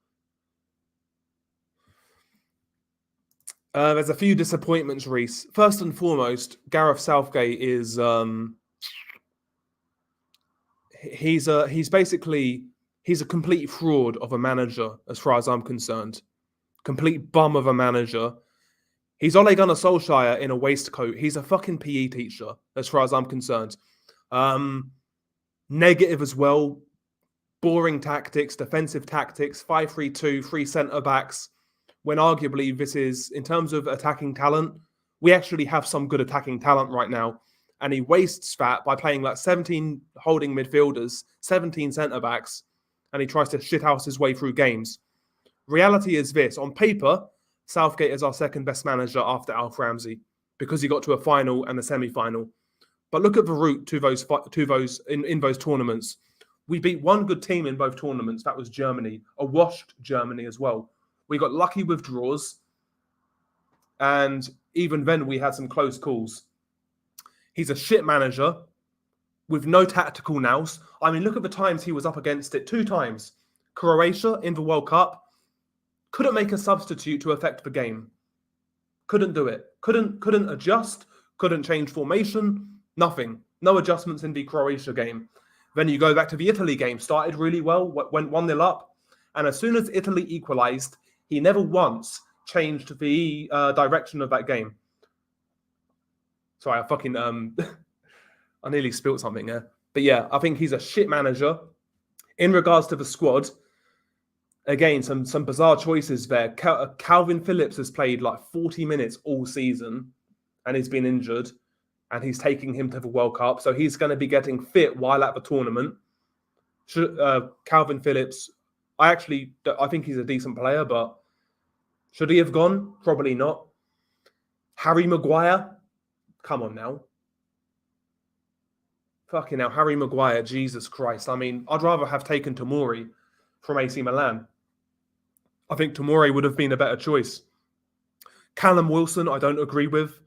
There's a few disappointments, Reese. First and foremost, Gareth Southgate is he's a complete fraud of a manager as far as I'm concerned. Complete bum of a manager. He's Ole Gunnar Solskjaer in a waistcoat. He's a fucking PE teacher as far as I'm concerned. Negative as well. Boring tactics, defensive tactics, 5-3-2, 3 centre-backs. When arguably this is, in terms of attacking talent, we actually have some good attacking talent right now. And he wastes that by playing like 17 holding midfielders, 17 centre-backs, and he tries to shithouse his way through games. Reality is this. On paper, Southgate is our second best manager after Alf Ramsey because he got to a final and a semi-final. But look at the route to those in those tournaments. We beat one good team in both tournaments. That was Germany, a washed Germany as well. We got lucky with draws, and even then we had some close calls. He's a shit manager with no tactical nous. I mean, look at the times he was up against it. 2 times. Croatia in the World Cup. Couldn't make a substitute to affect the game. Couldn't do it. Couldn't adjust. Couldn't change formation. Nothing. No adjustments in the Croatia game. Then you go back to the Italy game. Started really well. Went 1-0 up. And as soon as Italy equalised, he never once changed the direction of that game. Sorry, I fucking I nearly spilt something there. But yeah, I think he's a shit manager. In regards to the squad, again, some bizarre choices there. Calvin Phillips has played like 40 minutes all season, and he's been injured, and he's taking him to the World Cup, so he's going to be getting fit while at the tournament. Calvin Phillips, I think he's a decent player, but should he have gone? Probably not. Harry Maguire, come on now. Fucking hell, Harry Maguire, Jesus Christ. I mean, I'd rather have taken Tomori from AC Milan. I think Tomori would have been a better choice. Callum Wilson, I don't agree with.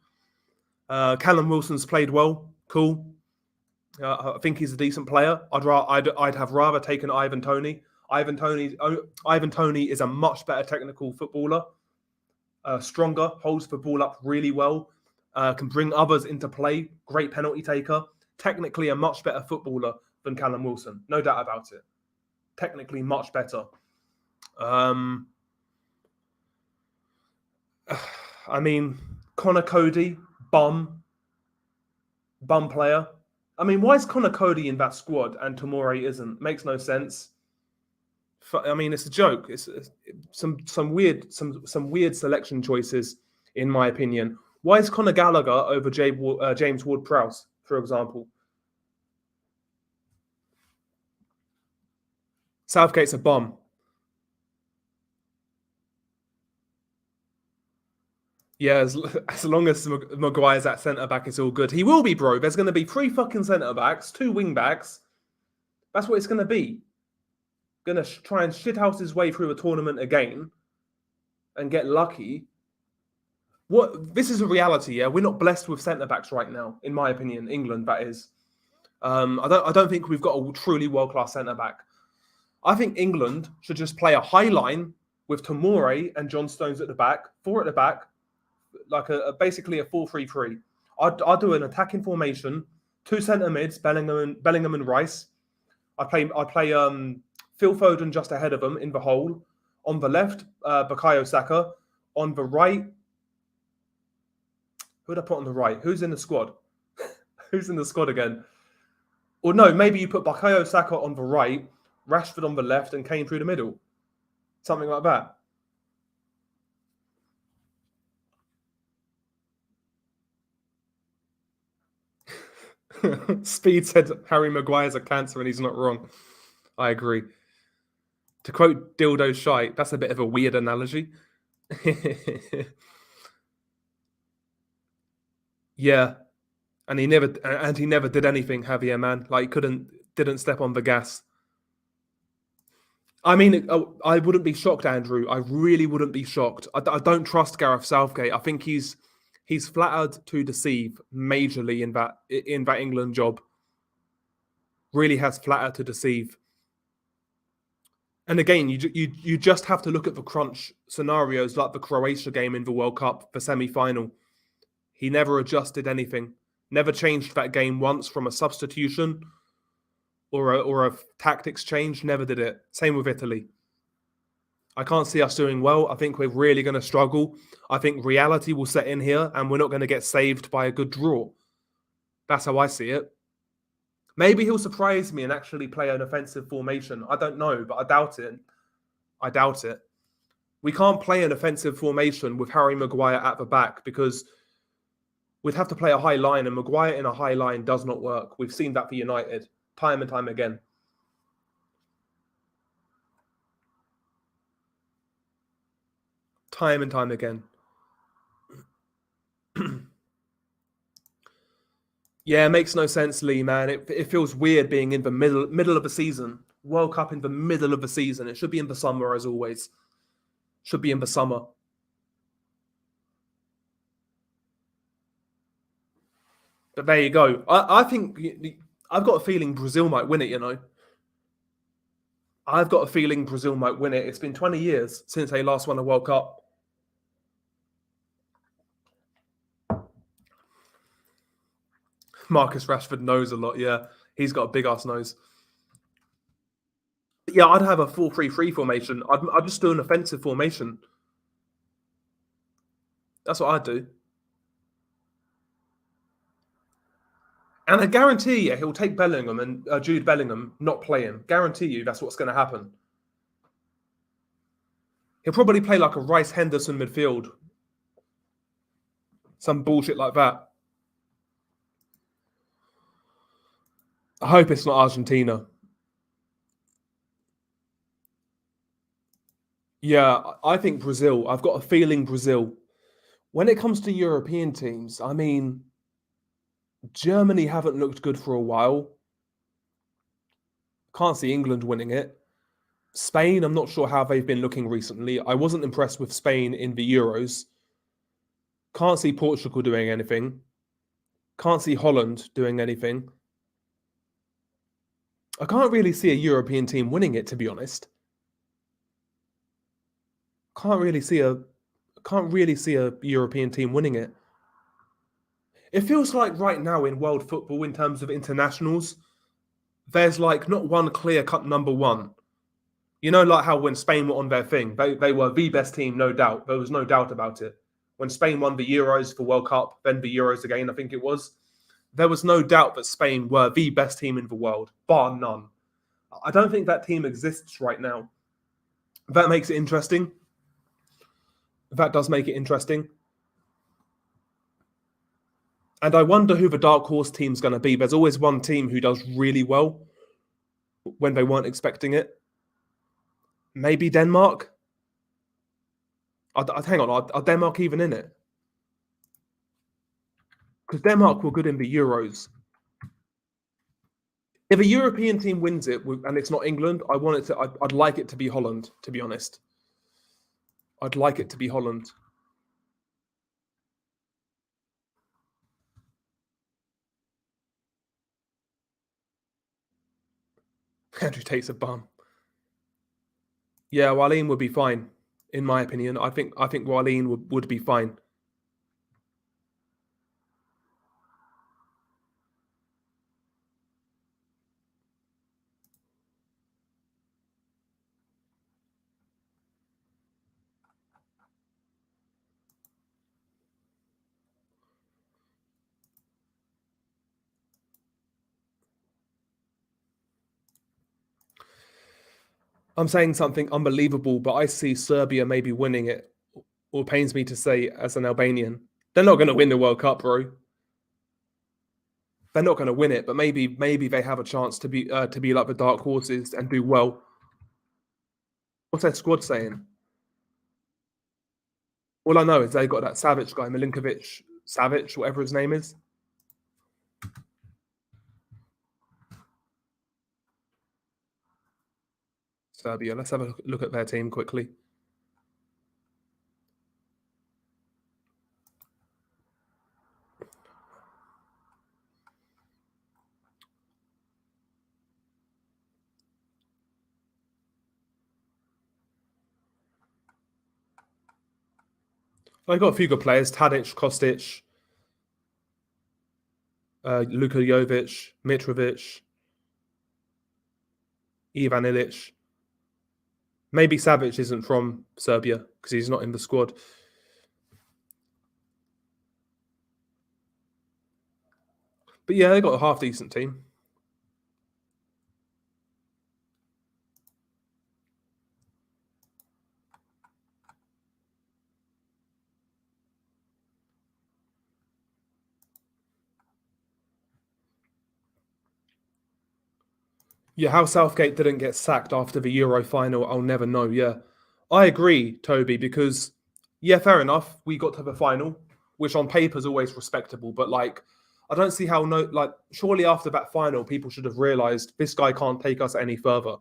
Callum Wilson's played well, cool. I think he's a decent player. I'd have rather taken Ivan Toney. Ivan Toney is a much better technical footballer, stronger, holds the ball up really well, can bring others into play. Great penalty taker. Technically, a much better footballer than Callum Wilson, no doubt about it. Technically, much better. I mean, Connor Cody, bum player. I mean, why is Connor Cody in that squad and Tomori isn't? Makes no sense. I mean, it's a joke. It's some weird selection choices, in my opinion. Why is Conor Gallagher over James Ward-Prowse, for example? Southgate's a bum. Yeah, as long as Maguire's at centre-back, it's all good. He will be, bro. There's going to be 3 fucking centre-backs, 2 wing-backs. That's what it's going to be. Going to try and shithouse his way through a tournament again and get lucky. This is a reality, yeah? We're not blessed with centre-backs right now, in my opinion. England, that is. I don't think we've got a truly world-class centre-back. I think England should just play a high line with Tomori and John Stones at the back, 4 at the back, like basically a 4-3-3. I'd do an attacking formation, 2 centre mids, Bellingham and Rice. I play Phil Foden just ahead of them in the hole. On the left, Bukayo Saka. On the right, who would I put on the right? Who's in the squad? Who's in the squad again? Or no, maybe you put Bukayo Saka on the right, Rashford on the left, and Kane through the middle. Something like that. Speed said Harry Maguire's a cancer and he's not wrong. I agree. To quote Dildo Shite, that's a bit of a weird analogy. Yeah. And he never did anything, Javier, man. Like didn't step on the gas. I mean, I wouldn't be shocked, Andrew. I really wouldn't be shocked. I don't trust Gareth Southgate. I think he's flattered to deceive majorly in that England job. Really has flattered to deceive. And again, you just have to look at the crunch scenarios like the Croatia game in the World Cup, the semi-final. He never adjusted anything. Never changed that game once from a substitution or a tactics change. Never did it. Same with Italy. I can't see us doing well. I think we're really going to struggle. I think reality will set in here and we're not going to get saved by a good draw. That's how I see it. Maybe he'll surprise me and actually play an offensive formation. I don't know, but I doubt it. I doubt it. We can't play an offensive formation with Harry Maguire at the back because we'd have to play a high line, and Maguire in a high line does not work. We've seen that for United time and time again. Time and time again. Yeah, it makes no sense, Lee, man. It feels weird being in the middle of the season. World Cup in the middle of the season. It should be in the summer, as always. Should be in the summer. But there you go. I think I've got a feeling Brazil might win it, you know. I've got a feeling Brazil might win it. It's been 20 years since they last won a World Cup. Marcus Rashford knows a lot, yeah. He's got a big-ass nose. Yeah, I'd have a 4-3-3 formation. I'd just do an offensive formation. That's what I'd do. And I guarantee you, he'll take Bellingham and Jude Bellingham, not play him. Guarantee you that's what's going to happen. He'll probably play like a Rice Henderson midfield. Some bullshit like that. I hope it's not Argentina. Yeah, I think Brazil. I've got a feeling Brazil. When it comes to European teams, I mean, Germany haven't looked good for a while. Can't see England winning it. Spain, I'm not sure how they've been looking recently. I wasn't impressed with Spain in the Euros. Can't see Portugal doing anything. Can't see Holland doing anything. I can't really see a European team winning it, to be honest. Can't really see a European team winning it. It feels like right now in world football, in terms of internationals, there's like not one clear-cut number one. You know, like how when Spain were on their thing, they were the best team, no doubt. There was no doubt about it. When Spain won the Euros for World Cup, then the Euros again, I think it was, there was no doubt that Spain were the best team in the world, bar none. I don't think that team exists right now. That makes it interesting. That does make it interesting. And I wonder who the dark horse team's going to be. There's always one team who does really well when they weren't expecting it. Maybe Denmark? Hang on, are Denmark even in it? Because Denmark were good in the Euros. If a European team wins it and it's not England, I'd like it to be Holland, to be honest. I'd like it to be Holland. Andrew Tate's a bum. Yeah, Wallin would be fine, in my opinion. I think Wallin would be fine. I'm saying something unbelievable, but I see Serbia maybe winning it, or pains me to say as an Albanian. They're not going to win the World Cup, bro. They're not going to win it, but maybe they have a chance to be like the dark horses and do well. What's their squad saying? All I know is they got that Savic guy, Milinkovic Savic, whatever his name is. Serbia. Let's have a look at their team quickly. They got a few good players: Tadic, Kostic, Luka Jovic, Mitrovic, Ivan Ilic. Maybe Savic isn't from Serbia because he's not in the squad. But yeah, they got a half decent team. Yeah, how Southgate didn't get sacked after the Euro final, I'll never know. Yeah, I agree, Toby, because yeah, fair enough. We got to the final, which on paper is always respectable, but like, I don't see how surely after that final, people should have realised this guy can't take us any further.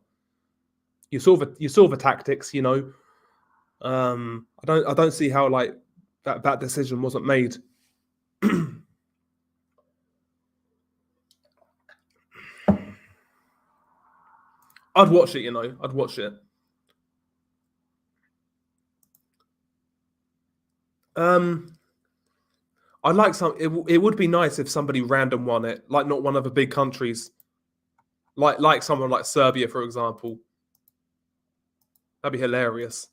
You saw the tactics, you know. I don't see how like that decision wasn't made. I'd watch it, you know. I'd watch it. I'd like some. It would be nice if somebody random won it, like not one of the big countries, like someone like Serbia, for example. That'd be hilarious.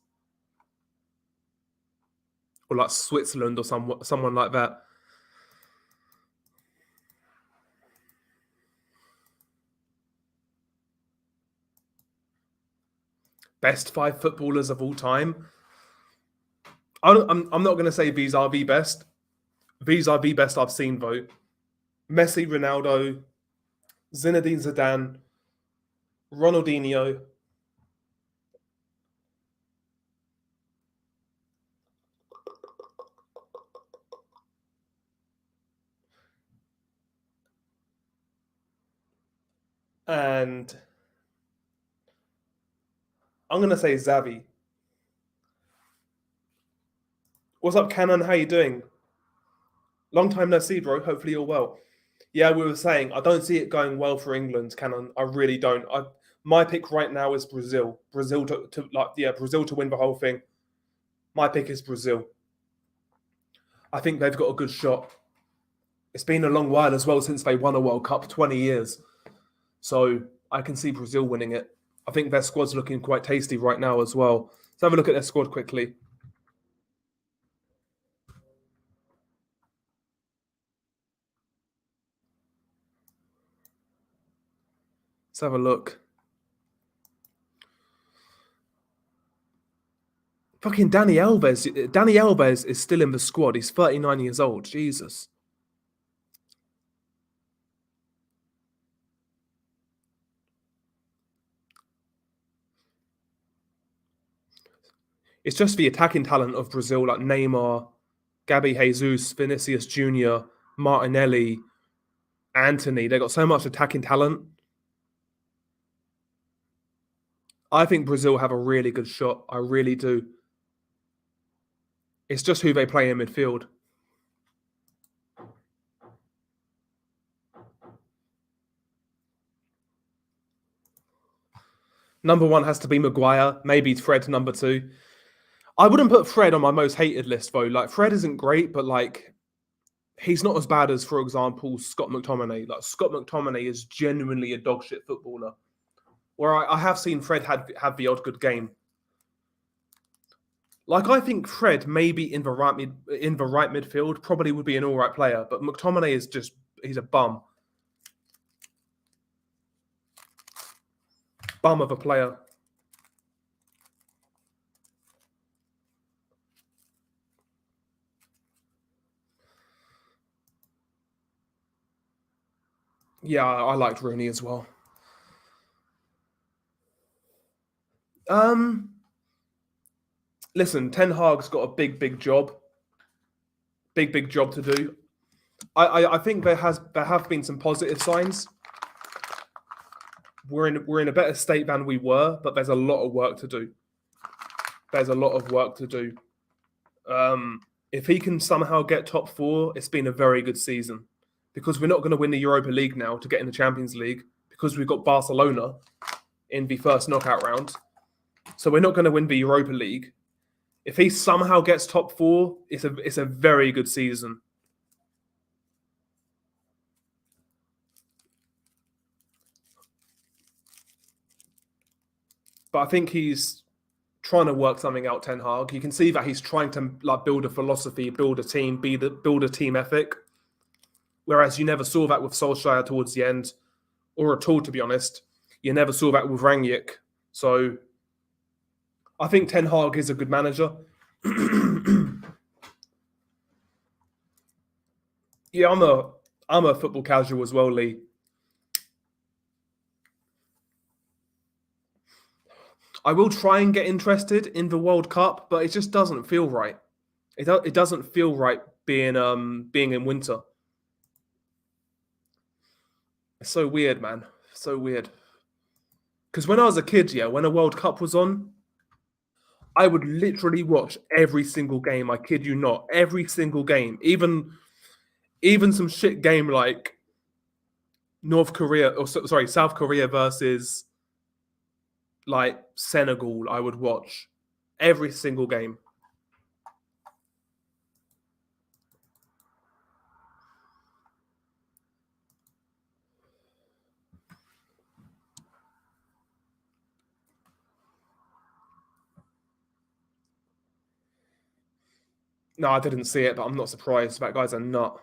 or like Switzerland or someone like that. Best five footballers of all time. I'm not going to say these are the best. These are the best I've seen though. Messi, Ronaldo, Zinedine Zidane, Ronaldinho, and I'm going to say Xavi. What's up, Canon? How you doing? Long time no see, bro. Hopefully you're well. Yeah, we were saying I don't see it going well for England, Canon. I really don't. My pick right now is Brazil. Brazil Brazil to win the whole thing. My pick is Brazil. I think they've got a good shot. It's been a long while as well since they won a World Cup, 20 years. So I can see Brazil winning it. I think their squad's looking quite tasty right now as well. Let's have a look at their squad quickly. Let's have a look. Fucking Danny Alves. Danny Alves is still in the squad. He's 39 years old. Jesus. It's just the attacking talent of Brazil, like Neymar, Gabi Jesus, Vinicius Jr., Martinelli, Anthony. They got so much attacking talent. I think Brazil have a really good shot. I really do. It's just who they play in midfield. Number one has to be Maguire, maybe Fred number two. I wouldn't put Fred on my most hated list though. Like Fred isn't great, but like he's not as bad as, for example, Scott McTominay. Like Scott McTominay is genuinely a dog shit footballer. Where I have seen Fred have the odd good game. Like I think Fred maybe in the right midfield probably would be an all right player, but McTominay is just he's a bum of a player. Yeah, I liked Rooney as well. Um, Listen, Ten Hag's got a big job, big job to do. I think there have been some positive signs. We're in a better state than we were, but there's a lot of work to do. There's a lot of work to do. If he can somehow get top four, it's been a very good season. Because we're not going to win the Europa League now to get in the Champions League because we've got Barcelona in the first knockout round. So we're not going to win the Europa League. If he somehow gets top four, it's a very good season. But I think he's trying to work something out, Ten Hag. You can see that he's trying to like build a philosophy, build a team, build a team ethic. Whereas you never saw that with Solskjaer towards the end, or at all, to be honest. You never saw that with Rangnick. So I think Ten Hag is a good manager. Yeah, I'm a football casual as well, Lee. I will try and get interested in the World Cup, but it just doesn't feel right. It doesn't feel right being in winter. It's so weird, man. So weird. Because when I was a kid, yeah, when a World Cup was on, I would literally watch every single game. I kid you not, every single game, even some shit game like North Korea or sorry South Korea versus like Senegal. I would watch every single game. No, I didn't see it, but I'm not surprised. That guy's a nut.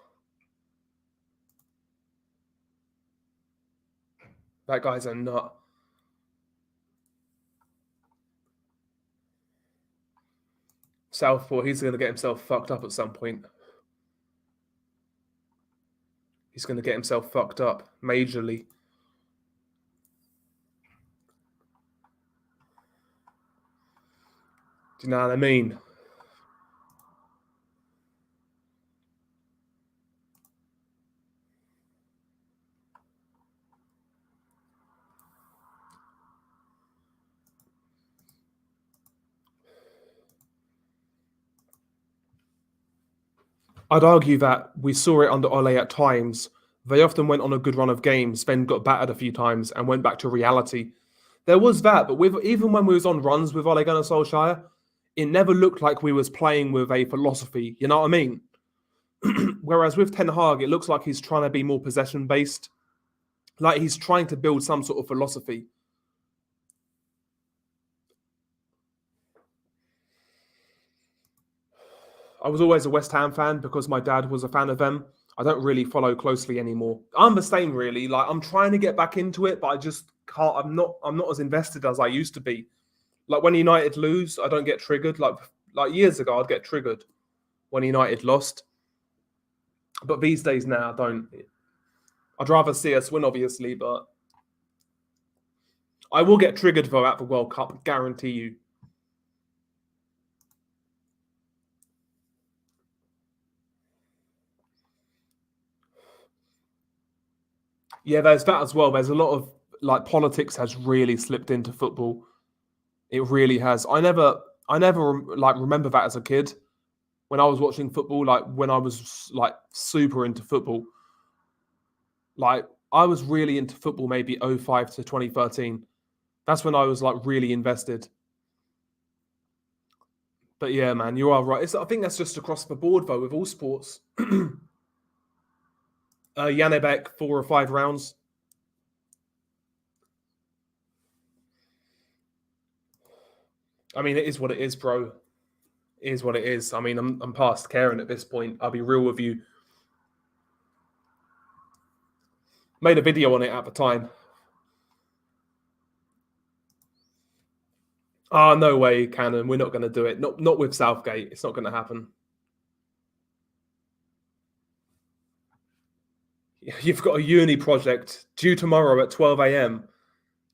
That guy's a nut. Southpaw, he's going to get himself fucked up at some point. He's going to get himself fucked up majorly. Do you know what I mean? I'd argue that we saw it under Ole at times. They often went on a good run of games, then got battered a few times and went back to reality. There was that, but even when we was on runs with Ole Gunnar Solskjaer, it never looked like we was playing with a philosophy. You know what I mean? Whereas with Ten Hag, it looks like he's trying to be more possession based, like he's trying to build some sort of philosophy. I was always a West Ham fan because my dad was a fan of them. I don't really follow closely anymore. I'm the same, really. Like I'm trying to get back into it, but I just can't. I'm not as invested as I used to be. Like when United lose, I don't get triggered. Like years ago, I'd get triggered when United lost. But these days now, I don't. I'd rather see us win, obviously, but I will get triggered though at the World Cup. Guarantee you. Yeah, there's that as well. There's a lot of like politics has really slipped into football. It really has. I never like remember that as a kid when I was watching football. Like when I was like super into football. Like I was really into football maybe 05 to 2013. That's when I was like really invested. But yeah, man, you are right. I think that's just across the board though with all sports. Janebek, 4 or 5 rounds. I mean, it is what it is, bro. It is what it is. I mean, I'm past caring at this point. I'll be real with you. Made a video on it at the time. Oh, no way, Cannon. We're not going to do it. Not with Southgate. It's not going to happen. You've got a uni project due tomorrow at 12 a.m.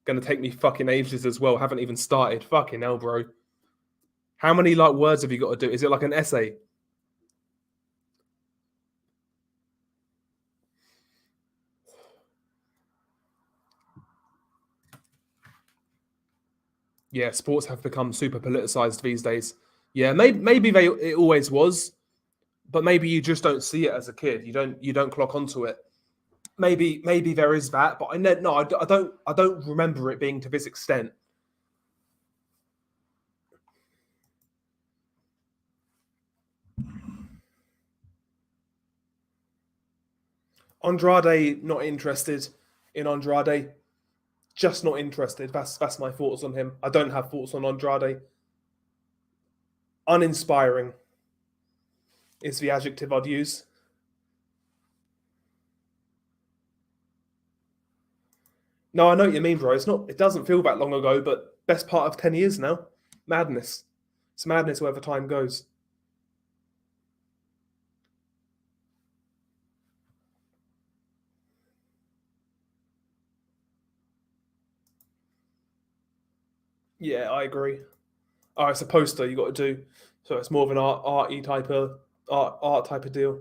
Going to take me fucking ages as well. Haven't even started. Fucking hell, bro. How many like words have you got to do? Is it like an essay? Yeah, sports have become super politicized these days. Yeah, maybe it always was, but maybe you just don't see it as a kid. You don't clock onto it. Maybe there is that, but I don't remember it being to this extent. Andrade, not interested in Andrade. Just not interested. That's my thoughts on him. I don't have thoughts on Andrade. Uninspiring is the adjective I'd use. No, I know what you mean, bro. It's not. It doesn't feel that long ago, but best part of 10 years now. Madness. It's madness wherever time goes. Yeah, I agree. Oh, it's a poster you got to do, so it's more of an art type of deal.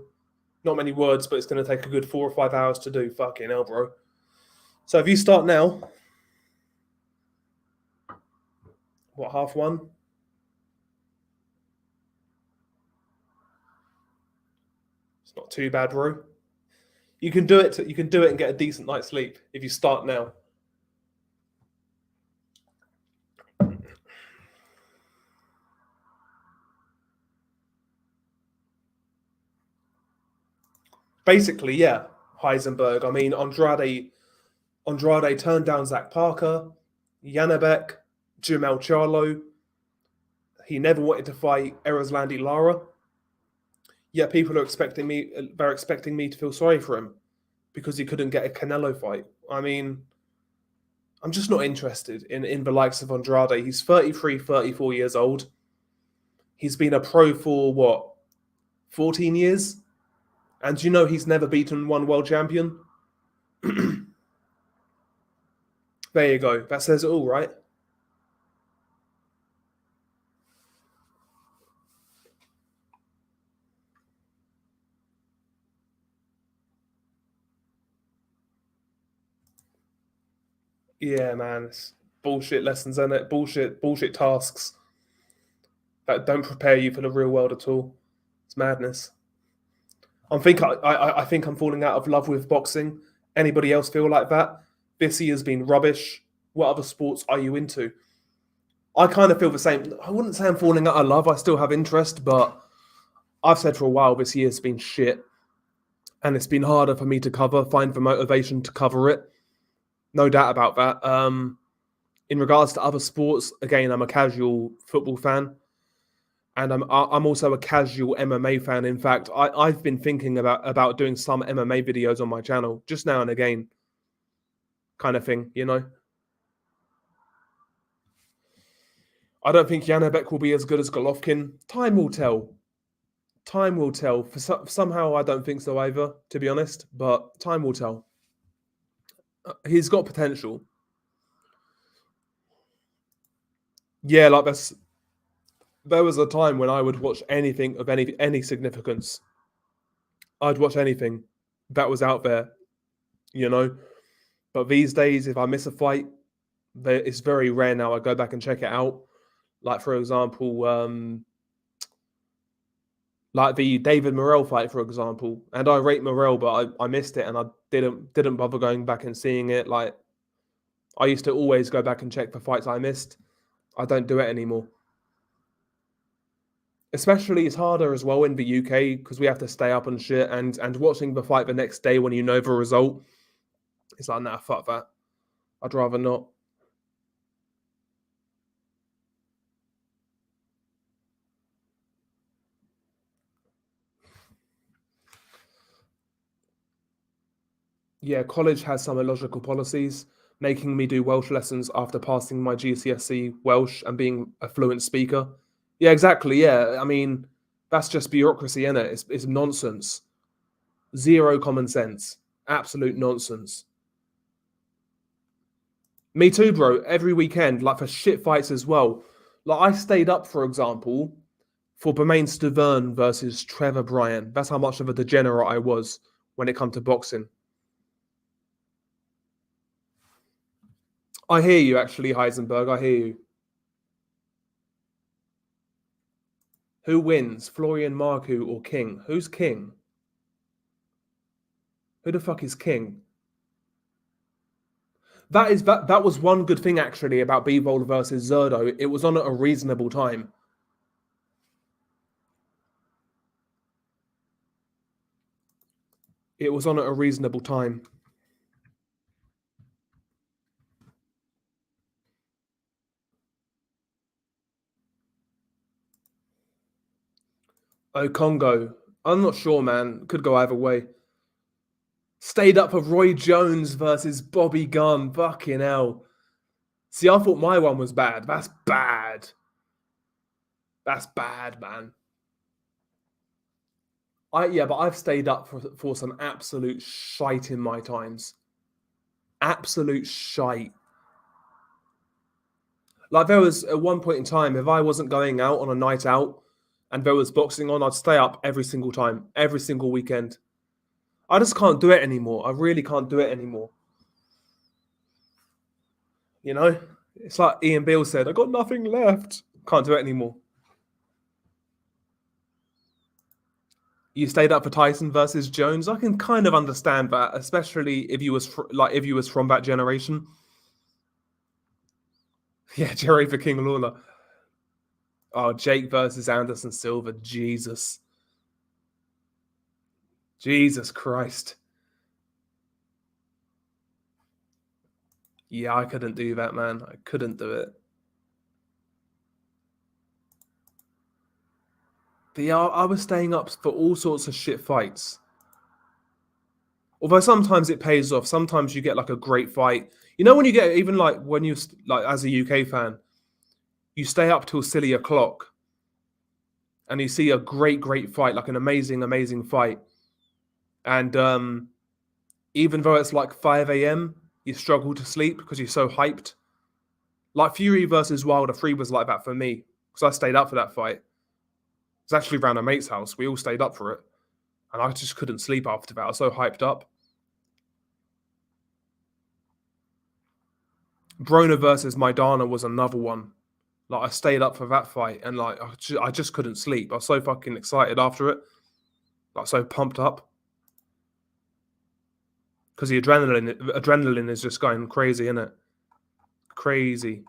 Not many words, but it's going to take a good 4 or 5 hours to do. Fucking hell, bro. So if you start now, what, half one? It's not too bad, bro. You can do it. You can do it and get a decent night's sleep if you start now. Basically, yeah, Heisenberg. I mean, Andrade turned down Zach Parker, Janabek, Jamel Charlo. He never wanted to fight Eroslandi Lara. Yet people are expecting me. They're expecting me to feel sorry for him because he couldn't get a Canelo fight. I mean, I'm just not interested in the likes of Andrade. He's 33, 34 years old. He's been a pro for what, 14 years? And you know he's never beaten one world champion? There you go. That says it all, right? Yeah, man. It's bullshit lessons, isn't it? Bullshit tasks that don't prepare you for the real world at all. It's madness. I think I'm falling out of love with boxing. Anybody else feel like that? This year's been rubbish. What other sports are you into? I kind of feel the same. I wouldn't say I'm falling out of love. I still have interest, but I've said for a while this year's been shit, and it's been harder for me to find the motivation to cover it. No doubt about that. In regards to other sports, again, I'm a casual football fan, and I'm also a casual MMA fan. In fact, I've been thinking about doing some MMA videos on my channel just now and again, kind of thing. You know, I don't think Janabek will be as good as Golovkin. Time will tell. Time will tell. Somehow, I don't think so either, to be honest. But time will tell. He's got potential. Yeah, like there was a time when I would watch anything of any significance. I'd watch anything that was out there, you know. But these days, if I miss a fight, it's very rare now. I go back and check it out. Like for example, like the David Morrell fight, for example. And I rate Morrell, but I missed it, and I didn't bother going back and seeing it. Like I used to always go back and check for fights I missed. I don't do it anymore. Especially it's harder as well in the UK because we have to stay up and shit, and watching the fight the next day when you know the result, it's like, nah, fuck that. I'd rather not. Yeah, college has some illogical policies, making me do Welsh lessons after passing my GCSE Welsh and being a fluent speaker. Yeah, exactly. Yeah, I mean, that's just bureaucracy, innit? It's nonsense. Zero common sense. Absolute nonsense. Me too, bro. Every weekend, like for shit fights as well. Like I stayed up, for example, for Bermain Stavern versus Trevor Bryan. That's how much of a degenerate I was when it come to boxing. I hear you, actually, Heisenberg. I hear you. Who wins, Florian Marku or King? Who's King? Who the fuck is King? That was one good thing actually about Bivol versus Zerdo. It was on at a reasonable time. It was on at a reasonable time. Oh, Congo. I'm not sure, man. Could go either way. Stayed up for Roy Jones versus Bobby Gunn. Fucking hell. See, I thought my one was bad. That's bad. That's bad, man. But I've stayed up for some absolute shite in my times. Absolute shite. Like there was at one point in time, if I wasn't going out on a night out and there was boxing on, I'd stay up every single time, every single weekend. I just can't do it anymore. I really can't do it anymore. You know, it's like Ian Beale said, I got nothing left. Can't do it anymore. You stayed up for Tyson versus Jones. I can kind of understand that, especially if you was if you was from that generation. Yeah, Jerry for King Lawler. Oh, Jake versus Anderson Silva. Jesus, Jesus Christ. Yeah, I couldn't do that, man. I couldn't do it. I was staying up for all sorts of shit fights. Although sometimes it pays off. Sometimes you get like a great fight. You know when you get even like when you like as a UK fan, you stay up till silly o'clock, and you see a great fight, like an amazing fight, and even though it's like 5 a.m., you struggle to sleep because you're so hyped. Like Fury versus Wilder 3 was like that for me because I stayed up for that fight. It was actually around a mate's house. We all stayed up for it, and I just couldn't sleep after that. I was so hyped up. Broner versus Maidana was another one. Like I stayed up for that fight, and like I just couldn't sleep. I was so fucking excited after it, like so pumped up, because the adrenaline is just going crazy, isn't it? Crazy.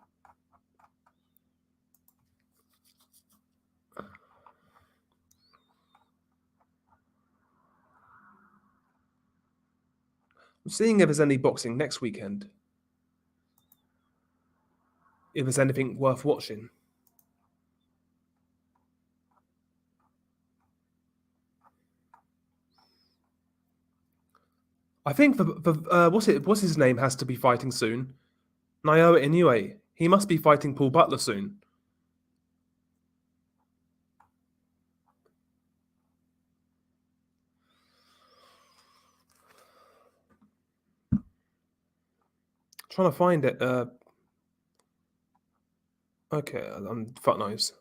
I'm seeing if there's any boxing next weekend. If there's anything worth watching. I think what's his name has to be fighting soon. Naoya Inoue. He must be fighting Paul Butler soon. Trying to find it. Okay, I'm fuck knows.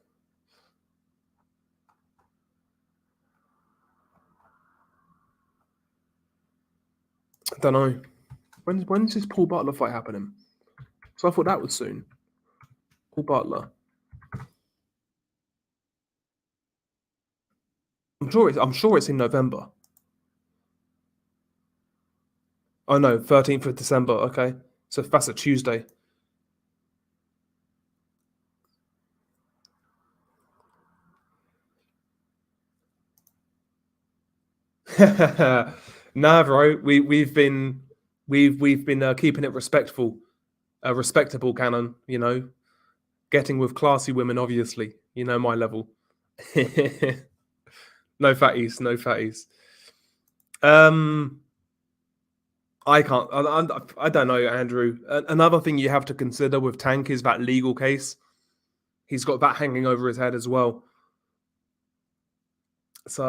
I don't know. When's this Paul Butler fight happening? So I thought that was soon. Paul Butler. I'm sure it's in November. Oh no, 13th of December. Okay, so that's a Tuesday. Nah, bro. We've been keeping it respectful, respectable canon. You know, getting with classy women. Obviously, you know my level. No fatties, no fatties. I can't. I don't know, Andrew. Another thing you have to consider with Tank is that legal case. He's got that hanging over his head as well. So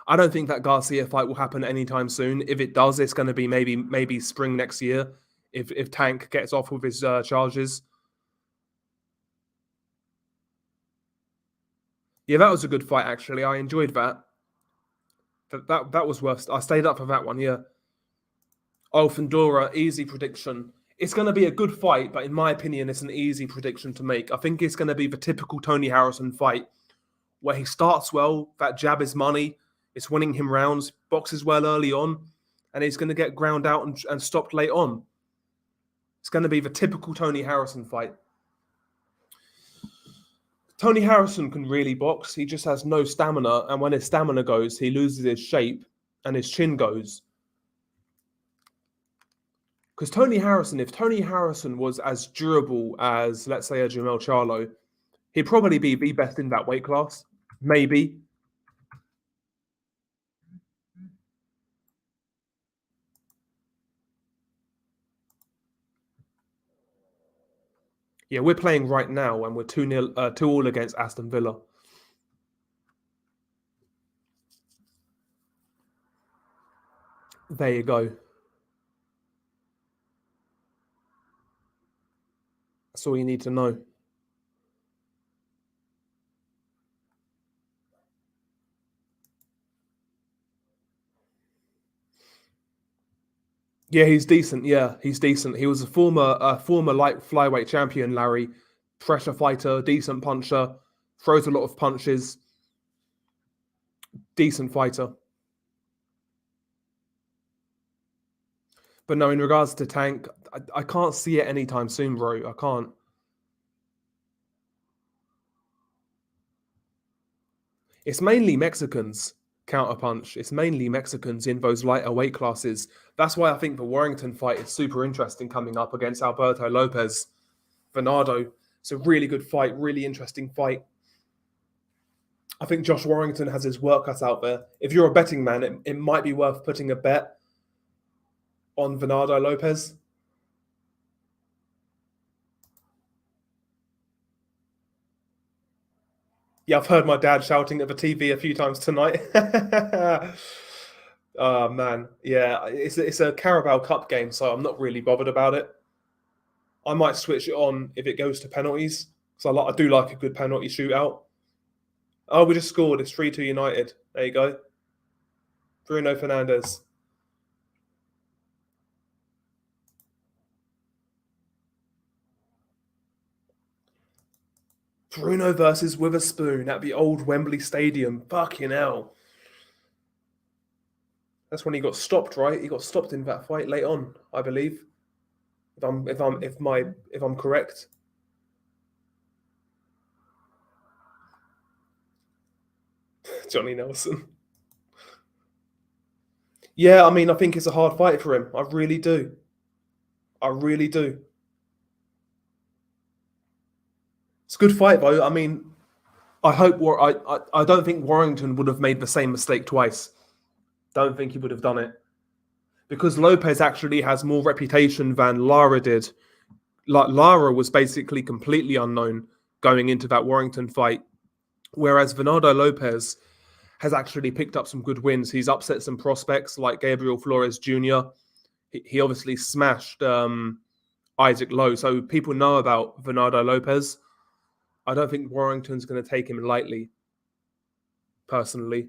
I don't think that Garcia fight will happen anytime soon. If it does, it's going to be maybe spring next year. If Tank gets off with his charges. Yeah, that was a good fight actually. I enjoyed that. That was worth. I stayed up for that one. Yeah. Oh, Fundora, easy prediction. It's going to be a good fight, but in my opinion, it's an easy prediction to make. I think it's going to be the typical Tony Harrison fight, where he starts well, that jab is money, it's winning him rounds, boxes well early on, and he's going to get ground out and stopped late on. It's going to be the typical Tony Harrison fight. Tony Harrison can really box. He just has no stamina, and when his stamina goes, he loses his shape and his chin goes. Because if Tony Harrison was as durable as, let's say, a Jamel Charlo, he'd probably be the best in that weight class. Maybe. Yeah, we're playing right now, and we're 2-all against Aston Villa. There you go. That's all you need to know. Yeah, he's decent. Yeah, he's decent. He was a former light flyweight champion, Larry. Pressure fighter, decent puncher, throws a lot of punches. Decent fighter. But no, in regards to Tank, I can't see it anytime soon, bro. I can't. It's mainly Mexicans counterpunch. It's mainly Mexicans in those lighter weight classes. That's why I think the Warrington fight is super interesting coming up against Alberto Lopez. Bernardo. It's a really good fight, really interesting fight. I think Josh Warrington has his work cut out there. If you're a betting man, it might be worth putting a bet on Bernardo Lopez. Yeah, I've heard my dad shouting at the TV a few times tonight. Oh man, yeah, it's a Carabao Cup game, so I'm not really bothered about it. I might switch it on if it goes to penalties, because I do like a good penalty shootout. Oh, we just scored. It's 3-2 United. There you go. Bruno Fernandes. Bruno versus Witherspoon at the old Wembley Stadium. Fucking hell. That's when he got stopped, right? He got stopped in that fight late on, I believe. If I'm correct. Johnny Nelson. Yeah, I mean, I think it's a hard fight for him. I really do. I really do. It's a good fight though. I mean, I don't think Warrington would have made the same mistake twice. Don't think he would have done it. Because Lopez actually has more reputation than Lara did. Like Lara was basically completely unknown going into that Warrington fight, whereas Bernardo Lopez has actually picked up some good wins. He's upset some prospects like Gabriel Flores Jr. He obviously smashed Isaac Lowe, so people know about Bernardo Lopez. I don't think Warrington's going to take him lightly, personally.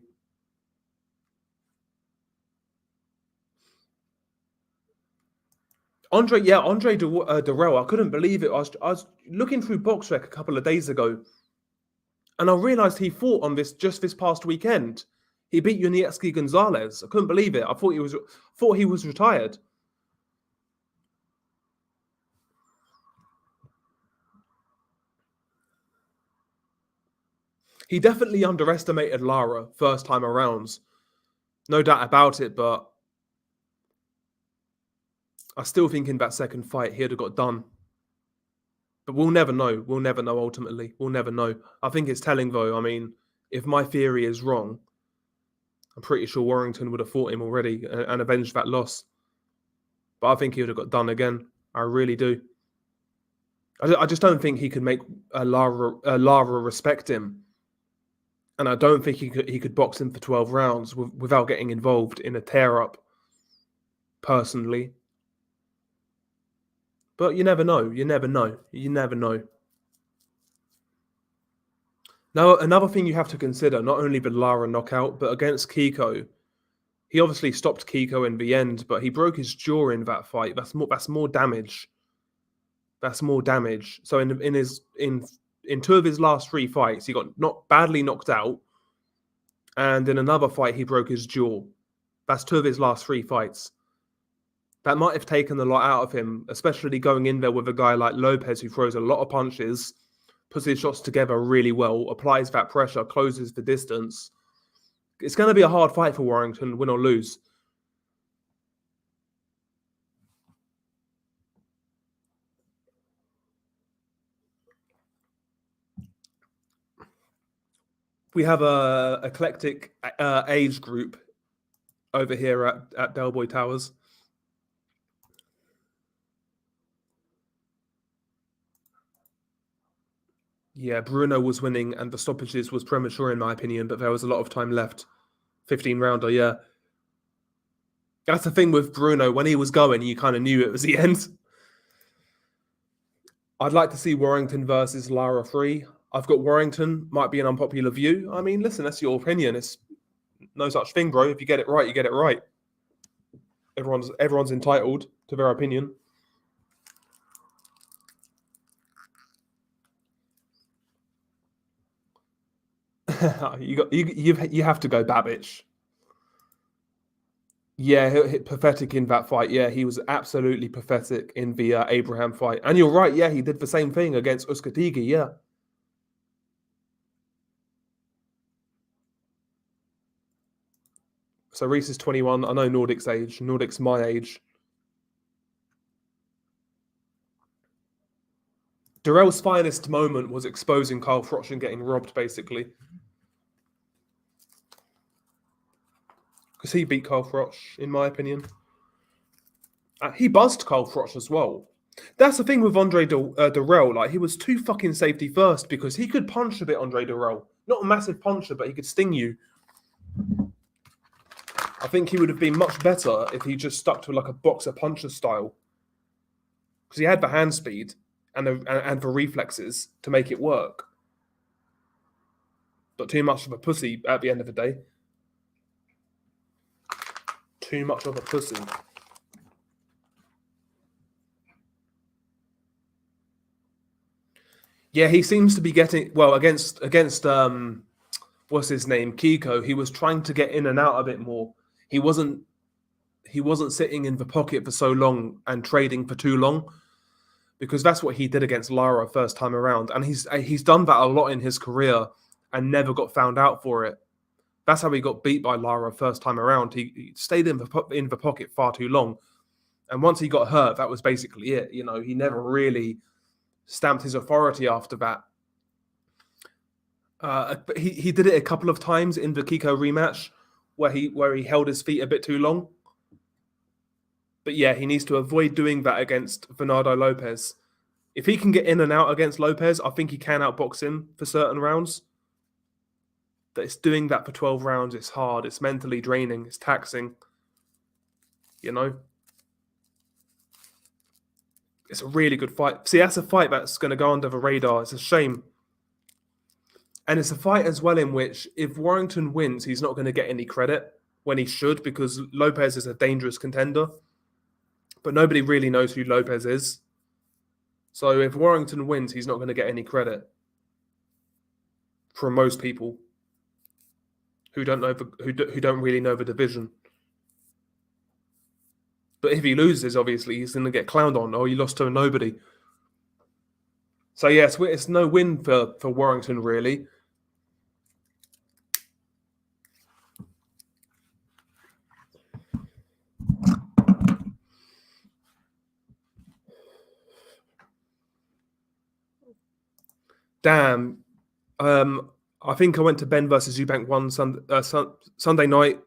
Andre Durrell, I couldn't believe it. I was looking through BoxRec a couple of days ago, and I realised he fought on this past weekend. He beat Uniecki Gonzalez. I couldn't believe it. I thought he was retired. He definitely underestimated Lara first time around. No doubt about it, but I still think in that second fight he'd have got done. But we'll never know. We'll never know ultimately. We'll never know. I think it's telling though. I mean, if my theory is wrong, I'm pretty sure Warrington would have fought him already and avenged that loss. But I think he would have got done again. I really do. I just don't think he could make Lara respect him. And I don't think he could box him for 12 rounds without getting involved in a tear-up, personally. But you never know. You never know. You never know. Now, another thing you have to consider, not only the Lara knockout, but against Kiko, he obviously stopped Kiko in the end, but he broke his jaw in that fight. That's more damage. That's more damage. So in two of his last three fights, he got not badly knocked out, and in another fight, he broke his jaw. That's two of his last three fights. That might have taken a lot out of him, especially going in there with a guy like Lopez who throws a lot of punches, puts his shots together really well, applies that pressure, closes the distance. It's going to be a hard fight for Warrington, win or lose. We have a eclectic age group over here at Del Boy Towers. Yeah, Bruno was winning and the stoppages was premature in my opinion, but there was a lot of time left. 15 rounder, yeah. That's the thing with Bruno. When he was going, you kind of knew it was the end. I'd like to see Warrington versus Lara 3. I've got Warrington, might be an unpopular view. I mean, listen, that's your opinion. It's no such thing, bro. If you get it right, you get it right. Everyone's entitled to their opinion. You have to go Babic. Yeah, pathetic in that fight. Yeah, he was absolutely pathetic in the Abraham fight. And you're right. Yeah, he did the same thing against Uskatigi. Yeah. So Reese is 21. I know Nordic's age. Nordic's my age. Durrell's finest moment was exposing Carl Froch and getting robbed, basically. because he beat Carl Froch, in my opinion. He buzzed Carl Froch as well. That's the thing with Andre Durrell. Like, he was too fucking safety first because he could punch a bit, Andre Durrell. Not a massive puncher, but he could sting you. I think he would have been much better if he just stuck to like a boxer puncher style. Because he had the hand speed and the reflexes to make it work. But too much of a pussy at the end of the day. Too much of a pussy. Yeah, he seems to be getting well against what's his name, Kiko. He was trying to get in and out a bit more. He wasn't sitting in the pocket for so long and trading for too long, because that's what he did against Lara first time around, and he's done that a lot in his career and never got found out for it. That's how he got beat by Lara first time around. He stayed in the pocket far too long, and once he got hurt, that was basically it. You know, he never really stamped his authority after that. But he did it a couple of times in the Kiko rematch where he held his feet a bit too long. But yeah, he needs to avoid doing that against Bernardo Lopez. If he can get in and out against Lopez, I think he can outbox him for certain rounds. But it's doing that for 12 rounds. It's hard. It's mentally draining. It's taxing. You know? It's a really good fight. See, that's a fight that's going to go under the radar. It's a shame. And it's a fight as well in which if Warrington wins, he's not going to get any credit when he should, because Lopez is a dangerous contender. But nobody really knows who Lopez is. So if Warrington wins, he's not going to get any credit from most people who don't know who don't really know the division. But if he loses, obviously he's going to get clowned on. Oh, he lost to a nobody. So yes, it's no win for Warrington really. Damn. I think I went to Ben versus Eubank one Sunday night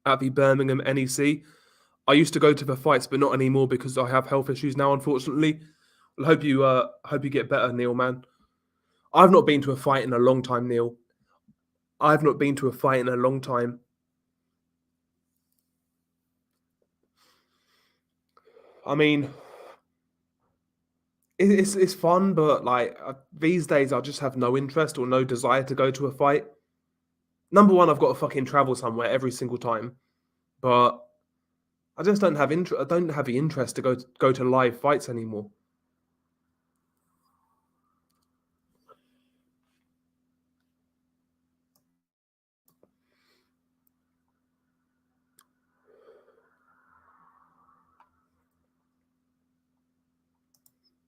at the Birmingham NEC. I used to go to the fights, but not anymore because I have health issues now, unfortunately. Well, hope you get better, Neil, man. I've not been to a fight in a long time, Neil. I've not been to a fight in a long time. I mean, it's fun, but like these days, I just have no interest or no desire to go to a fight. Number one, I've got to fucking travel somewhere every single time, but I just don't have interest. I don't have the interest to go to live fights anymore.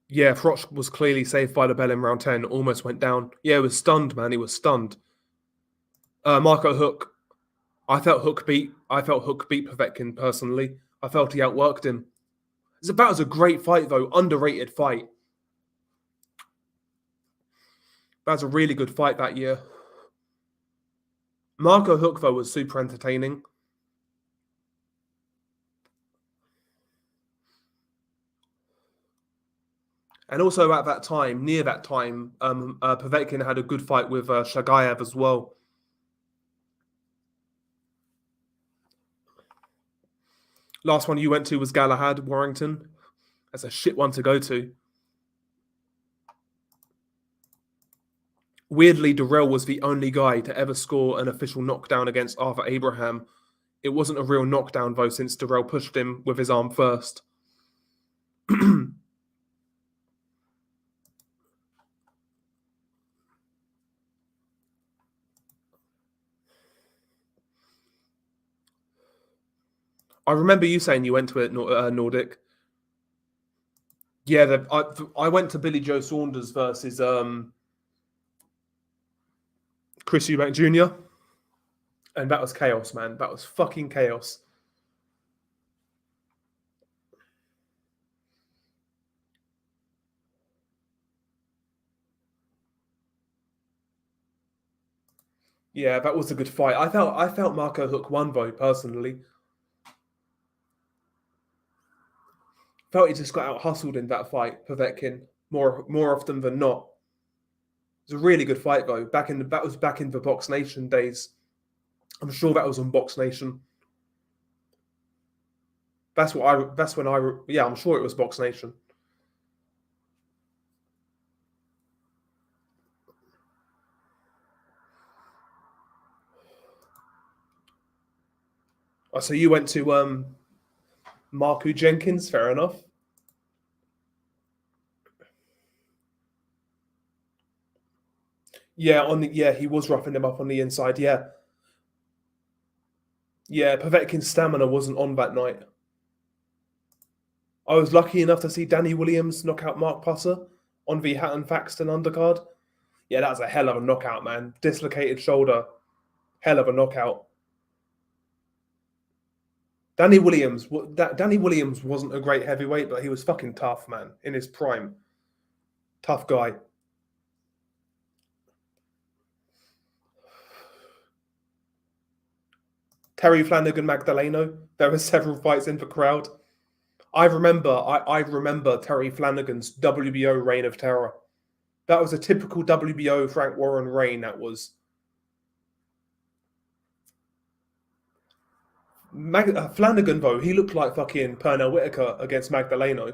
Yeah, Froch was clearly saved by the bell in round 10. Almost went down. Yeah, he was stunned, man. He was stunned. Marco Hook. I felt Hook beat Povetkin personally. I felt he outworked him. That was a great fight, though. Underrated fight. That was a really good fight that year. Marco Hook, though, was super entertaining. And also at that time, near that time, Povetkin had a good fight with Shagayev as well. Last one you went to was Galahad, Warrington. That's a shit one to go to. Weirdly, Durrell was the only guy to ever score an official knockdown against Arthur Abraham. It wasn't a real knockdown, though, since Durrell pushed him with his arm first. I remember you saying you went to it, Nordic. Yeah, I went to Billy Joe Saunders versus Chris Eubank Jr. And that was chaos, man. That was fucking chaos. Yeah, that was a good fight. I felt Marco Hook won though, personally. Felt he just got out hustled in that fight, Povetkin, more often than not. It was a really good fight though. That was back in the Box Nation days. I'm sure that was on Box Nation. That's when I. Yeah, I'm sure it was Box Nation. Oh, so you went to Marku Jenkins, fair enough. Yeah, he was roughing him up on the inside. Yeah, Povetkin's stamina wasn't on that night. I was lucky enough to see Danny Williams knock out Mark Pusser on the Hatton Faxton undercard. Yeah, that was a hell of a knockout, man. Dislocated shoulder, hell of a knockout. Danny Williams wasn't a great heavyweight, but he was fucking tough, man, in his prime. Tough guy. Terry Flanagan Magdaleno. There were several fights in the crowd. I remember Terry Flanagan's WBO reign of terror. That was a typical WBO Frank Warren reign. That was Flanagan though. He looked like fucking Pernell Whitaker against Magdaleno.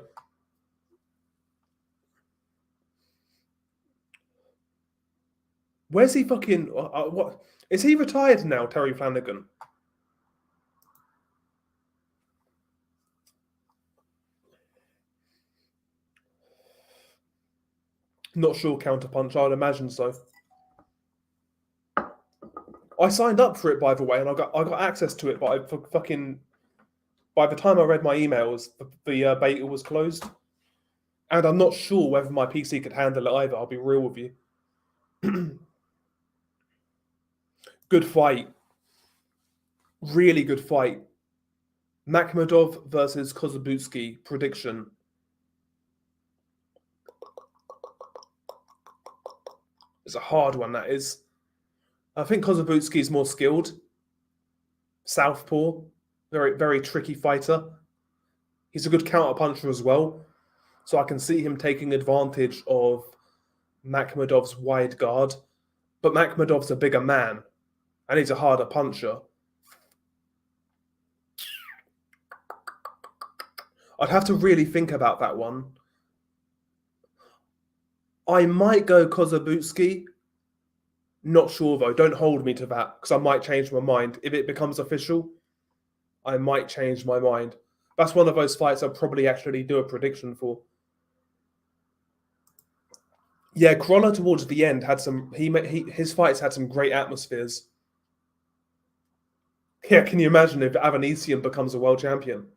Where's he fucking? What is he retired now? Terry Flanagan. Not sure. Counterpunch. I'd imagine so. I signed up for it, by the way, and I got access to it, but fucking by the time I read my emails, the beta was closed, and I'm not sure whether my PC could handle it either. I'll be real with you. Good fight, really good fight. Makhmudov versus Kozabutsky prediction. It's a hard one. That is. I think Kozabutsky is more skilled. Southpaw, very tricky fighter. He's a good counter puncher as well, so I can see him taking advantage of Makhmudov's wide guard. But Makhmudov's a bigger man, and he's a harder puncher. I'd have to really think about that one. I might go Kozabutsky. Not sure though. Don't hold me to that because I might change my mind if it becomes official. I might change my mind. That's one of those fights I'll probably actually do a prediction for. Yeah, Crawler towards the end had some. His fights had some great atmospheres. Yeah, can you imagine if Avanesian becomes a world champion?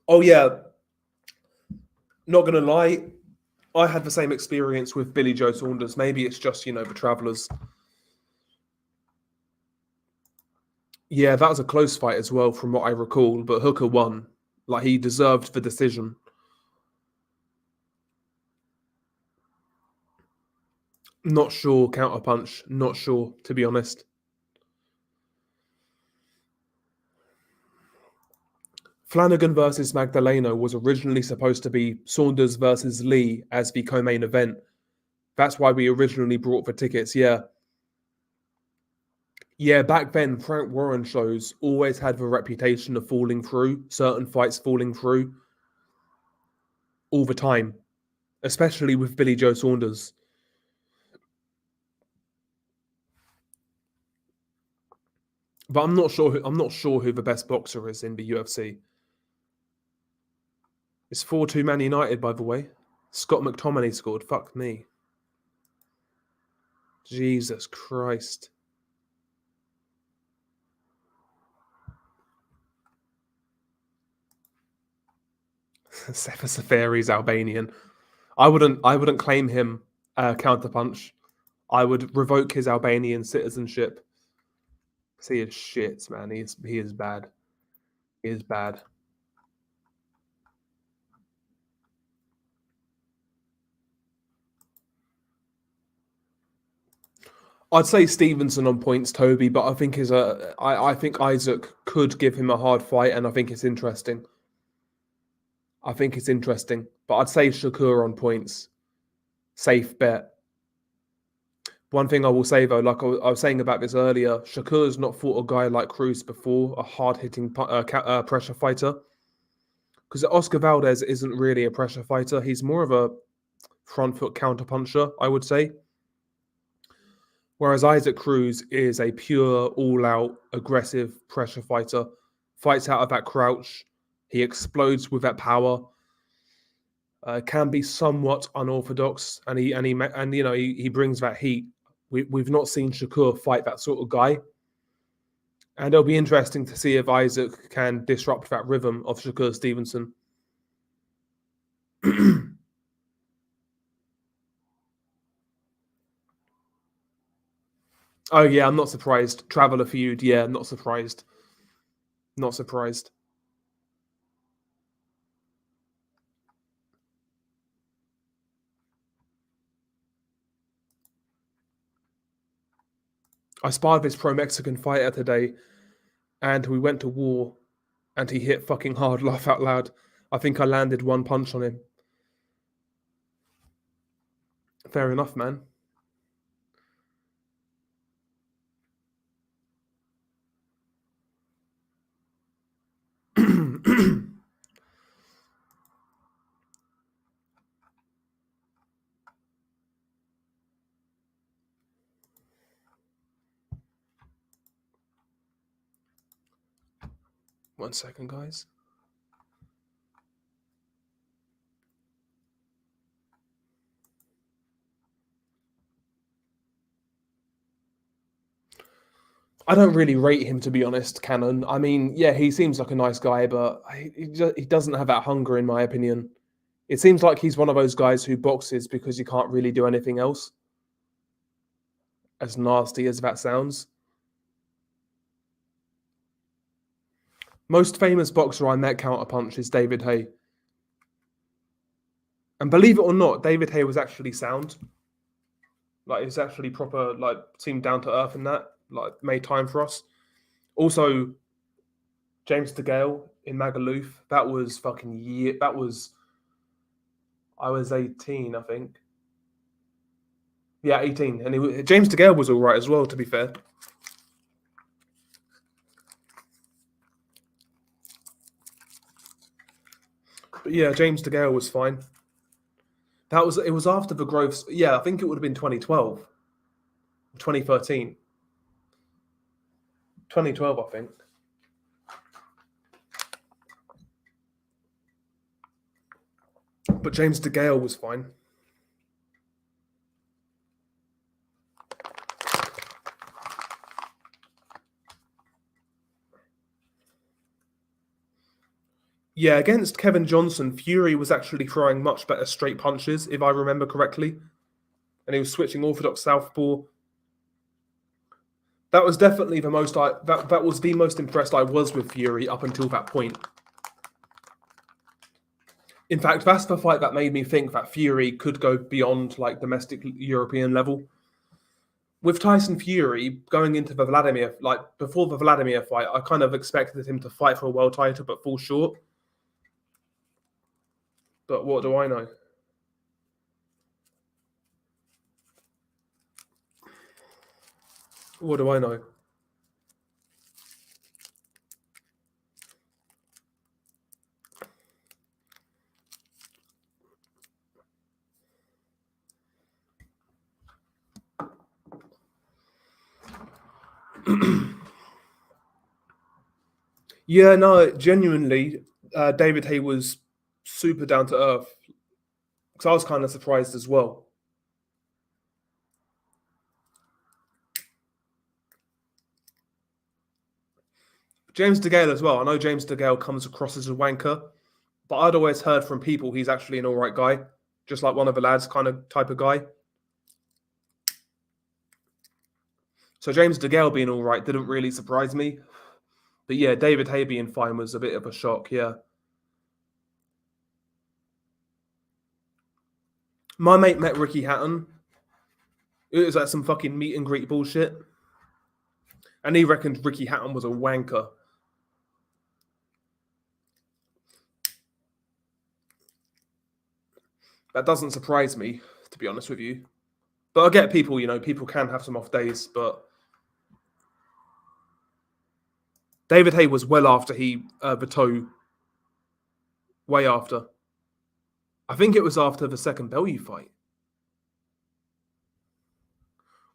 Oh yeah, not gonna lie, I had the same experience with Billy Joe Saunders. Maybe it's just the travellers. Yeah, that was a close fight as well, from what I recall. But Hooker won. Like he deserved the decision. Not sure counterpunch. Not sure, to be honest. Flanagan versus Magdaleno was originally supposed to be Saunders versus Lee as the co-main event. That's why we originally brought the tickets. Yeah. Yeah, back then, Frank Warren shows always had the reputation of falling through, certain fights falling through all the time, especially with Billy Joe Saunders. But I'm not sure who the best boxer is in the UFC. It's 4-2 Man United, by the way. Scott McTominay scored. Fuck me. Jesus Christ. Sefer Seferi's Albanian. I wouldn't claim him counterpunch. I would revoke his Albanian citizenship. He is shit, man. He is bad. He is bad. I'd say Stevenson on points, Toby, but I think I think Isaac could give him a hard fight, and I think it's interesting. But I'd say Shakur on points, safe bet. One thing I will say though, like I was saying about this earlier, Shakur's not fought a guy like Cruz before, a hard-hitting pressure fighter. Because Oscar Valdez isn't really a pressure fighter; he's more of a front foot counter puncher, I would say. Whereas Isaac Cruz is a pure, all-out, aggressive pressure fighter. Fights out of that crouch. He explodes with that power. Can be somewhat unorthodox, and he brings that heat. We've not seen Shakur fight that sort of guy, and it'll be interesting to see if Isaac can disrupt that rhythm of Shakur Stevenson. Oh yeah, I'm not surprised. Traveler feud, yeah, not surprised. Not surprised. I sparred this pro-Mexican fighter today, and we went to war, and he hit fucking hard, laugh out loud. I think I landed one punch on him. Fair enough, man. One second, guys. I don't really rate him, to be honest, Cannon. I mean, yeah, he seems like a nice guy, but he doesn't have that hunger, in my opinion. It seems like he's one of those guys who boxes because you can't really do anything else. As nasty as that sounds. Most famous boxer I met counterpunch is David Haye. And believe it or not, David Haye was actually sound. Like, it's actually proper, like, seemed down to earth and that. Like, made time for us. Also, James DeGale in Magaluf. That was fucking year. That was. I was 18, I think. Yeah, 18. And James DeGale was all right as well, to be fair. But yeah, James DeGale was fine. It was after the Groves. Yeah, I think it would have been 2012. 2013. 2012, I think. But James DeGale was fine. Yeah, against Kevin Johnson, Fury was actually throwing much better straight punches, if I remember correctly. And he was switching orthodox southpaw. That was definitely the most that was the most impressed I was with Fury up until that point. In fact, that's the fight that made me think that Fury could go beyond like domestic European level. With Tyson Fury going into the Vladimir, like before the Vladimir fight, I kind of expected him to fight for a world title but fall short. But what do I know? What do I know? Yeah, no, genuinely, David Haye was super down to earth. Because I was kind of surprised as well. James DeGale as well. I know James DeGale comes across as a wanker, but I'd always heard from people he's actually an all right guy, just like one of the lads kind of type of guy. So James DeGale being all right didn't really surprise me. But yeah, David Haye being fine was a bit of a shock, yeah. My mate met Ricky Hatton. It was like some fucking meet and greet bullshit. And he reckoned Ricky Hatton was a wanker. That doesn't surprise me, to be honest with you. But I get people, people can have some off days, but David Hay was well after he Vito, way after. I think it was after the second Bellew fight.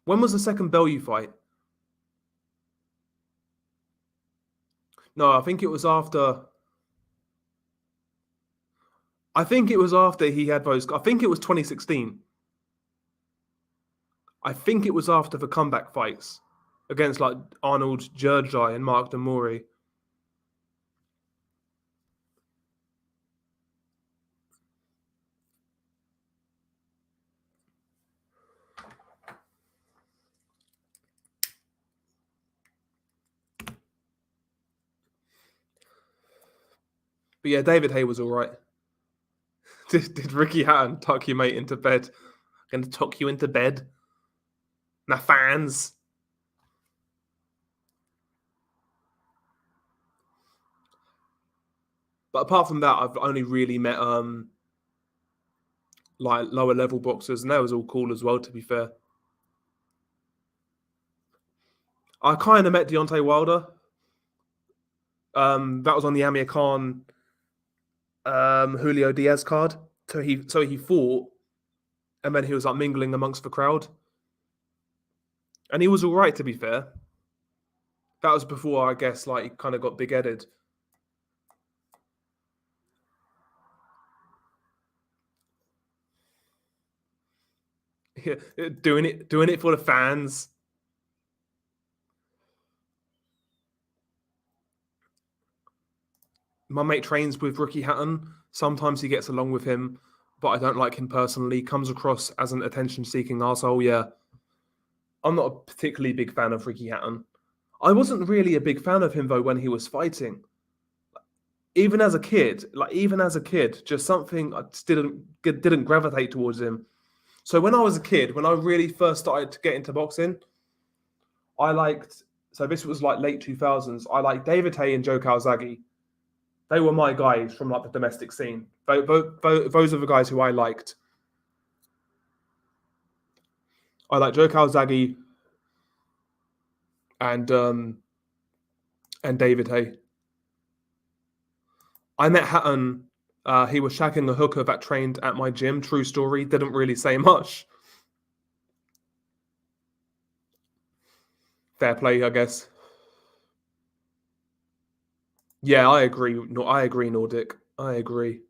When was the second Bellew fight? No, I think it was after. I think it was after he had those. I think it was 2016. I think it was after the comeback fights against like Arnold Jurjai and Mark Demori. But yeah, David Hay was all right. Did Ricky Hatton tuck your mate into bed? Going to tuck you into bed? My fans. But apart from that, I've only really met like lower level boxers, and that was all cool as well. To be fair, I kind of met Deontay Wilder. That was on the Amir Khan, Julio Diaz card. So he fought, and then he was like mingling amongst the crowd, and he was all right. To be fair, that was before I guess like he kind of got big headed. Yeah, doing it for the fans. My mate trains with Ricky Hatton. Sometimes he gets along with him, but I don't like him personally. Comes across as an attention-seeking arsehole. Yeah, I'm not a particularly big fan of Ricky Hatton. I wasn't really a big fan of him though when he was fighting. Even as a kid, just something I just didn't gravitate towards him. So when I was a kid, when I really first started to get into boxing, I liked. So this was like late 2000s. I liked David Hay and Joe Calzaghe. They were my guys from like the domestic scene. Those are the guys who I liked. I like Joe Calzaghe and David Hay. I met Hatton. He was shagging a hooker that trained at my gym. True story. Didn't really say much. Fair play, I guess. Yeah, I agree. No, I agree, Nordic. I agree.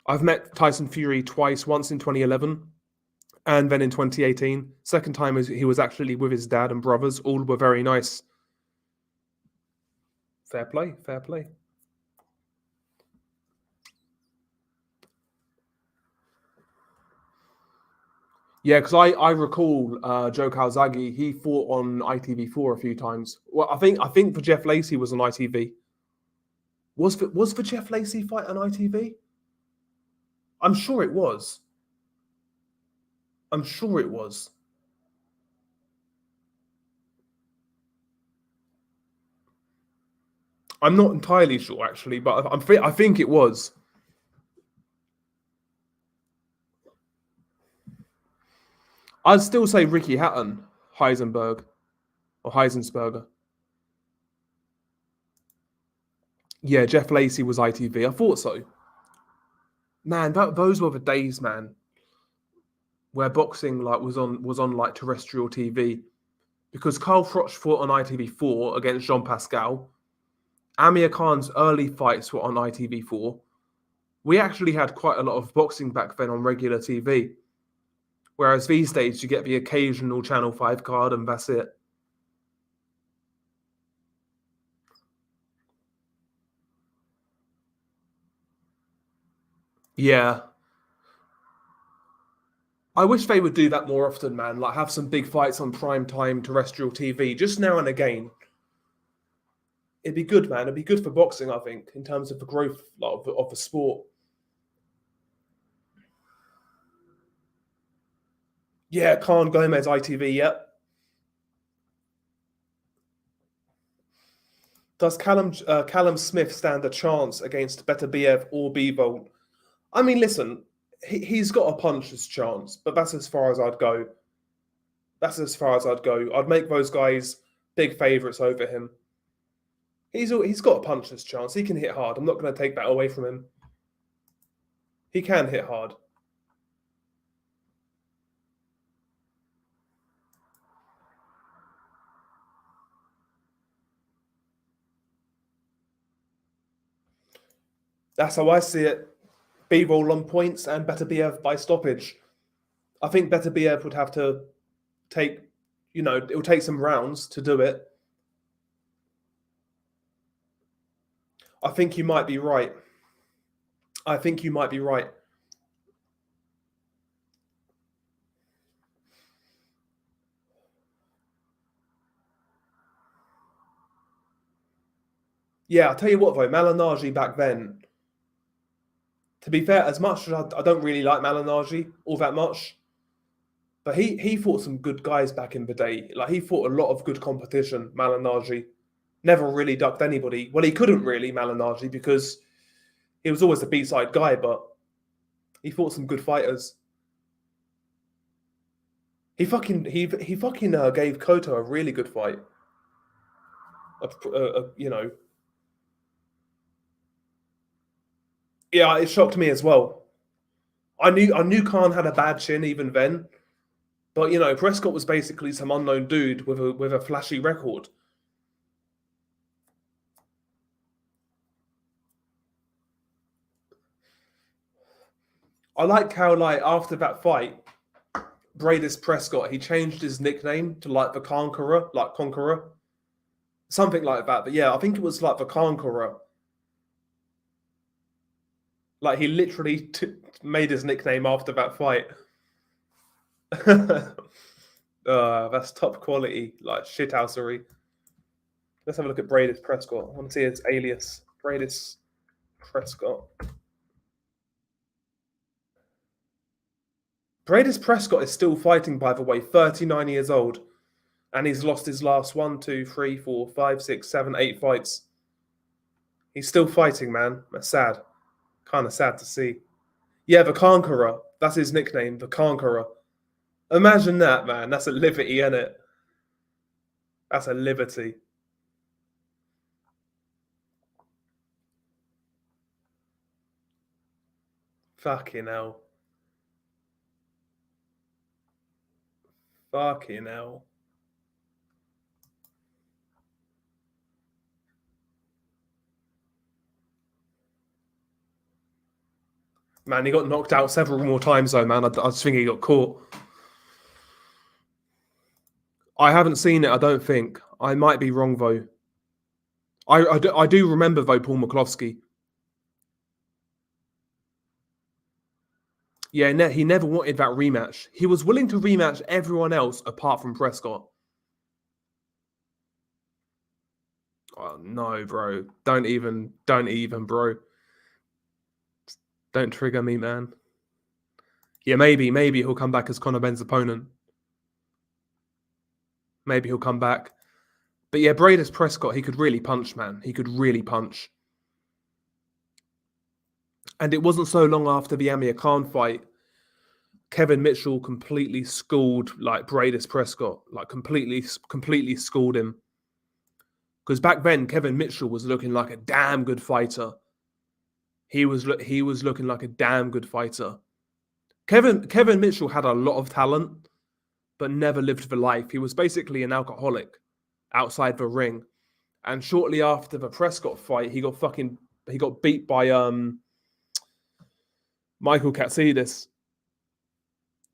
I've met Tyson Fury twice. Once in 2011, and then in 2018. Second time he was actually with his dad and brothers. All were very nice. Fair play. Fair play. Yeah, because I recall Joe Calzaghe. He fought on ITV4 a few times. Well, I think for Jeff Lacey was on ITV. Was for Jeff Lacey fight on ITV? I'm sure it was. I'm sure it was. I'm not entirely sure actually, but I think it was. I'd still say Ricky Hatton, Heisenberg, or Heisensberger. Yeah, Jeff Lacey was ITV. I thought so. Man, those were the days, man, where boxing like was on like terrestrial TV. Because Carl Froch fought on ITV4 against Jean Pascal. Amir Khan's early fights were on ITV4. We actually had quite a lot of boxing back then on regular TV. Whereas these days, you get the occasional Channel 5 card and that's it. Yeah. I wish they would do that more often, man. Like have some big fights on prime time terrestrial TV, just now and again. it'd be good, man. It'd be good for boxing, I think, in terms of the growth of the sport. Yeah, Khan Gomez ITV. Yep. Does Callum Smith stand a chance against Beterbiev or Bivol? I mean, listen, he's got a puncher's chance, but that's as far as I'd go. That's as far as I'd go. I'd make those guys big favourites over him. He's got a puncher's chance. He can hit hard. I'm not going to take that away from him. He can hit hard. That's how I see it. Bivol on points and Beterbiev by stoppage. I think Beterbiev would have to take, it will take some rounds to do it. I think you might be right. I think you might be right. Yeah, I'll tell you what though, Malignaggi back then, to be fair, as much as I don't really like Malignaggi all that much, but he fought some good guys back in the day. Like, he fought a lot of good competition, Malignaggi. Never really ducked anybody. Well, he couldn't really, Malignaggi, because he was always a B-side guy, but he fought some good fighters. He fucking gave Koto a really good fight. Yeah, it shocked me as well. I knew Khan had a bad chin even then, but Prescott was basically some unknown dude with a flashy record. I like how, like, after that fight, Bradis Prescott, he changed his nickname to like the Conqueror, something like that. But yeah, I think it was like the Conqueror. Like, he literally made his nickname after that fight. That's top quality, like, shithousery. Let's have a look at Bradis Prescott. I want to see his alias. Bradis Prescott. Bradis Prescott is still fighting, by the way, 39 years old. And he's lost his last 1, 2, 3, 4, 5, 6, 7, 8 fights. He's still fighting, man. That's sad. Kind of sad to see. Yeah, the Conqueror. That's his nickname, the Conqueror. Imagine that, man. That's a liberty, isn't it? That's a liberty. Fucking hell. Fucking hell. Man, he got knocked out several more times, though, man. I just think he got caught. I haven't seen it, I don't think. I might be wrong, though. I do remember, though, Paul McCloskey. Yeah, he never wanted that rematch. He was willing to rematch everyone else apart from Prescott. Oh, no, bro. Don't even, bro. Don't trigger me, man. Yeah, maybe he'll come back as Conor Benn's opponent. Maybe he'll come back. But yeah, Bradis Prescott, he could really punch, man. He could really punch. And it wasn't so long after the Amir Khan fight, Kevin Mitchell completely schooled, like, Bradis Prescott. Like, completely schooled him. Because back then, Kevin Mitchell was looking like a damn good fighter. He was looking like a damn good fighter. Kevin Mitchell had a lot of talent, but never lived the life. He was basically an alcoholic outside the ring. And shortly after the Prescott fight, he got beat by Michael Katsidis.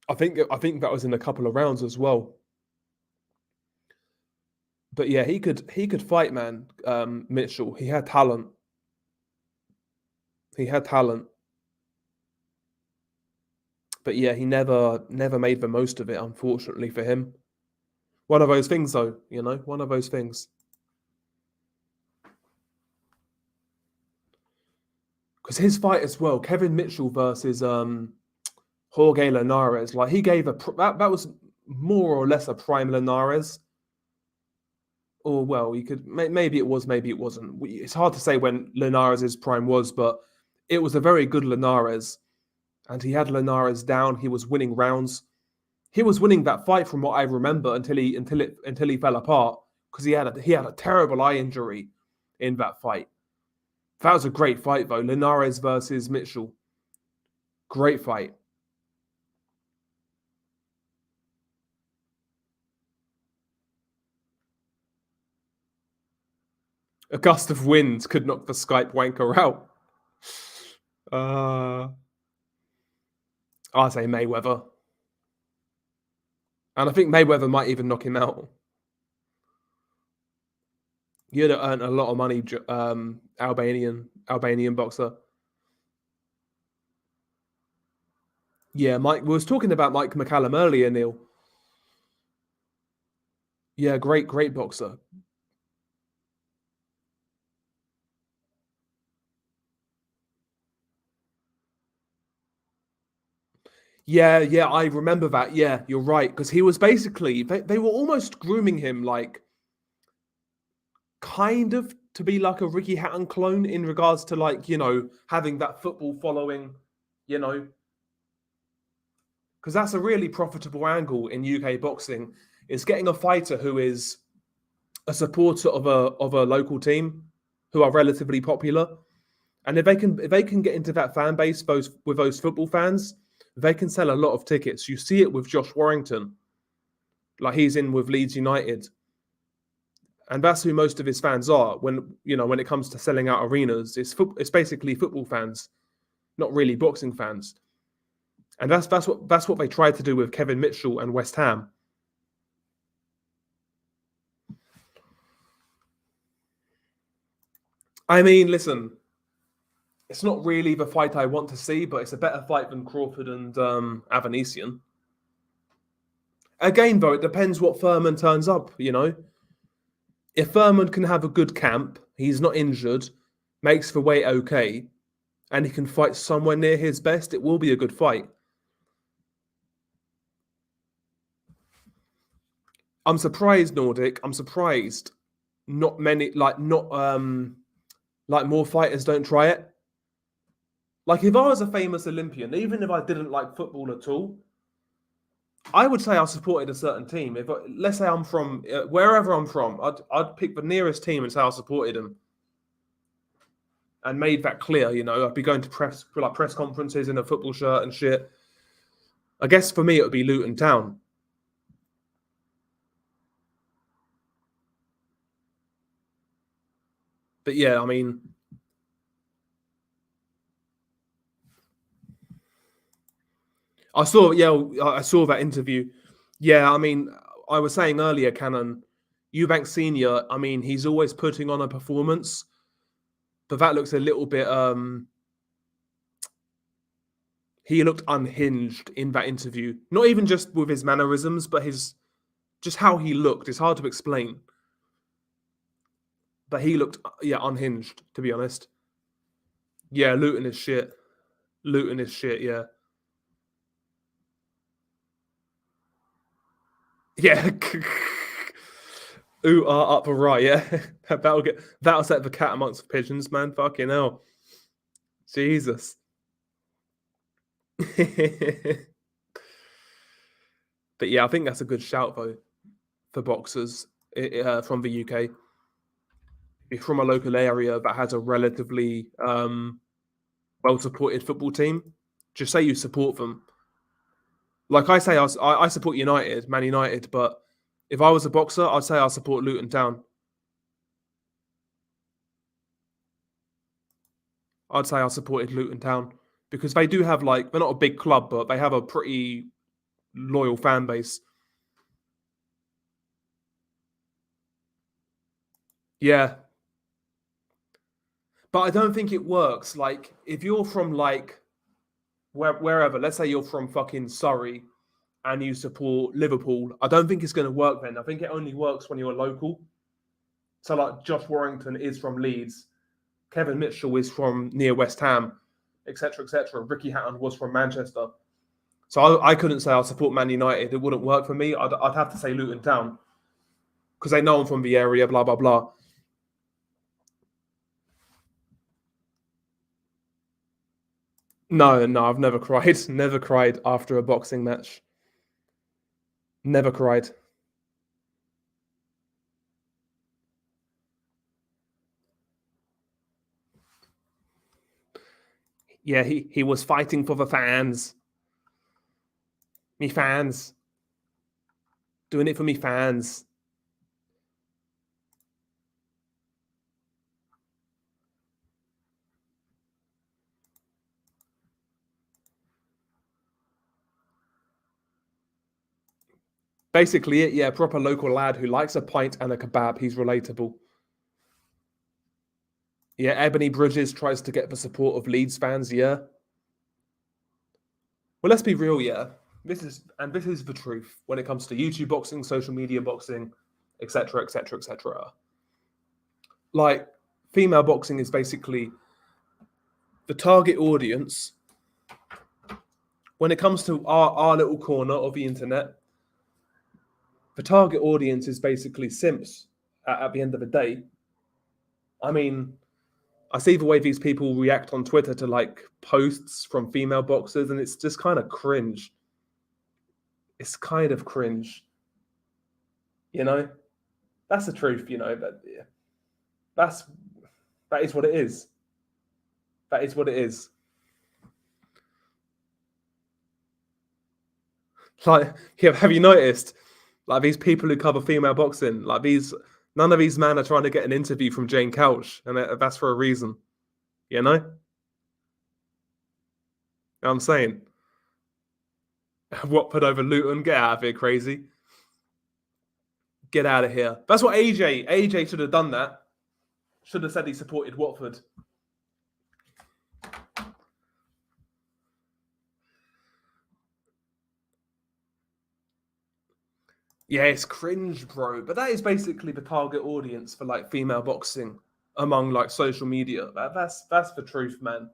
I think that was in a couple of rounds as well. But yeah, he could fight, man. Mitchell, he had talent. But yeah, he never made the most of it, unfortunately for him. One of those things, though, one of those things. because his fight as well, Kevin Mitchell versus Jorge Linares, like he gave that was more or less a prime Linares. Or well, you could maybe it was, maybe it wasn't. It's hard to say when Linares' prime was, but it was a very good Linares, and he had Linares down. He was winning rounds. He was winning that fight from what I remember until he fell apart because he had a terrible eye injury in that fight. That was a great fight though. Linares versus Mitchell, great fight. A gust of wind could knock the Skype wanker out. I'd say Mayweather. And I think Mayweather might even knock him out. You'd have earned a lot of money, Albanian boxer. Yeah, Mike. We was talking about Mike McCallum earlier, Neil. Yeah, great boxer. Yeah, I remember that. Yeah, you're right. Because he was basically, they were almost grooming him like kind of to be like a Ricky Hatton clone in regards to like, having that football following, you know, because that's a really profitable angle in UK boxing, is getting a fighter who is a supporter of a local team who are relatively popular. And if they can get into that fan base, with those football fans, they can sell a lot of tickets. You see it with Josh Warrington, like he's in with Leeds United, and that's who most of his fans are. When it comes to selling out arenas, it's basically football fans, not really boxing fans. And that's what they tried to do with Kevin Mitchell and West Ham. I mean, listen, it's not really the fight I want to see, but it's a better fight than Crawford and Avanesian. Again, though, it depends what Furman turns up, If Furman can have a good camp, he's not injured, makes the weight okay, and he can fight somewhere near his best, it will be a good fight. I'm surprised, Nordic. I'm surprised not many, like more fighters don't try it. Like if I was a famous Olympian, even if I didn't like football at all, I would say I supported a certain team. Let's say I'm from wherever I'm from, I'd pick the nearest team and say I supported them, and made that clear. I'd be going to press conferences in a football shirt and shit. I guess for me it would be Luton Town. But yeah, I mean, I saw that interview. Yeah, I mean, I was saying earlier, Cannon, Eubank Senior. I mean, he's always putting on a performance, but that looks a little bit. He looked unhinged in that interview. Not even just with his mannerisms, but just how he looked. It's hard to explain, but he looked unhinged. To be honest. Yeah, Luton is shit. Luton is shit. Yeah. Yeah. Ooh, up the right, yeah. That'll set the cat amongst the pigeons, man. Fucking hell. Jesus. But yeah, I think that's a good shout though for boxers from the UK. If from a local area that has a relatively well supported football team, just say you support them. Like I say, I support United, Man United, but if I was a boxer, I'd say I support Luton Town. I'd say I supported Luton Town because they do have they're not a big club, but they have a pretty loyal fan base. Yeah. But I don't think it works. Like if you're from wherever, let's say you're from fucking Surrey and you support Liverpool, I don't think it's going to work then. I think it only works when you're local. So like Josh Warrington is from Leeds. Kevin Mitchell is from near West Ham. etc., etc. Ricky Hatton was from Manchester. So I couldn't say I support Man United. It wouldn't work for me. I'd have to say Luton Town because they know I'm from the area, blah, blah, blah. No, no, I've never cried. Never cried after a boxing match. Never cried. Yeah, he was fighting for the fans. Me fans. Doing it for me fans. Basically it, yeah, proper local lad who likes a pint and a kebab. He's relatable. Yeah, Ebony Bridges tries to get the support of Leeds fans, yeah. Well, let's be real, yeah. This is the truth when it comes to YouTube boxing, social media boxing, etc., etc., etc. Like, female boxing is basically the target audience when it comes to our little corner of the internet. The target audience is basically simps at the end of the day. I mean, I see the way these people react on Twitter to like posts from female boxers, and it's just kind of cringe. It's kind of cringe, you know. That's the truth, you know. But yeah, that's that is what it is. That is what it is. Like, yeah, have you noticed? Like these people who cover female boxing, like none of these men are trying to get an interview from Jane Couch, and that's for a reason. You know? I'm saying, what put over Luton? Get out of here, crazy! Get out of here. That's what AJ should have done. That should have said he supported Watford. Yeah, it's cringe, bro. But that is basically the target audience for like female boxing among like social media. That's the truth, man.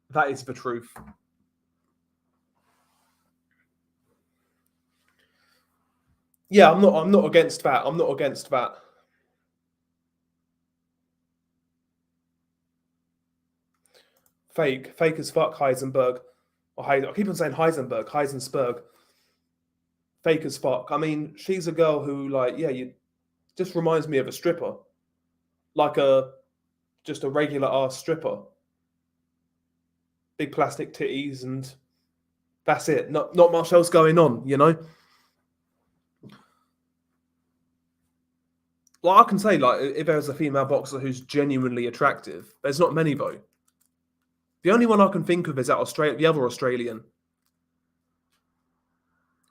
That is the truth. Yeah, I'm not against that. I'm not against that. Fake as fuck, Heisenberg. I keep on saying Heisenberg. Fake as fuck. I mean, she's a girl who, like, yeah, you just reminds me of a stripper, like just a regular ass stripper, big plastic titties, and that's it. Not much else going on, you know. Well, I can say, like, if there's a female boxer who's genuinely attractive, there's not many though. The only one I can think of is the other Australian,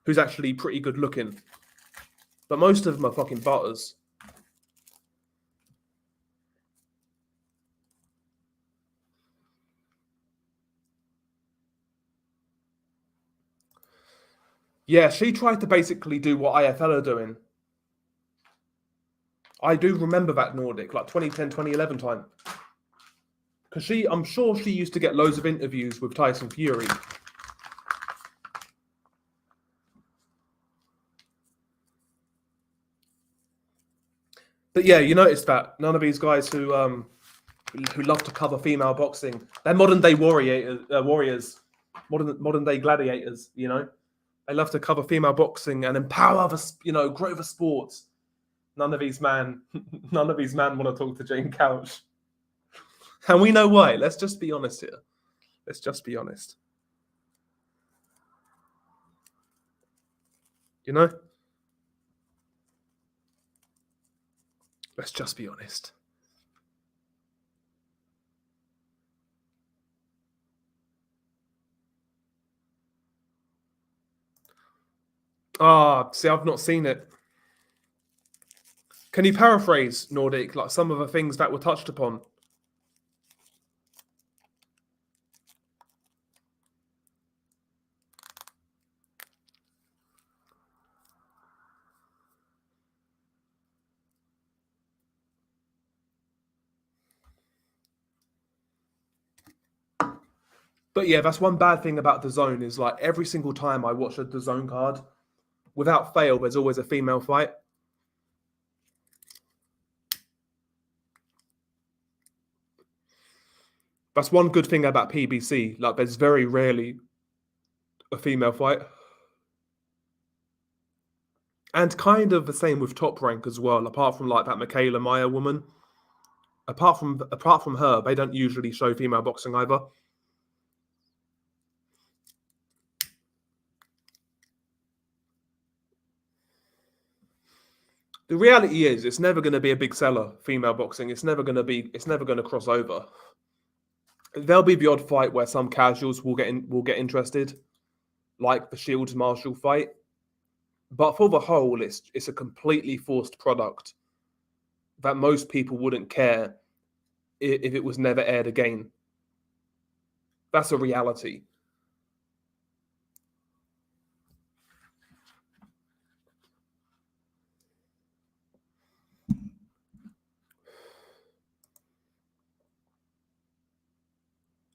who's actually pretty good looking. But most of them are fucking butters. Yeah, she tried to basically do what IFL are doing. I do remember that Nordic, like 2010, 2011 time. Because I'm sure she used to get loads of interviews with Tyson Fury. But yeah, you noticed that none of these guys who love to cover female boxing, they're modern day warriors, modern day gladiators. You know, they love to cover female boxing and empower grow the sports. None of these man, none of these man want to talk to Jane Couch, and we know why. Let's just be honest here. Let's just be honest. You know, let's just be honest. Ah, see, I've not seen it. Can you paraphrase Nordic, like some of the things that were touched upon? But yeah, that's one bad thing about the Zone is like every single time I watch the Zone card, without fail, there's always a female fight. That's one good thing about PBC. Like, there's very rarely a female fight. And kind of the same with Top Rank as well. Apart from like that Michaela Meyer woman, apart from her, they don't usually show female boxing either. The reality is, it's never going to be a big seller. Female boxing, it's never going to cross over. There'll be the odd fight where some casuals will get interested, like the Shields Marshall fight. But for the whole, it's a completely forced product that most people wouldn't care if it was never aired again. That's a reality.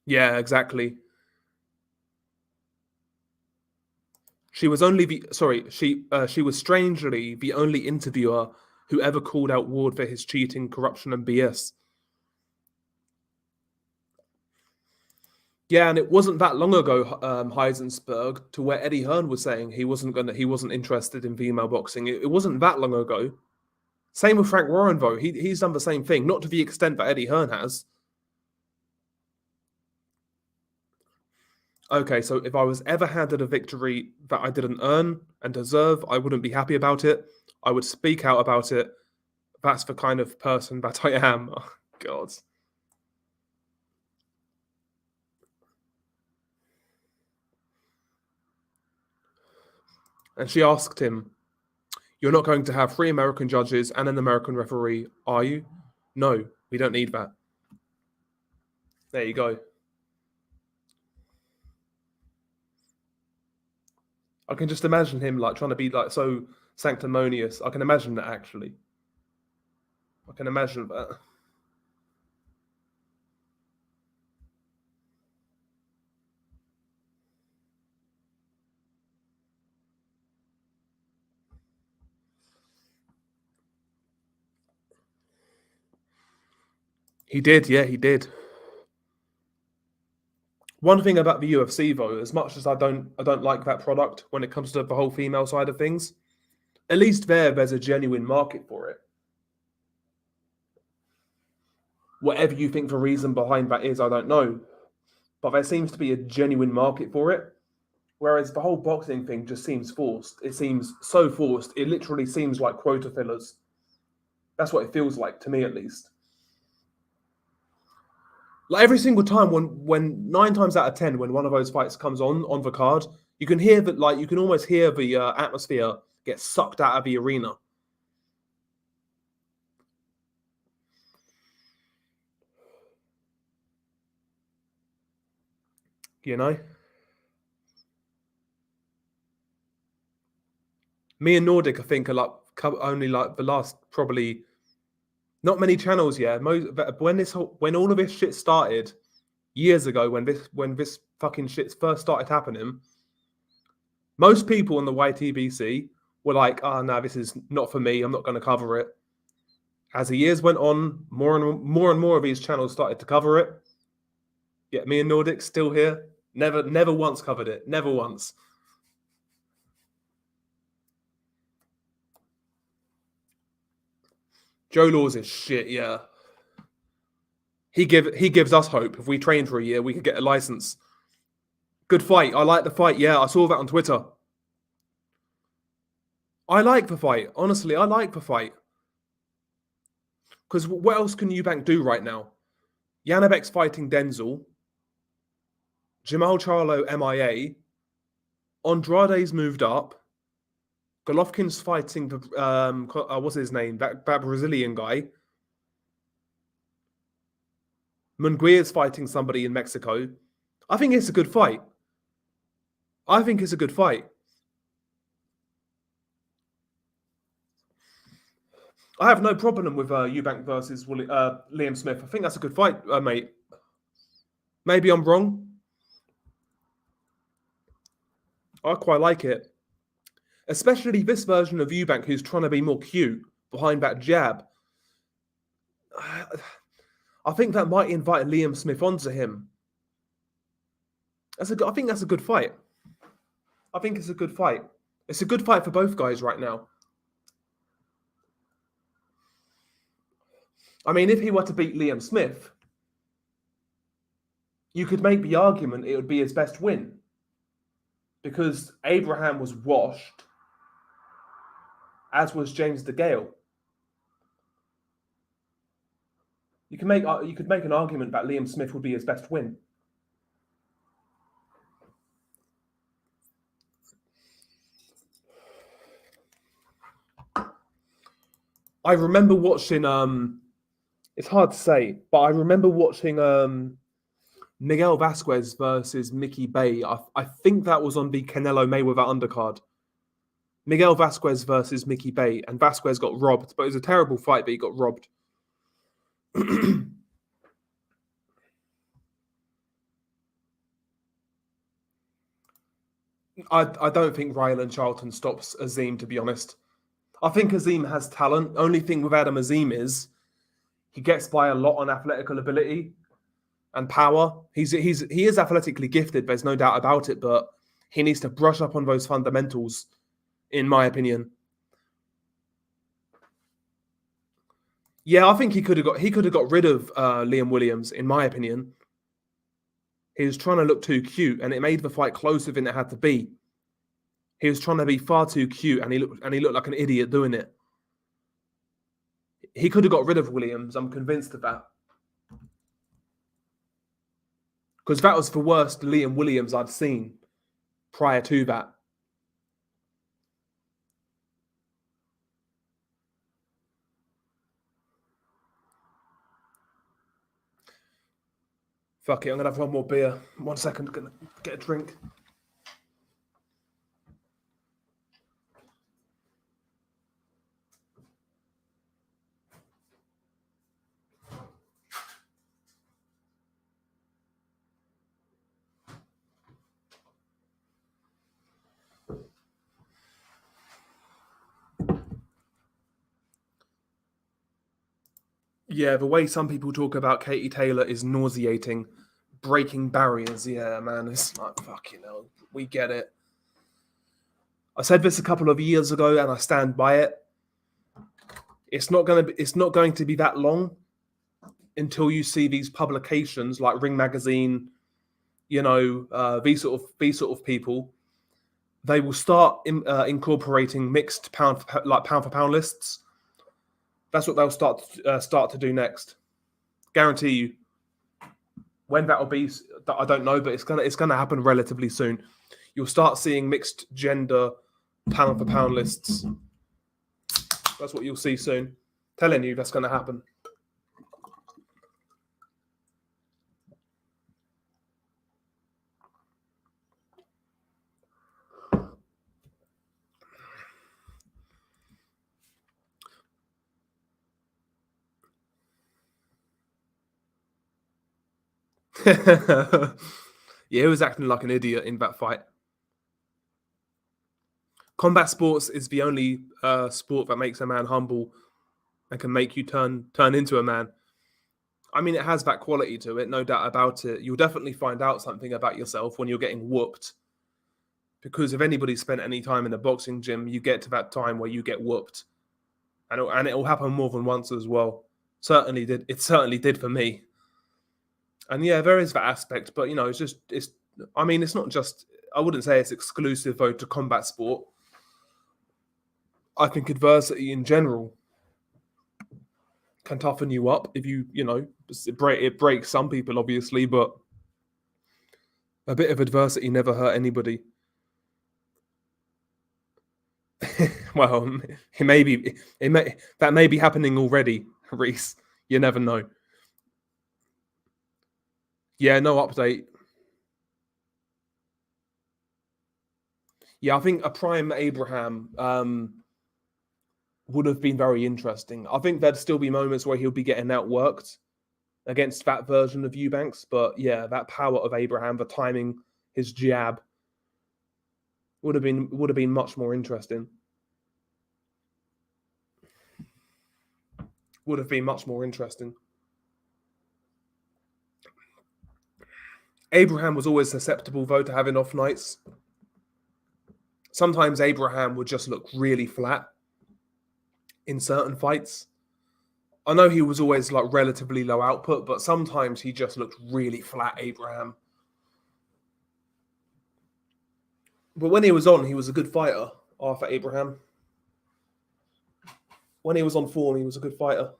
Yeah, exactly. She was strangely the only interviewer who ever called out Ward for his cheating, corruption, and BS. Yeah, and it wasn't that long ago, Heisensberg, to where Eddie Hearn was saying he wasn't interested in female boxing. It wasn't that long ago. Same with Frank Warren, though. He's done the same thing, not to the extent that Eddie Hearn has. Okay, so if I was ever handed a victory that I didn't earn and deserve, I wouldn't be happy about it. I would speak out about it. That's the kind of person that I am. Oh, God. And she asked him, "You're not going to have 3 American judges and an American referee, are you?" "No, we don't need that." There you go. I can just imagine him like trying to be like so sanctimonious. I can imagine that actually. I can imagine that. He did, yeah, he did. One thing about the UFC though, as much as I don't like that product when it comes to the whole female side of things, at least there's a genuine market for it. Whatever you think the reason behind that is, I don't know. But there seems to be a genuine market for it. Whereas the whole boxing thing just seems forced. It seems so forced. It literally seems like quota fillers. That's what it feels like to me, at least. Like every single time, when 9 times out of 10, when one of those fights comes on the card, you can hear that, like you can almost hear the atmosphere get sucked out of the arena. You know, me and Nordic, I think, are like only like the last probably not many channels. Yeah, when all of this shit started years ago, when this fucking shit first started happening, most people on the YTBC were like, "Oh no, this is not for me. I'm not going to cover it." As the years went on, more of these channels started to cover it. Yeah, me and Nordic still here. Never once covered it. Never once. Joe Laws is shit. Yeah, he gives us hope. If we train for a year, we could get a license. Good fight. I like the fight. Yeah, I saw that on Twitter. I like the fight. Honestly, I like the fight. Because what else can Eubank do right now? Yanabek's fighting Denzel. Jamal Charlo MIA. Andrade's moved up. Golovkin's fighting what's his name? That Brazilian guy. Munguia's fighting somebody in Mexico. I think it's a good fight. I think it's a good fight. I have no problem with Eubank versus Liam Smith. I think that's a good fight, mate. Maybe I'm wrong, I quite like it. Especially this version of Eubank who's trying to be more cute behind that jab. I think that might invite Liam Smith onto him. I think that's a good fight. I think it's a good fight. It's a good fight for both guys right now. I mean, if he were to beat Liam Smith, you could make the argument it would be his best win. Because Abraham was washed, as was James DeGale. You could make an argument that Liam Smith would be his best win. I remember watching. It's hard to say, but I remember watching Miguel Vasquez versus Mickey Bay. I think that was on the Canelo Mayweather undercard. Miguel Vasquez versus Mickey Bay, and Vasquez got robbed, but it was a terrible fight, but he got robbed. I don't think Ryland Charlton stops Azim, to be honest. I think Azim has talent. Only thing with Adam Azim is he gets by a lot on athletical ability and power. He is athletically gifted, there's no doubt about it, but he needs to brush up on those fundamentals, in my opinion. Yeah, I think he could have got rid of Liam Williams, in my opinion. He was trying to look too cute, and it made the fight closer than it had to be. He was trying to be far too cute, and he looked like an idiot doing it. He could have got rid of Williams. I'm convinced of that. Because that was the worst Liam Williams I'd seen prior to that. Fuck it, I'm going to have one more beer. 1 second, going to get a drink. Yeah, the way some people talk about Katie Taylor is nauseating. Breaking barriers, yeah, man. It's like, fucking hell, we get it. I said this a couple of years ago, and I stand by it. It's not going to be that long until you see these publications like Ring Magazine, these sort of people. They will start incorporating mixed pound for pound lists. That's what they'll start to do next. Guarantee you. When that'll be, I don't know, but it's gonna happen relatively soon. You'll start seeing mixed gender pound for pound lists. That's what you'll see soon. Telling you, that's gonna happen. Yeah, he was acting like an idiot in that fight. Combat sports is the only sport that makes a man humble and can make you turn into a man. I mean, it has that quality to it, no doubt about it. You'll definitely find out something about yourself when you're getting whooped. Because if anybody spent any time in a boxing gym, you get to that time where you get whooped. And it'll happen more than once as well. It certainly did for me. And yeah, there is that aspect, but it's not just, I wouldn't say it's exclusive though to combat sport. I think adversity in general can toughen you up if it breaks some people obviously, but a bit of adversity never hurt anybody. Well, that may be happening already, Reese. You never know. Yeah, no update. Yeah, I think a prime Abraham would have been very interesting. I think there'd still be moments where he'll be getting outworked against that version of Eubanks, but yeah, that power of Abraham, the timing, his jab. Would have been much more interesting. Would have been much more interesting. Abraham was always susceptible, though, to having off nights. Sometimes Abraham would just look really flat in certain fights. I know he was always like relatively low output, but sometimes he just looked really flat, Abraham. But when he was on, he was a good fighter, Arthur Abraham. When he was on form, he was a good fighter.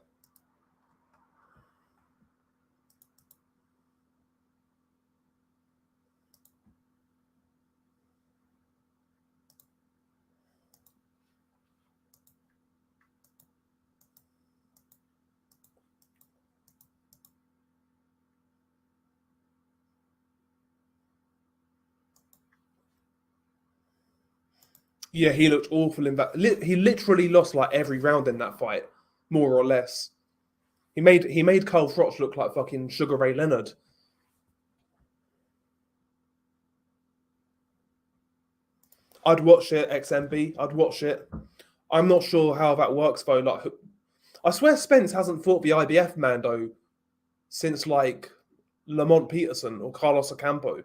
Yeah, he looked awful in that. He literally lost like every round in that fight, more or less. He made Carl Froch look like fucking Sugar Ray Leonard. I'd watch it, XMB. I'd watch it. I'm not sure how that works though. Like, I swear Spence hasn't fought the IBF Mando since like Lamont Peterson or Carlos Ocampo.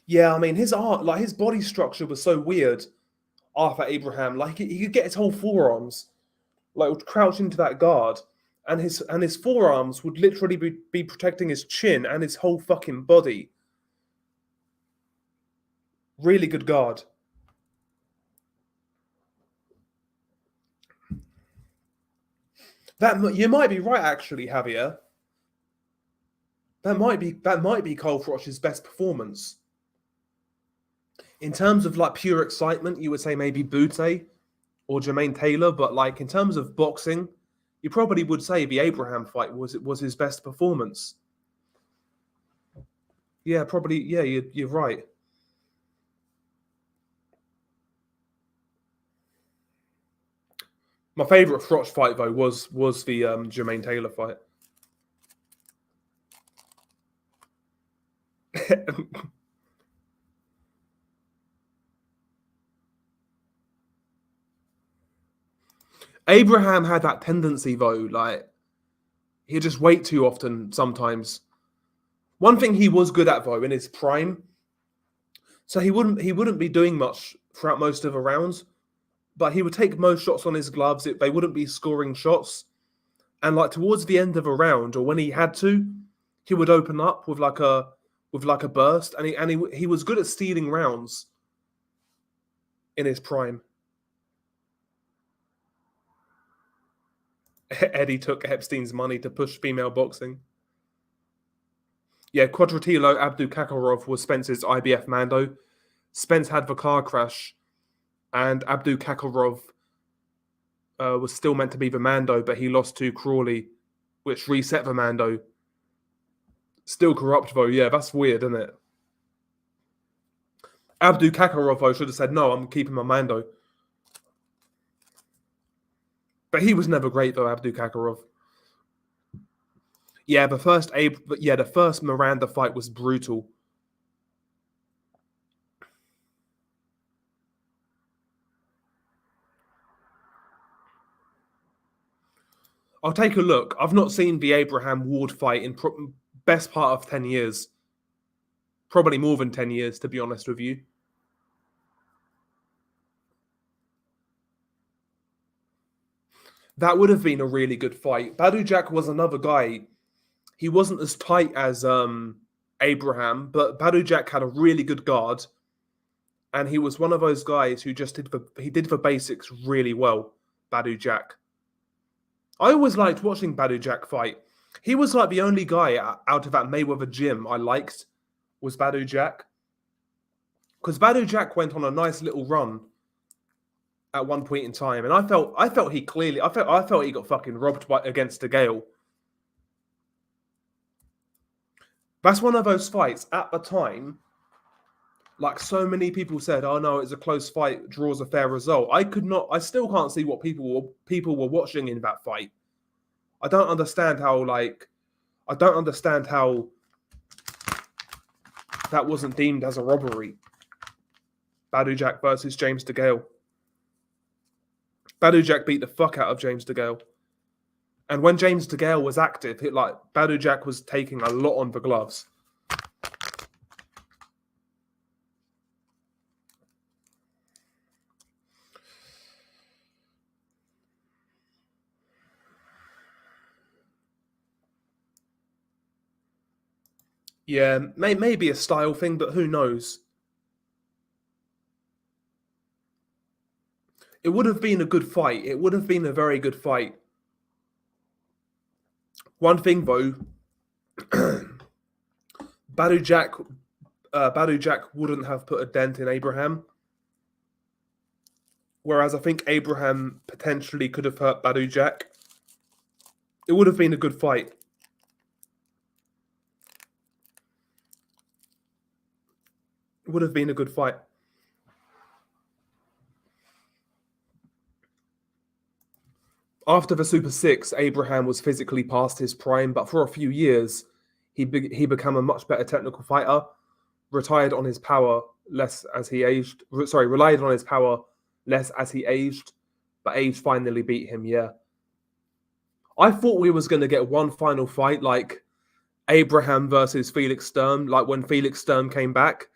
Yeah, I mean his art, like his body structure was so weird. Arthur Abraham, like he could get his whole forearms, like would crouch into that guard, and his forearms would literally be protecting his chin and his whole fucking body. Really good guard. That you might be right, actually, Javier. That might be Cole Froch's best performance. In terms of like pure excitement, you would say maybe Butte or Jermaine Taylor, but like in terms of boxing, you probably would say the Abraham fight was his best performance. Yeah, probably. Yeah, you're right. My favourite Froch fight though was the Jermaine Taylor fight. Abraham had that tendency though, like he'd just wait too often sometimes. One thing he was good at though in his prime, so he wouldn't be doing much throughout most of the rounds, but he would take most shots on his gloves. They wouldn't be scoring shots, and like towards the end of a round or when he had to, he would open up with like a burst, and he was good at stealing rounds in his prime. Eddie took Epstein's money to push female boxing. Yeah, Quadratilo Abdu Kakarov was Spence's IBF Mando. Spence had the car crash, and Abdu Kakarov was still meant to be the Mando, but he lost to Crawley, which reset the Mando. Still corrupt though, yeah, that's weird, isn't it? Abdu Kakarov though should have said, no, I'm keeping my Mando. But he was never great though, Abdu Kakarov. Yeah, the first Miranda fight was brutal. I'll take a look. I've not seen the Abraham Ward fight in best part of 10 years. Probably more than 10 years, to be honest with you. That would have been a really good fight. Badu Jack was another guy. He wasn't as tight as Abraham, but Badu Jack had a really good guard, and he was one of those guys who just did the basics really well. Badu Jack. I always liked watching Badu Jack fight. He was like the only guy out of that Mayweather gym I liked was Badu Jack, because Badu Jack went on a nice little run at one point in time, and I felt he got fucking robbed against DeGale. That's one of those fights at the time. Like so many people said, "Oh no, it's a close fight. Draws a fair result." I still can't see what people were watching in that fight. I don't understand how I don't understand how that wasn't deemed as a robbery. Badou Jack versus James DeGale. Badou Jack beat the fuck out of James DeGale. And when James DeGale was active, Badou Jack was taking a lot on the gloves. Yeah, maybe a style thing, but who knows? It would have been a good fight. It would have been a very good fight. One thing though, Badou Jack wouldn't have put a dent in Abraham. Whereas I think Abraham potentially could have hurt Badou Jack. It would have been a good fight. It would have been a good fight. After the Super 6, Abraham was physically past his prime, but for a few years, he became a much better technical fighter, retired on his power less as he aged. Relied on his power less as he aged, but age finally beat him, yeah. I thought we was going to get one final fight, like Abraham versus Felix Sturm, like when Felix Sturm came back,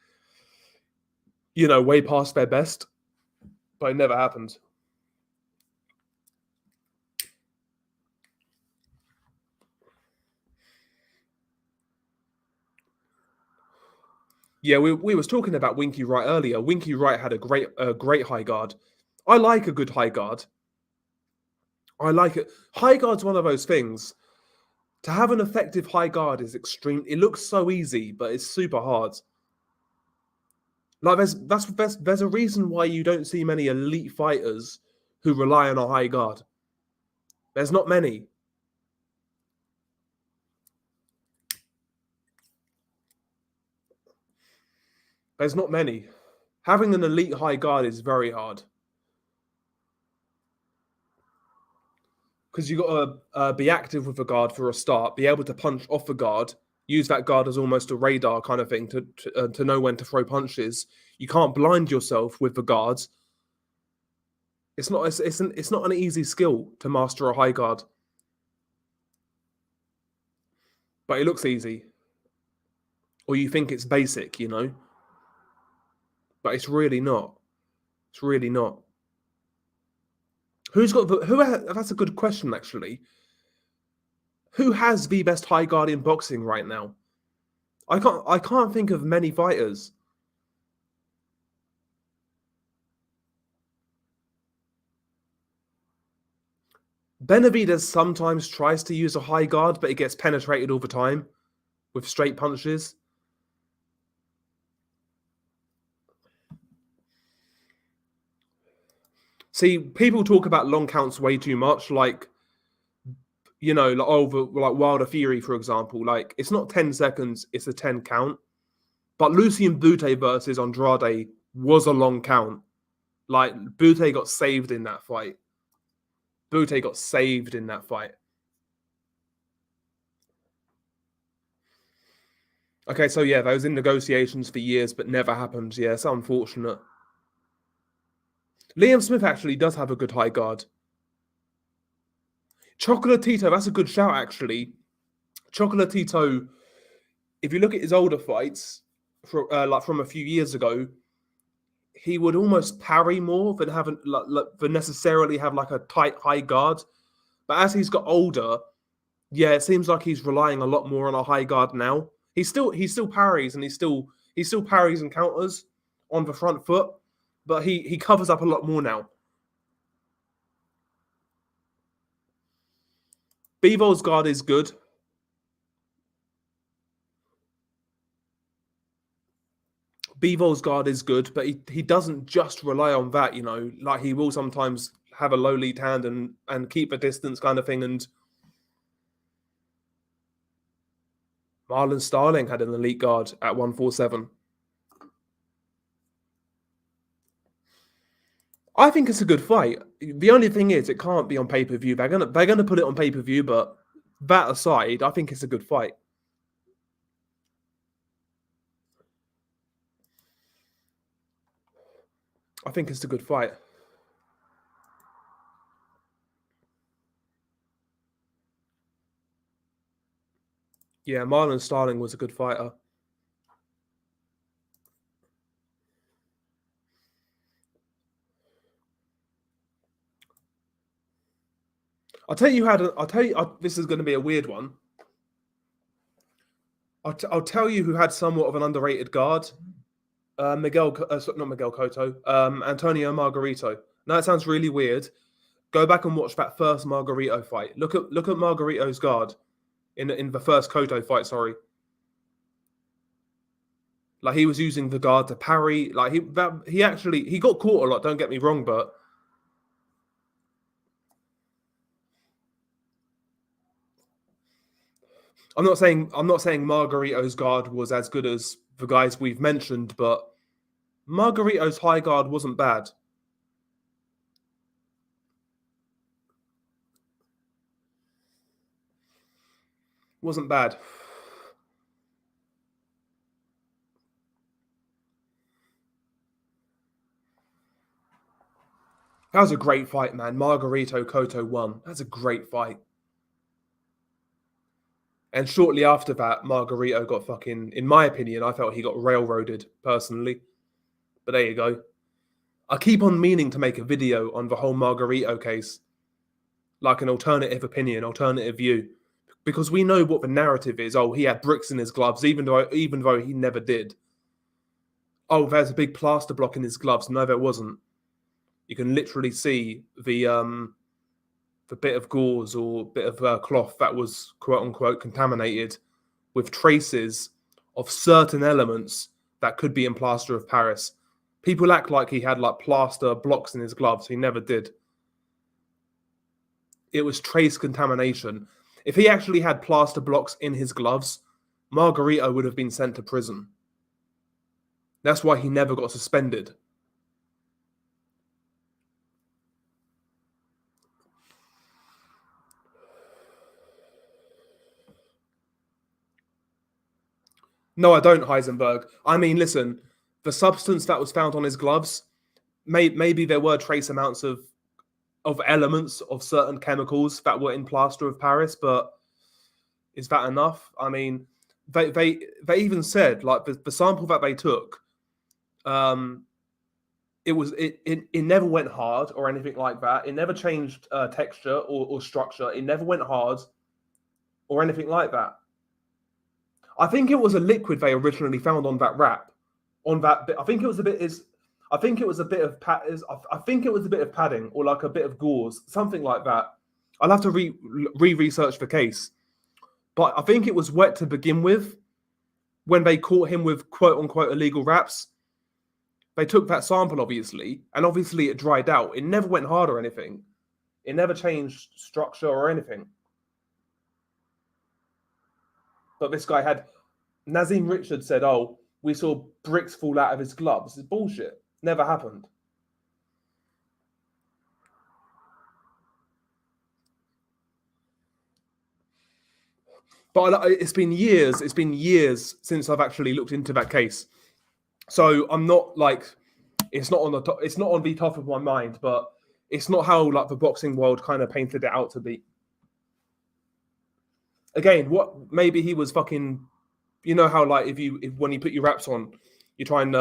way past their best, but it never happened. Yeah, we was talking about Winky Wright earlier. Winky Wright had a great high guard. I like a good high guard. I like it. High guard's one of those things. To have an effective high guard is extreme. It looks so easy, but it's super hard. Like there's a reason why you don't see many elite fighters who rely on a high guard. There's not many. There's not many. Having an elite high guard is very hard. Because you got to be active with the guard for a start, be able to punch off the guard, use that guard as almost a radar kind of thing to know when to throw punches. You can't blind yourself with the guards. It's not an easy skill to master a high guard, but it looks easy, or you think it's basic, but it's really not. It's really not. That's a good question, actually. Who has the best high guard in boxing right now? I can't think of many fighters. Benavidez sometimes tries to use a high guard, but it gets penetrated all the time with straight punches. See, people talk about long counts way too much, like Wilder Fury, for example. Like, it's not 10 seconds, it's a 10 count. But Lucien Bute versus Andrade was a long count. Like, Bute got saved in that fight. Okay, so yeah, that was in negotiations for years, but never happened. Yeah, it's unfortunate. Liam Smith actually does have a good high guard. Chocolatito, that's a good shout, actually. Chocolatito, if you look at his older fights, from a few years ago, he would almost parry more than necessarily have like a tight high guard. But as he's got older, yeah, it seems like he's relying a lot more on a high guard now. He still parries and he still parries and counters on the front foot, but he covers up a lot more now. Bivol guard is good. Bivol's guard is good, but he doesn't just rely on that, like he will sometimes have a low lead hand and keep a distance kind of thing. And Marlon Starling had an elite guard at 147. I think it's a good fight. The only thing is, it can't be on pay-per-view. They're gonna put it on pay-per-view, but That aside, I think it's a good fight. I think it's a good fight. Yeah, Marlon Starling was a good fighter. I'll tell you this is going to be a weird one. I'll tell you who had somewhat of an underrated guard. Not Miguel Cotto. Antonio Margarito. Now it sounds really weird. Go back and watch that first Margarito fight. Look at Margarito's guard in the first Cotto fight. Sorry, like he was using the guard to parry. Like he got caught a lot. Don't get me wrong, but I'm not saying Margarito's guard was as good as the guys we've mentioned, but Margarito's high guard wasn't bad. Wasn't bad. That was a great fight, man. Margarito Cotto won. That's a great fight. And shortly after that, Margarito got fucking, in my opinion, I felt he got railroaded personally. But there you go. I keep on meaning to make a video on the whole Margarito case, like an alternative opinion, alternative view, because we know what the narrative is. Oh, he had bricks in his gloves, even though he never did. Oh, there's a big plaster block in his gloves. No, there wasn't. You can literally see the bit of gauze or bit of cloth that was quote unquote contaminated with traces of certain elements that could be in plaster of Paris. People act like he had like plaster blocks in his gloves. He never did. It was trace contamination. If he actually had plaster blocks in his gloves, Margarito would have been sent to prison. That's why he never got suspended. No, I don't, Heisenberg. I mean, listen, the substance that was found on his gloves, maybe there were trace amounts of elements of certain chemicals that were in plaster of Paris, but is that enough? I mean, they even said like the sample that they took, it never went hard or anything like that. It never changed texture or structure. It never went hard or anything like that. I think it was a liquid they originally found on that wrap. On that bit, I think it was a bit I think it was a bit of I think it was a bit of padding or like a bit of gauze, something like that. I'll have to research the case, but I think it was wet to begin with. When they caught him with quote unquote illegal wraps, they took that sample obviously, and obviously it dried out. It never went hard or anything. It never changed structure or anything. But this guy had Nazim Richard said, "Oh, we saw bricks fall out of his gloves." It's bullshit. Never happened. But it's been years. It's been years since I've actually looked into that case, so I'm not like it's not on the top. It's not on the top of my mind, but it's not how like the boxing world kind of painted it out to be. Again, what maybe he was fucking. You know how like if when you put your wraps on, you try and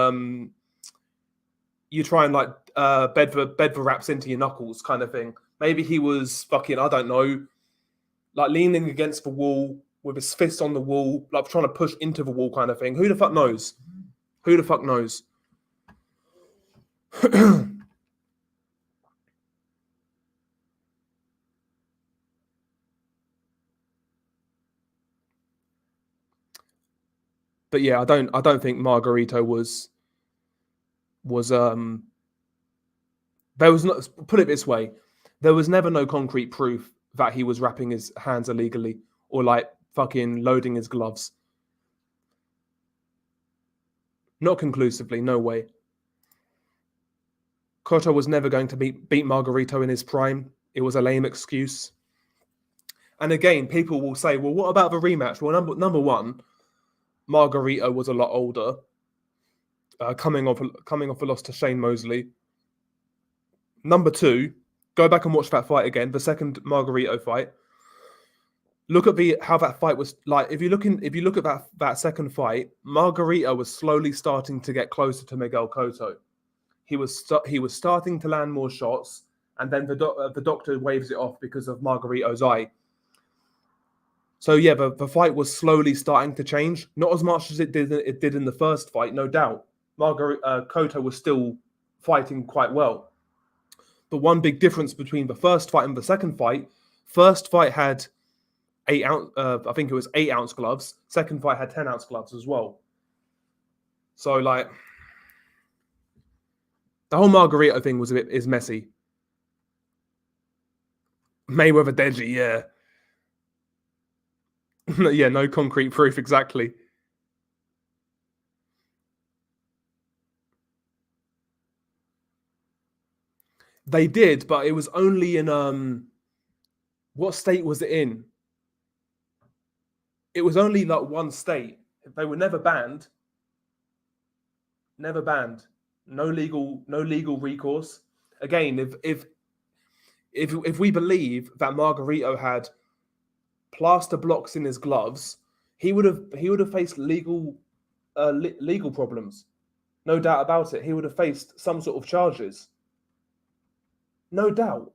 like bed the wraps into your knuckles kind of thing. Maybe he was fucking, I don't know, like leaning against the wall with his fist on the wall, like trying to push into the wall kind of thing. Who the fuck knows? Who the fuck knows? But yeah, I don't think Margarito was there was not, put it this way, there was never no concrete proof that he was wrapping his hands illegally or like fucking loading his gloves. Not conclusively, no way. Cotto was never going to beat Margarito in his prime. It was a lame excuse. And again, people will say, well, what about the rematch? Well, number one, Margarito was a lot older, coming off a loss to Shane Mosley. Number two, go back and watch that fight again, the second Margarito fight. Look at how that fight was like. If you look at that second fight, Margarito was slowly starting to get closer to Miguel Cotto. He was starting to land more shots, and then the doctor waves it off because of Margarito's eye. So yeah, the fight was slowly starting to change. Not as much as it did in the first fight, no doubt. Cotto was still fighting quite well. But one big difference between the first fight and the second fight: first fight had 8 ounce, I think it was 8 ounce gloves. Second fight had 10 ounce gloves as well. So like, the whole Margarito thing is messy. Mayweather Deji, yeah. Yeah, no concrete proof, exactly. They did, but it was only in what state was it in? It was only like one state. They were never banned. Never banned. No legal recourse. Again, if we believe that Margarito had plaster blocks in his gloves, he would have faced legal problems. No doubt about it. He would have faced some sort of charges. No doubt.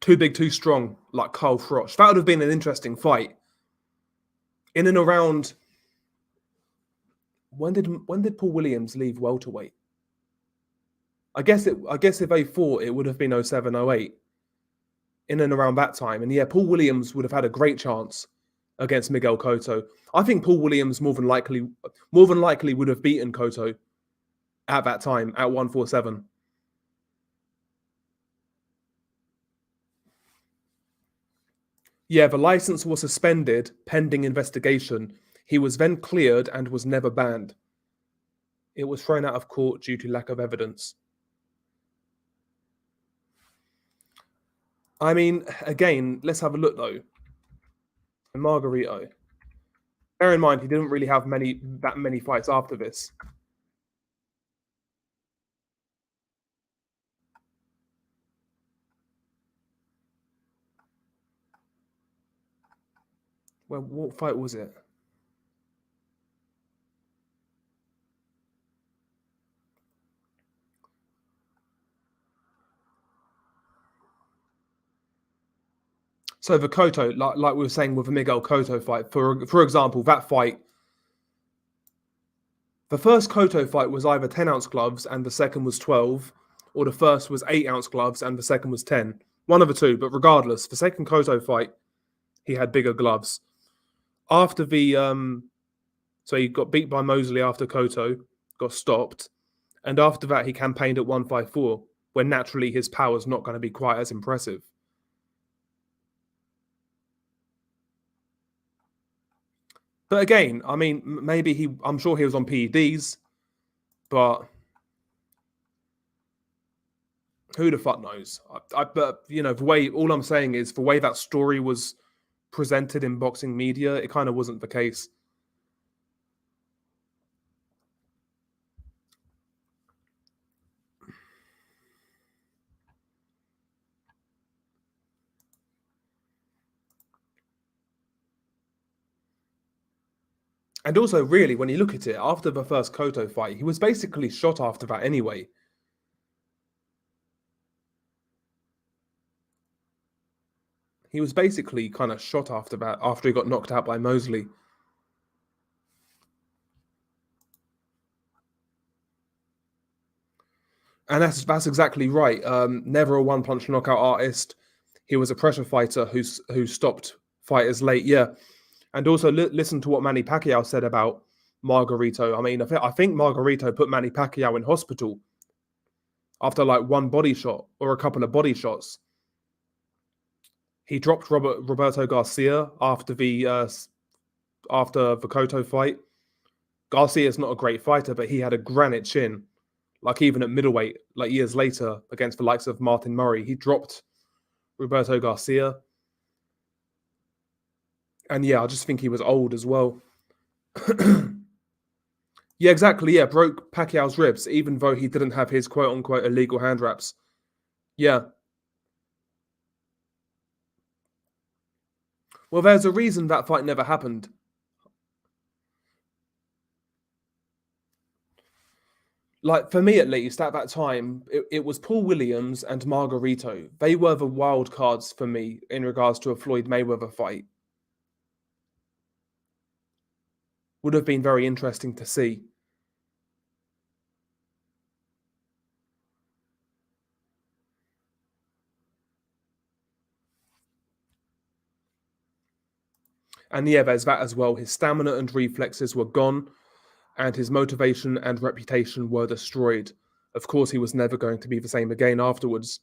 Too big, too strong, like Carl Froch. That would have been an interesting fight. In and around, when did Paul Williams leave welterweight? I guess if they fought, it would have been 07, 08. In and around that time. And yeah, Paul Williams would have had a great chance against Miguel Cotto. I think Paul Williams more than likely would have beaten Cotto at that time at 147. Yeah, the license was suspended pending investigation. He was then cleared and was never banned. It was thrown out of court due to lack of evidence. I mean, again, let's have a look though. Margarito. Bear in mind, he didn't really have that many fights after this. Well, what fight was it? So the Cotto, like we were saying with the Miguel Cotto fight, for example, that fight, the first Cotto fight was either 10-ounce gloves and the second was 12, or the first was 8-ounce gloves and the second was 10. One of the two, but regardless, the second Cotto fight, he had bigger gloves. After so he got beat by Mosley after Cotto, got stopped, and after that he campaigned at 154, when naturally his power's not going to be quite as impressive. But again, I mean, I'm sure he was on PEDs, but who the fuck knows? But the way, all I'm saying is the way that story was presented in boxing media, it kind of wasn't the case. And also, really, when you look at it, after the first Cotto fight, he was basically shot after that anyway. He was basically kind of shot after that, after he got knocked out by Mosley. And that's exactly right. Never a one-punch knockout artist. He was a pressure fighter who stopped fighters late. Yeah, and also listen to what Manny Pacquiao said about Margarito. I mean, I think Margarito put Manny Pacquiao in hospital after like one body shot or a couple of body shots. He dropped Roberto Garcia after the Cotto fight. Garcia's not a great fighter, but he had a granite chin. Like even at middleweight, like years later, against the likes of Martin Murray, he dropped Roberto Garcia. And yeah, I just think he was old as well. Yeah, exactly. Yeah, broke Pacquiao's ribs, even though he didn't have his quote unquote illegal hand wraps. Yeah. Well, there's a reason that fight never happened. Like, for me at least, at that time, it was Paul Williams and Margarito. They were the wild cards for me in regards to a Floyd Mayweather fight. Would have been very interesting to see. And yeah, there's that as well. His stamina and reflexes were gone, and his motivation and reputation were destroyed. Of course, he was never going to be the same again afterwards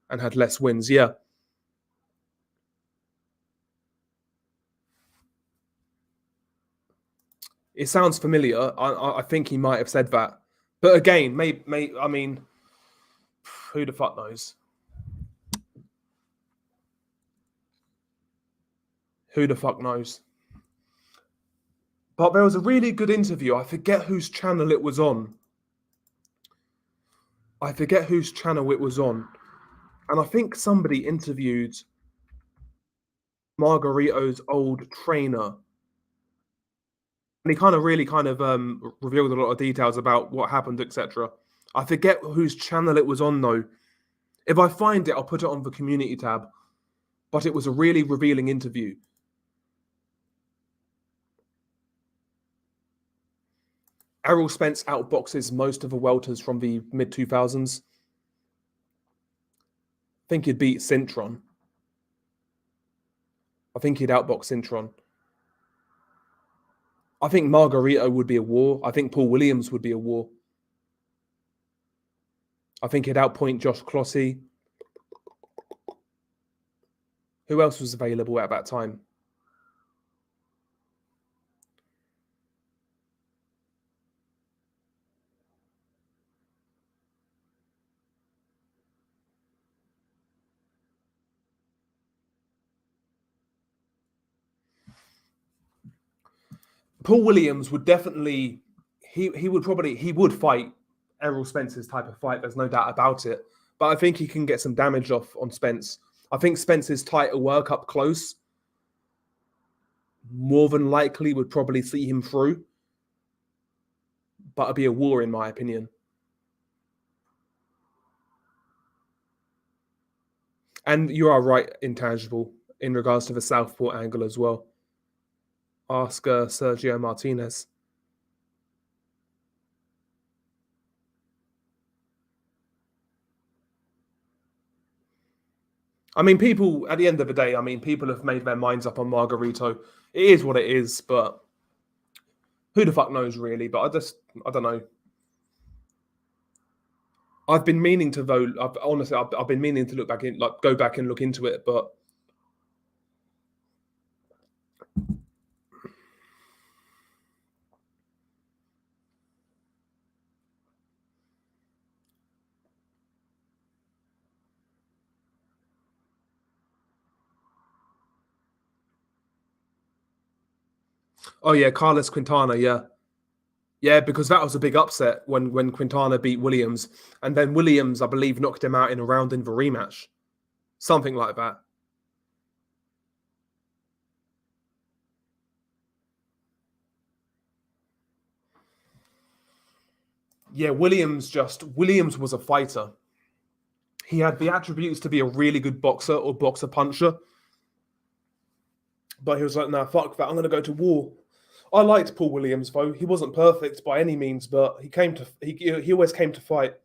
and had less wins. Yeah. It sounds familiar. I think he might have said that. But again, I mean, who the fuck knows? Who the fuck knows? But there was a really good interview. I forget whose channel it was on. And I think somebody interviewed Margarito's old trainer. And he kind of really revealed a lot of details about what happened, etc. I forget whose channel it was on though. If I find it, I'll put it on the community tab. But it was a really revealing interview. Errol Spence outboxes most of the welters from the mid 2000s. I think he'd beat Cintron. I think he'd outbox Cintron. I think Margarito would be a war. I think Paul Williams would be a war. I think he'd outpoint Josh Clossy. Who else was available at that time? Paul Williams would definitely he would fight Errol Spence's type of fight. There's no doubt about it. But I think he can get some damage off on Spence. I think Spence's tighter work up close more than likely would probably see him through. But it'd be a war in my opinion. And you are right, Intangible, in regards to the Southport angle as well. Ask Sergio Martinez. I mean, people, at the end of the day, I mean, people have made their minds up on Margarito. It is what it is, but who the fuck knows, really? But I don't know. I've been meaning to vote. I've been meaning to look back in, like, go back and look into it, but oh yeah, Carlos Quintana, yeah. Yeah, because that was a big upset when Quintana beat Williams, and then Williams, I believe, knocked him out in a round in the rematch, something like that. Yeah, Williams was a fighter. He had the attributes to be a really good boxer or boxer puncher, but he was like, "Nah, fuck that. I'm going to go to war." I liked Paul Williams though. He wasn't perfect by any means, but he always came to fight.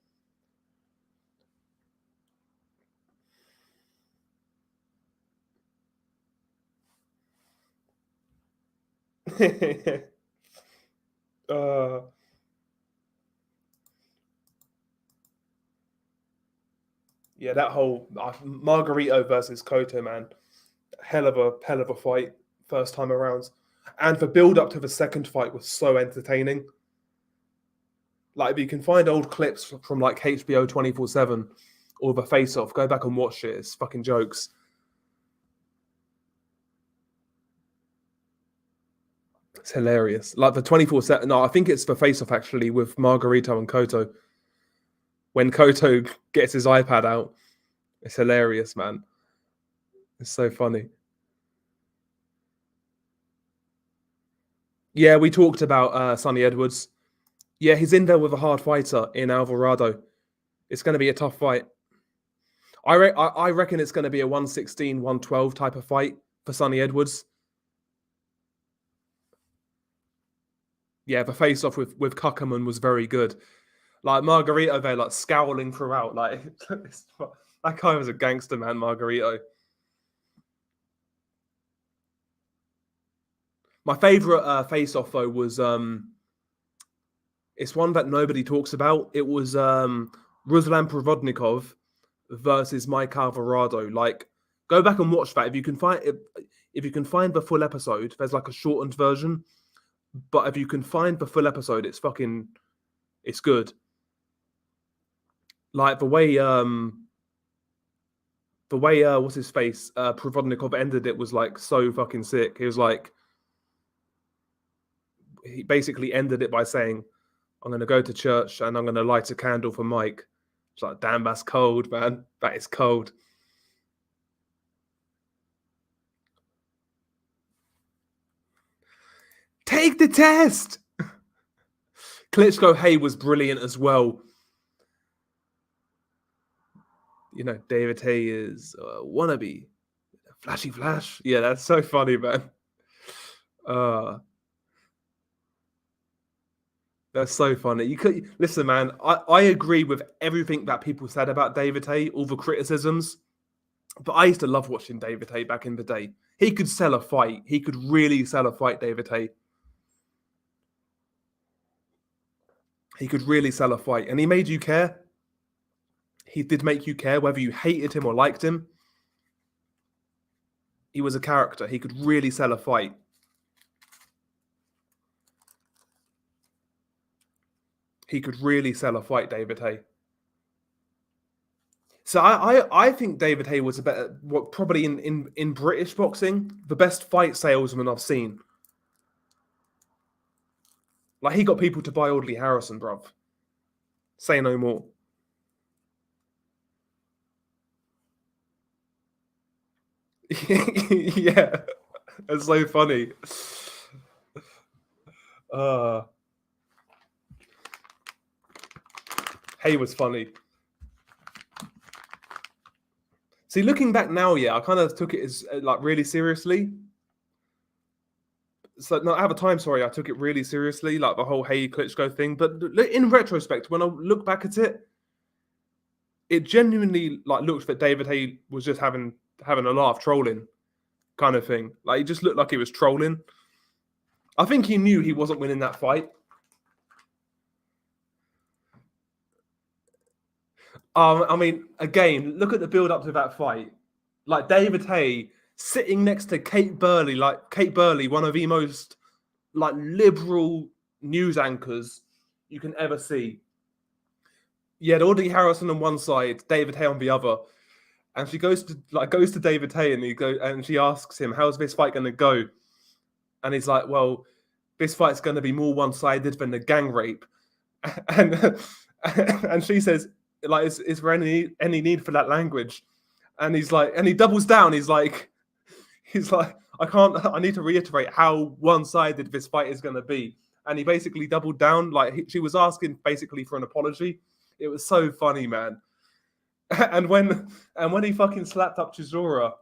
uh, yeah, that whole Margarito versus Cotto, man, hell of a fight first time around. And the build up to the second fight was so entertaining. Like, if you can find old clips from like HBO 24/7 or the Face Off, go back and watch it. It's fucking jokes. It's hilarious. Like the 24/7. No, I think it's the Face Off actually with Margarito and Koto. When Koto gets his iPad out, it's hilarious, man. It's so funny. Yeah, we talked about Sonny Edwards. Yeah, he's in there with a hard fighter in Alvarado. It's going to be a tough fight. I reckon it's going to be a 116, 112 type of fight for Sonny Edwards. Yeah, the face off with Kuckerman was very good. Like Margarito there, like scowling throughout. Like that guy was a gangster, man, Margarito. My favorite face off though was it's one that nobody talks about. It was Ruslan Provodnikov versus Mike Alvarado. Like, go back and watch that if you can find it. If you can find the full episode, there's like a shortened version. But if you can find the full episode, it's good. Like the way what's his face Provodnikov ended it was like so fucking sick. He was like, he basically ended it by saying, "I'm going to go to church and I'm going to light a candle for Mike." It's like, damn, that's cold, man. That is cold. Take the test. Klitschko Hay was brilliant as well. You know, David Hay is a wannabe. Flashy flash. Yeah, that's so funny, man. That's so funny. You could listen, man. I agree with everything that people said about David Hay, all the criticisms. But I used to love watching David Hay back in the day. He could sell a fight. He could really sell a fight, David Hay. He could really sell a fight. And he made you care. He did make you care, whether you hated him or liked him. He was a character. He could really sell a fight. He could really sell a fight, David Hay. So I think David Hay was a better, probably in British boxing, the best fight salesman I've seen. Like, he got people to buy Audley Harrison, bruv. Say no more. Yeah, it's so funny. Hay was funny. See, looking back now, yeah, I kind of took it as like really seriously. So no, at the time, sorry, I took it really seriously, like the whole Hay Klitschko thing. But in retrospect, when I look back at it, it genuinely like looked that David Hay was just having a laugh, trolling, kind of thing. Like, he just looked like he was trolling. I think he knew he wasn't winning that fight. I mean, again, look at the build up to that fight. Like, David Hay sitting next to Kate Burley, one of the most like liberal news anchors you can ever see. You had Audley Harrison on one side, David Hay on the other, and she goes to David Hay and she asks him, "How's this fight going to go?" And he's like, "Well, this fight's going to be more one-sided than the gang rape," and and she says, "Like, is there any need for that language?" And he's like, and he doubles down. He's like, I need to reiterate how one-sided this fight is going to be. And he basically doubled down. Like, she was asking basically for an apology. It was so funny, man. And when he fucking slapped up Chisora,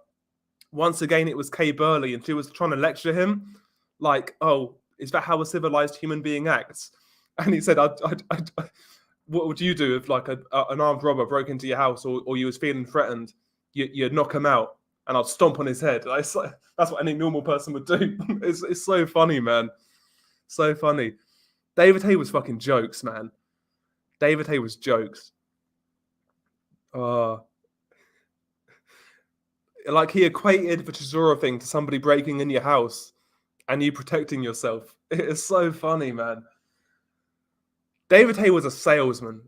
once again, it was Kay Burley, and she was trying to lecture him, like, "Oh, is that how a civilized human being acts?" And he said, "What would you do if like an armed robber broke into your house or you was feeling threatened? You'd knock him out, and I'd stomp on his head." That's what any normal person would do. It's so funny, man. So funny. David Hay was fucking jokes, man. David Hay was jokes. Like, he equated the Chisora thing to somebody breaking in your house, and you protecting yourself. It is so funny, man. David Haye was a salesman.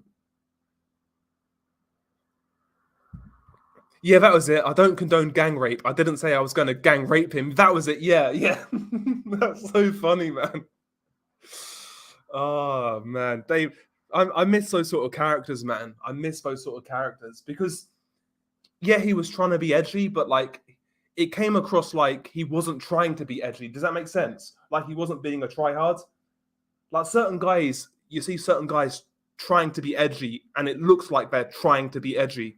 Yeah, that was it. I don't condone gang rape. I didn't say I was going to gang rape him. That was it. Yeah, yeah. That's so funny, man. Oh man, Dave. I miss those sort of characters, man. I miss those sort of characters because yeah, he was trying to be edgy, but like it came across like he wasn't trying to be edgy. Does that make sense? Like he wasn't being a tryhard. Like certain guys, you see certain guys trying to be edgy, and it looks like they're trying to be edgy.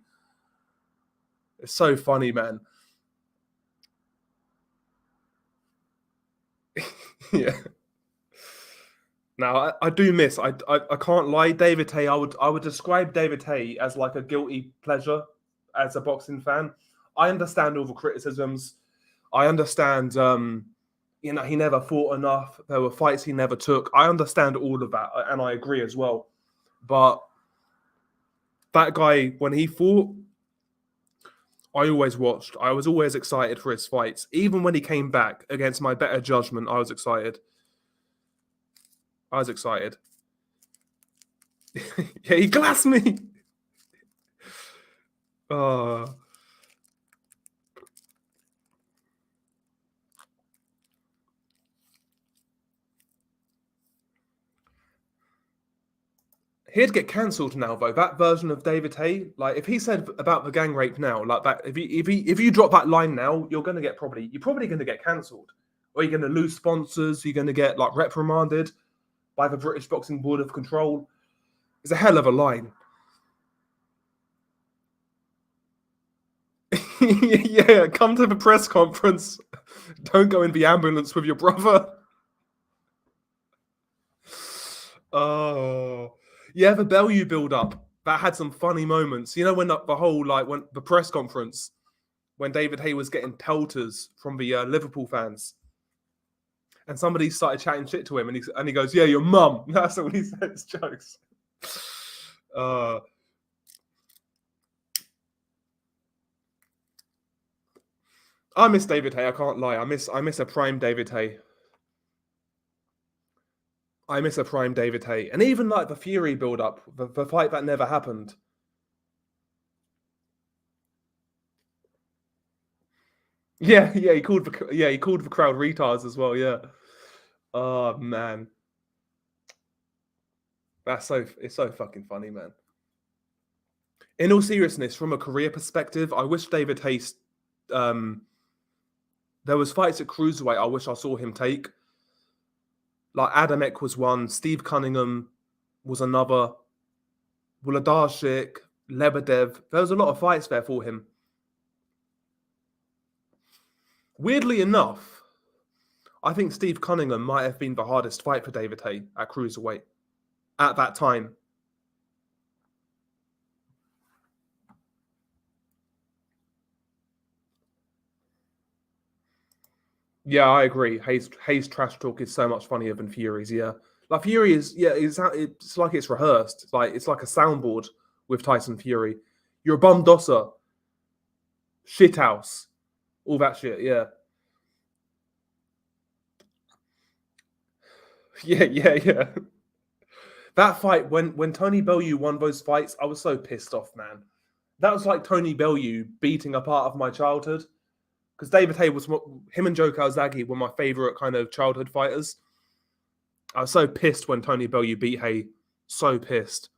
It's so funny, man. Yeah. Now I do miss. I can't lie. David Haye. I would describe David Haye as like a guilty pleasure as a boxing fan. I understand all the criticisms. I understand. He never fought enough. There were fights he never took. I understand all of that, and I agree as well. But that guy, when he fought, I always watched. I was always excited for his fights. Even when he came back against my better judgment, I was excited. I was excited. Yeah, he glassed me. Oh. He'd get cancelled now, though. That version of David Haye, like if he said about the gang rape now, like that, if you drop that line now, you're probably going to get cancelled, or you're going to lose sponsors. You're going to get like reprimanded by the British Boxing Board of Control. It's a hell of a line. Yeah, come to the press conference. Don't go in the ambulance with your brother. Oh, yeah, the Bellew build up that had some funny moments. You know when the whole when the press conference when David Haye was getting pelters from the Liverpool fans, and somebody started chatting shit to him, and he goes, "Yeah, your mum." That's all he says. Jokes. Uh, I miss David Haye. I can't lie. I miss a prime David Haye. I miss a prime David Haye, and even like the Fury build up, the fight that never happened. Yeah, yeah, he called the crowd retards as well. Yeah. Oh man, it's so fucking funny, man. In all seriousness, from a career perspective, I wish David Haye. Um, there was fights at cruiserweight. I wish I saw him take. Like Adamek was one, Steve Cunningham was another, Wolodarczyk, Lebedev. There was a lot of fights there for him. Weirdly enough, I think Steve Cunningham might have been the hardest fight for David Haye at cruiserweight at that time. Yeah, I agree. Hayes trash talk is so much funnier than Fury's. Yeah, like Fury is. Yeah, it's like it's rehearsed. It's like a soundboard with Tyson Fury. You're a bum dosser, shithouse, all that shit. Yeah, yeah, yeah, yeah. That fight when Tony Bellew won those fights, I was so pissed off, man. That was like Tony Bellew beating a part of my childhood. Because David Haye was him and Joe Calzaghe were my favorite kind of childhood fighters. I was so pissed when Tony Bellew beat Haye. So pissed.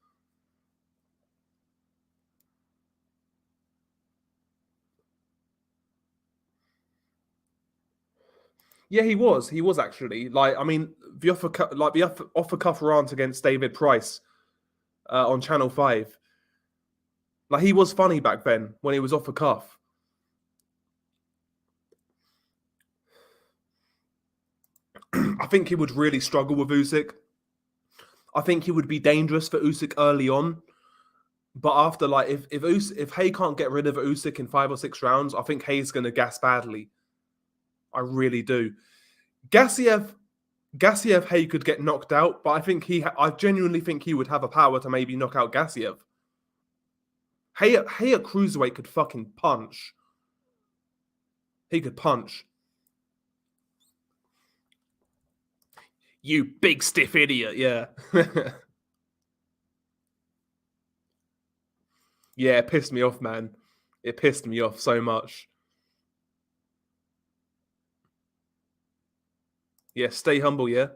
Yeah, he was. He was actually like. I mean, the off the cuff rant against David Price on Channel 5. Like he was funny back then when he was off the cuff. I think he would really struggle with Usyk. I think he would be dangerous for Usyk early on. But after, like, if Haye can't get rid of Usyk in 5 or 6 rounds, I think Haye's going to gas badly. I really do. Gassiev Haye could get knocked out, but I genuinely think he would have a power to maybe knock out Gassiev. Haye at cruiserweight could fucking punch. He could punch. You big stiff idiot. Yeah. Yeah, it pissed me off, man. It pissed me off so much. Yeah, stay humble, yeah.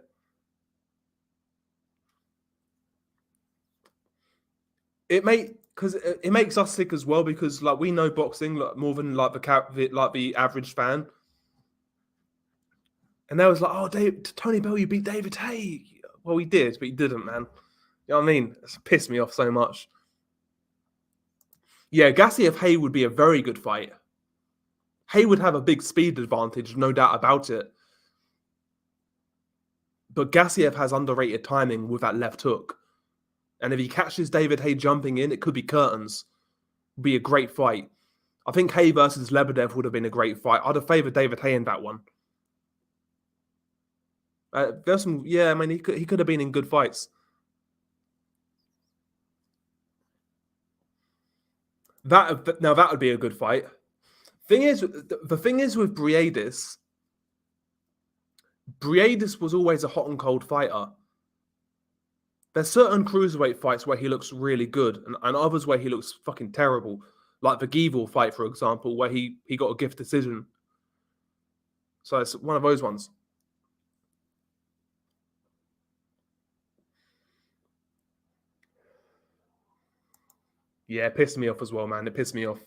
It makes us sick as well because like we know boxing like more than like the average fan, and they was like, "Oh, Tony Bell, you beat David Hay." Well, he did, but he didn't, man. You know what I mean? It's pissed me off so much. Yeah, Gassiev Hay would be a very good fight. Hay would have a big speed advantage, no doubt about it. But Gassiev has underrated timing with that left hook. And if he catches David Hay jumping in, it could be curtains. Be a great fight. I think Hay versus Lebedev would have been a great fight. I'd have favoured David Hay in that one. There's some, yeah. I mean, he could have been in good fights. That would be a good fight. The thing is with Briedis was always a hot and cold fighter. There's certain cruiserweight fights where he looks really good, and others where he looks fucking terrible. Like the Gevil fight, for example, where he got a gift decision. So it's one of those ones. Yeah, it pissed me off as well, man. It pissed me off.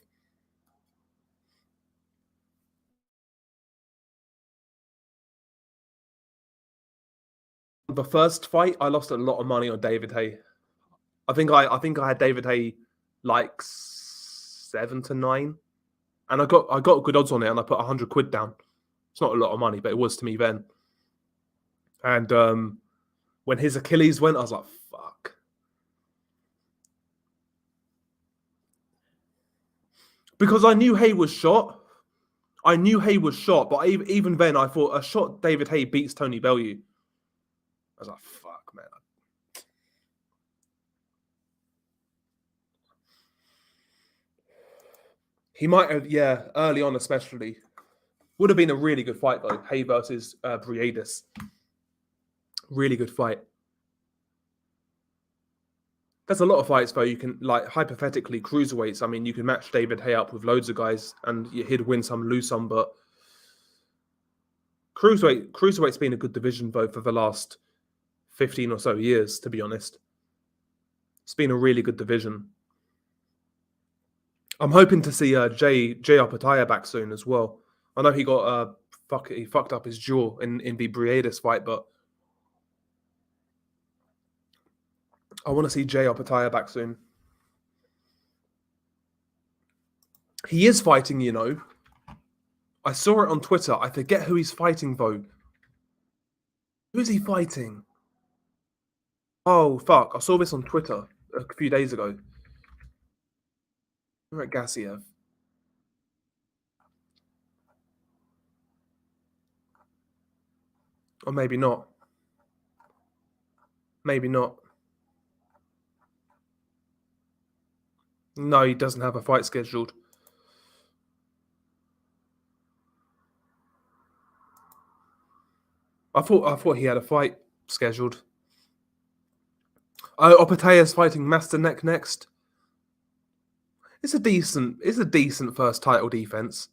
The first fight, I lost a lot of money on David Hay. I think I had David Hay like 7 to 9, and I got good odds on it, and I put £100 down. It's not a lot of money, but it was to me then. And when his Achilles went, I was like, fuck. Because I knew Hay was shot. I knew Hay was shot, but even then, I thought a shot David Hay beats Tony Bellew. I was like, fuck, man. He might have, yeah, early on especially. Would have been a really good fight, though. Hay versus Briedis. Really good fight. There's a lot of fights, though, you can, like, hypothetically, cruiserweights. I mean, you can match David Hay up with loads of guys, and he'd win some, lose some, but cruiserweight's been a good division, though, for the last 15 or so years, to be honest. It's been a really good division. I'm hoping to see Jay Opataya back soon as well. I know he got he fucked up his jaw in the Briedis fight, but I want to see Jay Opataya back soon. He is fighting, you know. I saw it on Twitter. I forget who he's fighting, though. Who's he fighting? Oh, fuck. I saw this on Twitter a few days ago. We're at Gassiev. Or maybe not. Maybe not. No, he doesn't have a fight scheduled. I thought he had a fight scheduled. Oh, Opataya's fighting Masterneck next. It's a decent first title defense.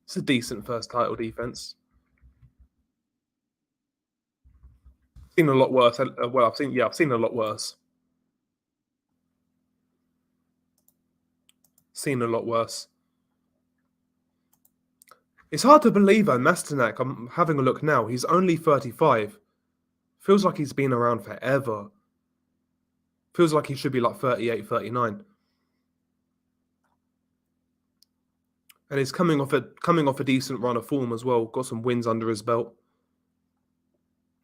It's a decent first title defense. Seen a lot worse. Well, I've seen a lot worse. Seen a lot worse. It's hard to believe though, Masternak, I'm having a look now, he's only 35. Feels like he's been around forever. Feels like he should be like 38, 39. And he's coming off a decent run of form as well. Got some wins under his belt.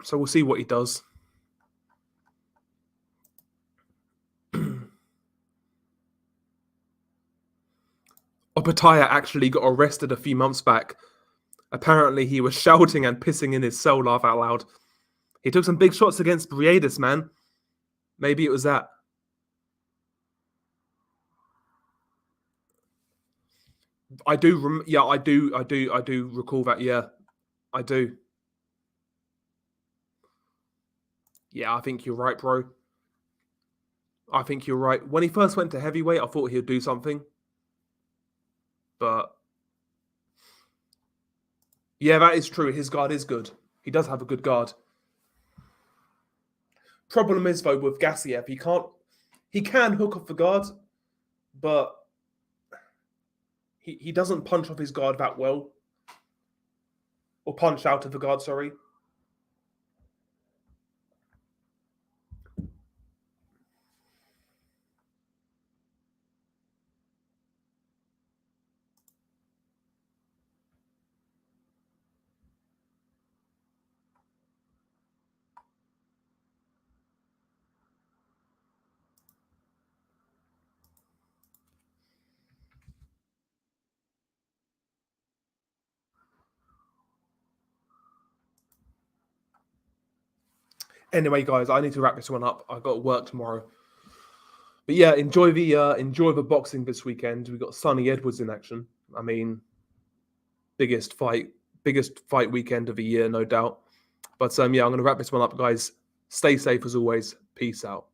So we'll see what he does. Opataya actually got arrested a few months back. Apparently he was shouting and pissing in his cell, laugh out loud. He took some big shots against Briedis, man. Maybe it was that. I do recall that. Yeah, I do. Yeah, I think you're right, bro. I think you're right. When he first went to heavyweight, I thought he'd do something. But yeah, that is true. His guard is good. He does have a good guard. Problem is though with Gassiev, he can hook off the guard, but he doesn't punch off his guard that well. Or punch out of the guard, sorry. Anyway, guys, I need to wrap this one up. I've got to work tomorrow. But yeah, enjoy the boxing this weekend. We got Sonny Edwards in action. I mean, biggest fight weekend of the year, no doubt. But yeah, I'm gonna wrap this one up, guys. Stay safe as always. Peace out.